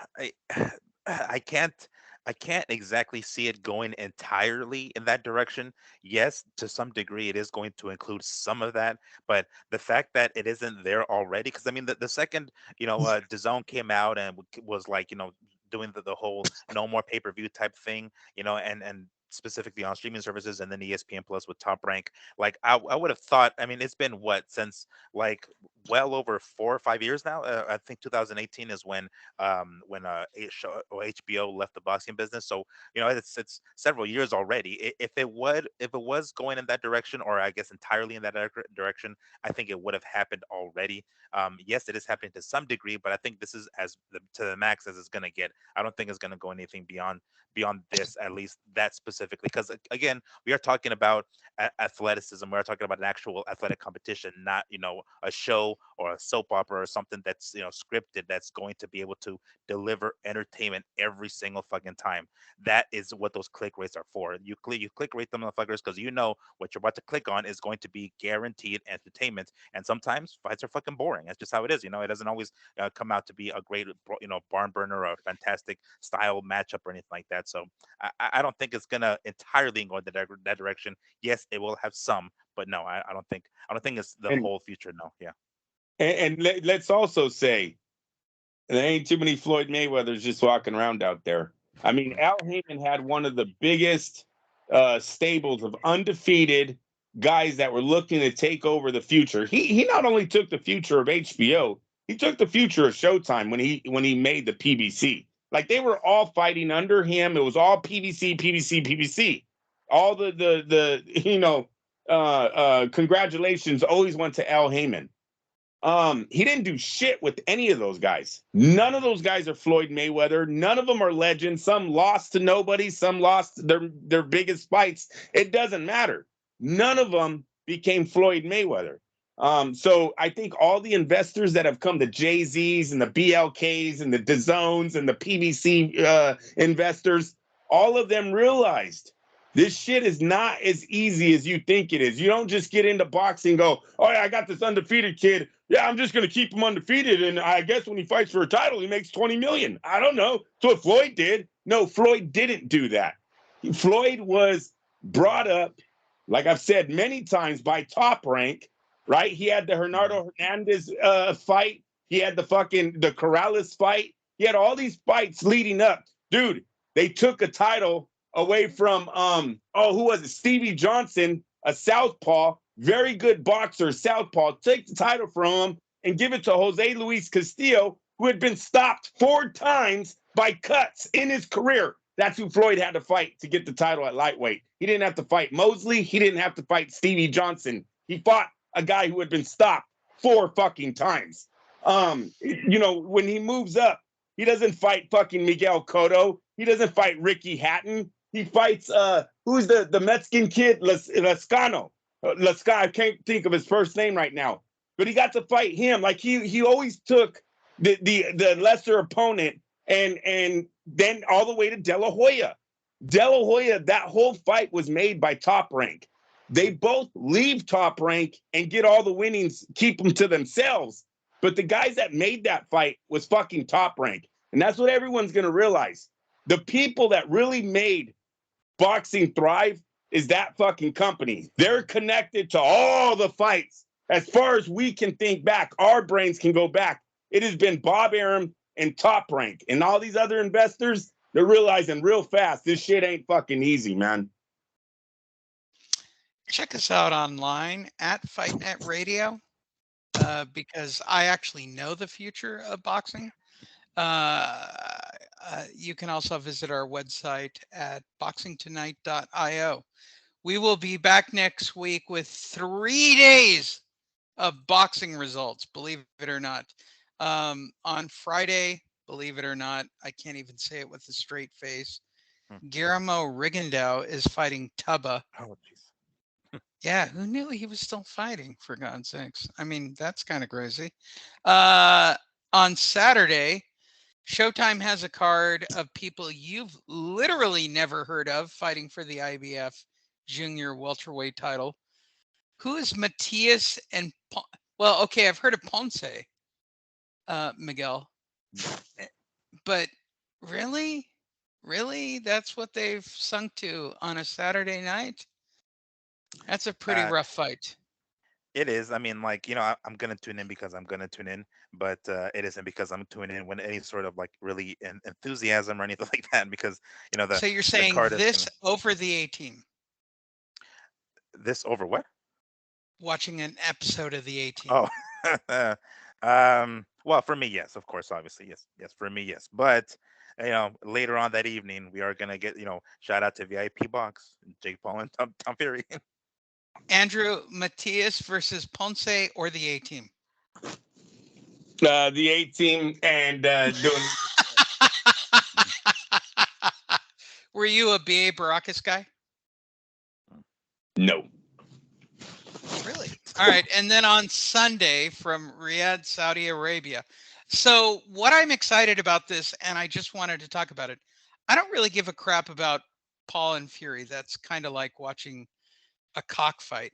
I can't exactly see it going entirely in that direction. Yes, to some degree, it is going to include some of that, but the fact that it isn't there already, because I mean, the second DAZN came out and was like doing the whole no more pay per view type thing, and specifically on streaming services, and then ESPN Plus with Top Rank. Like I would have thought. I mean, it's been what since like well over 4 or 5 years now. I think 2018 is when HBO left the boxing business. So it's several years already. If it was going in that direction, or I guess entirely in that direction, I think it would have happened already. Yes, it is happening to some degree, but I think this is to the max as it's going to get. I don't think it's going to go anything beyond this, at least that specifically, because again, we are talking about athleticism. We're talking about an actual athletic competition, not a show or a soap opera or something that's scripted, that's going to be able to deliver entertainment every single fucking time. That is what those click rates are for. You click rate them motherfuckers because what you're about to click on is going to be guaranteed entertainment. And sometimes fights are fucking boring. That's just how it is. It doesn't always come out to be a great barn burner or a fantastic style matchup or anything like that. So I don't think it's gonna entirely go in that direction. Yes, it will have some, but no, I don't think it's the whole future. No, yeah. And let's also say there ain't too many Floyd Mayweathers just walking around out there. I mean, Al Heyman had one of the biggest stables of undefeated guys that were looking to take over the future. He not only took the future of HBO, he took the future of Showtime when he made the PBC. Like, they were all fighting under him. It was all PBC, PBC, PBC. All the congratulations always went to Al Heyman. He didn't do shit with any of those guys. None of those guys are Floyd Mayweather. None of them are legends. Some lost to nobody. Some lost their biggest fights. It doesn't matter. None of them became Floyd Mayweather. So I think all the investors that have come, the Jay-Z's and the BLKs and the DAZNs and the PBC investors, all of them realized this shit is not as easy as you think it is. You don't just get into boxing and go, oh, yeah, I got this undefeated kid. Yeah, I'm just going to keep him undefeated. And I guess when he fights for a title, he makes 20 million. I don't know. That's what Floyd did. No, Floyd didn't do that. Floyd was brought up, like I've said many times, by Top Rank, right? He had the Hernando Hernandez fight. He had the Corrales fight. He had all these fights leading up. Dude, they took a title away from who was it? Stevie Johnson, a southpaw, very good boxer, southpaw. Take the title from him and give it to Jose Luis Castillo, who had been stopped 4 times by cuts in his career. That's who Floyd had to fight to get the title at lightweight. He didn't have to fight Mosley. He didn't have to fight Stevie Johnson. He fought a guy who had been stopped 4 fucking times. When he moves up, he doesn't fight fucking Miguel Cotto. He doesn't fight Ricky Hatton. He fights who's the Mexican kid, Lascano. I can't think of his first name right now, but he got to fight him. Like he always took the lesser opponent and then all the way to De La Hoya. De La Hoya, that whole fight was made by Top Rank. They both leave Top Rank and get all the winnings, keep them to themselves. But the guys that made that fight was fucking Top Rank. And that's what everyone's going to realize. The people that really made boxing thrive is that fucking company. They're connected to all the fights. As far as we can think back, our brains can go back. It has been Bob Arum and Top Rank. And all these other investors, they're realizing real fast, this shit ain't fucking easy, man. Check us out online at FightNet Radio because I actually know the future of boxing. You can also visit our website at boxingtonight.io. We will be back next week with 3 days of boxing results, believe it or not. On Friday, believe it or not, I can't even say it with a straight face. Guillermo Rigondeaux is fighting Tubba. Oh, jeez. Yeah, who knew he was still fighting, for God's sakes? I mean, that's kind of crazy. On Saturday, Showtime has a card of people you've literally never heard of fighting for the IBF junior welterweight title. Who is Matias and well, okay, I've heard of Ponce, Miguel. But really? Really? That's what they've sunk to on a Saturday night? That's a pretty rough fight. It is. I mean, like, I'm gonna tune in because I'm gonna tune in, but it isn't because I'm tuning in when any sort of like really enthusiasm or anything like that. Because So you're saying this over the A-Team? This over what? Watching an episode of the A-Team. Oh, well, for me, yes, of course, obviously, yes, for me, yes. But later on that evening, we are gonna get shout out to VIP Box, Jake Paul and Tom Fury. Andrew, Matias versus Ponce or the A-Team? The A-Team and doing. Were you a B.A. Baracus guy? No. Really? All right. And then on Sunday from Riyadh, Saudi Arabia. So what I'm excited about this, and I just wanted to talk about it, I don't really give a crap about Paul and Fury. That's kind of like watching a cockfight.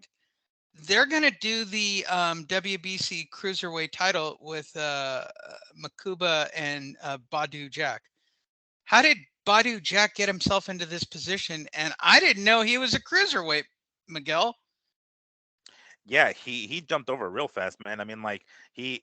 They're going to do the WBC Cruiserweight title with Makuba and Badu Jack. How did Badu Jack get himself into this position? And I didn't know he was a cruiserweight, Miguel. Yeah, he jumped over real fast, man. I mean, like he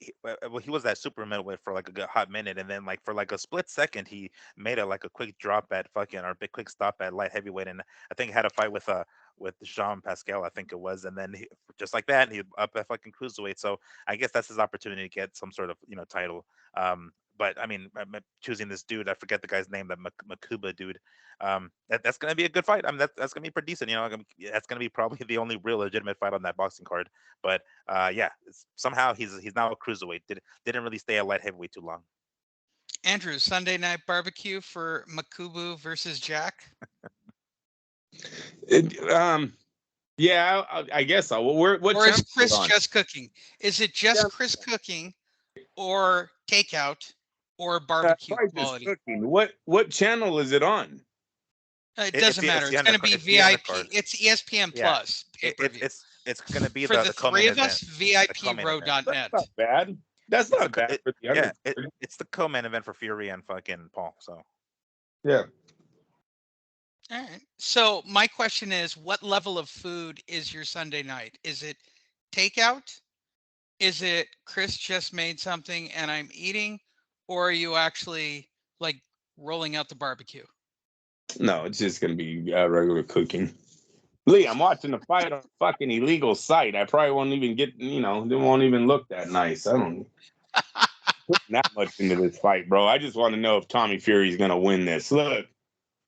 was that super middleweight for like a good hot minute, and then like for like a split second, he made a quick drop at fucking or big quick stop at light heavyweight, and I think had a fight with Jean Pascal, I think it was, and then just like that, he up at fucking cruiserweight. So I guess that's his opportunity to get some sort of title. but I mean, choosing this dude, I forget the guy's name, that Makuba dude. That's going to be a good fight. I mean, that's going to be pretty decent. That's going to be probably the only real legitimate fight on that boxing card. But yeah, somehow he's now a cruiserweight. Didn't really stay a light heavyweight too long. Andrew, Sunday night barbecue for Makubu versus Jack. Yeah, I guess so. Well, what or is channel Chris on? just cooking? Is it just Chris cooking, or takeout, or barbecue quality? Cooking. What channel is it on? It doesn't matter. It's going to be VIP. It's ESPN Plus pay-per-view. It's going to be for the co-main three of event. us. VIPRow.net. That's not bad. That's not bad for the yeah. It's the co-main event for Fury and fucking Paul. So yeah. All right. So my question is, what level of food is your Sunday night? Is it takeout? Is it Chris just made something and I'm eating? Or are you actually like rolling out the barbecue? No, it's just going to be regular cooking. Lee, I'm watching the fight on a fucking illegal site. I probably won't even get, they won't even look that nice. I don't put that much into this fight, bro. I just want to know if Tommy Fury's going to win this. Look,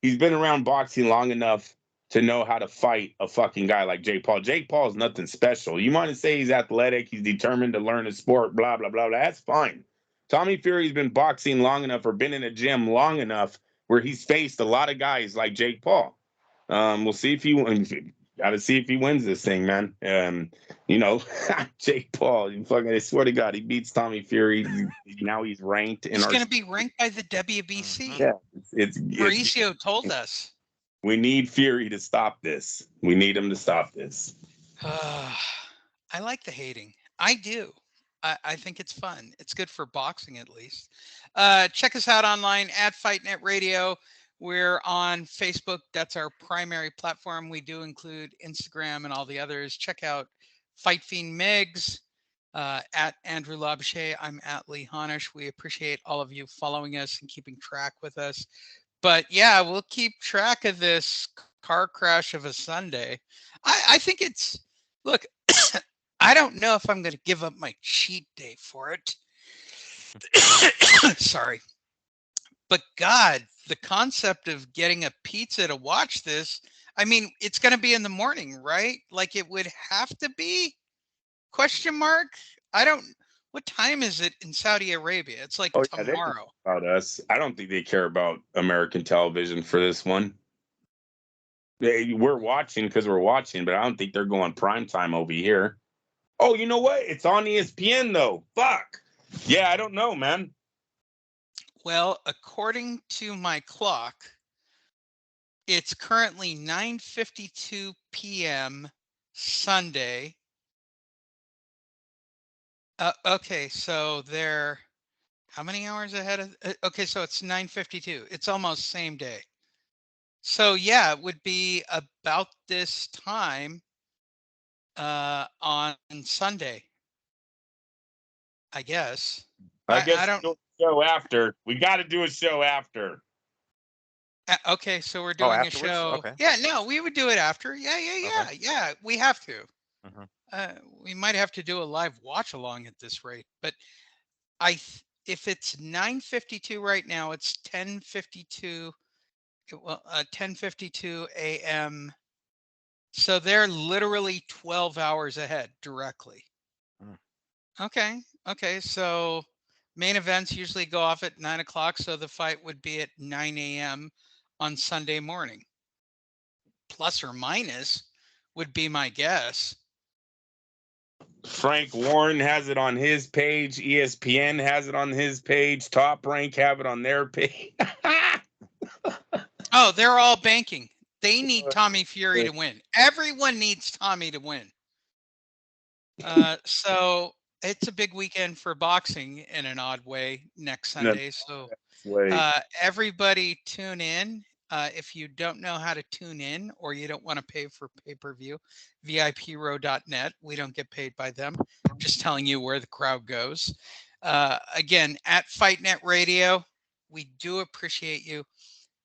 he's been around boxing long enough to know how to fight a fucking guy like Jake Paul. Jake Paul's nothing special. You might say he's athletic, he's determined to learn a sport, blah, blah, blah. That's fine. Tommy Fury's been boxing long enough or been in a gym long enough where he's faced a lot of guys like Jake Paul. We'll see if he got to see if he wins this thing, man. Jake Paul, I swear to God, he beats Tommy Fury. Now he's ranked. He's going to be ranked by the WBC. Yeah, Mauricio told us. We need Fury to stop this. We need him to stop this. I like the hating. I do. I think it's fun. It's good for boxing, at least. Check us out online at FightNet Radio. We're on Facebook. That's our primary platform. We do include Instagram and all the others. Check out Fight Fiend Migs, at Andrew Labouche. I'm at Lee Honish. We appreciate all of you following us and keeping track with us. But yeah, we'll keep track of this car crash of a Sunday. I think it's, look, I don't know if I'm going to give up my cheat day for it. Sorry. But God, the concept of getting a pizza to watch this, I mean, it's going to be in the morning, right? Like it would have to be ? What time is it in Saudi Arabia? It's like tomorrow. About us. I don't think they care about American television for this one. We're watching because we're watching, but I don't think they're going prime time over here. Oh, you know what? It's on ESPN though. Fuck. Yeah, I don't know, man. Well, according to my clock, it's currently 9:52 p.m. Sunday. Okay, so they're how many hours ahead of? Okay, so it's 9:52. It's almost same day. So yeah, it would be about this time on Sunday, I guess. I don't do a show after. We got to do a show after. Okay, so we're doing a show. Okay. Yeah, no, we would do it after. Yeah. We have to. We might have to do a live watch along at this rate, but if it's 9:52 right now, it's 10:52. Well, 10:52 a.m. So they're literally 12 hours ahead directly. Okay. So main events usually go off at 9 o'clock, so the fight would be at 9 a.m. on Sunday morning. Plus or minus would be my guess. Frank Warren has it on his page. ESPN has it on his page. Top Rank have it on their page. Oh, they're all banking. They need Tommy Fury to win. Everyone needs Tommy to win. So it's a big weekend for boxing in an odd way next Sunday. So everybody tune in. If you don't know how to tune in or you don't want to pay for pay-per-view, VIPRow.net. We don't get paid by them. Just telling you where the crowd goes. Again, at FightNet Radio, we do appreciate you.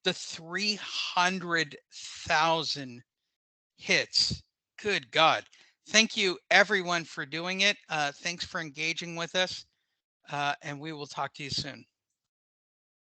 The 300,000 hits. Good God. Thank you, everyone, for doing it. Thanks for engaging with us. And we will talk to you soon.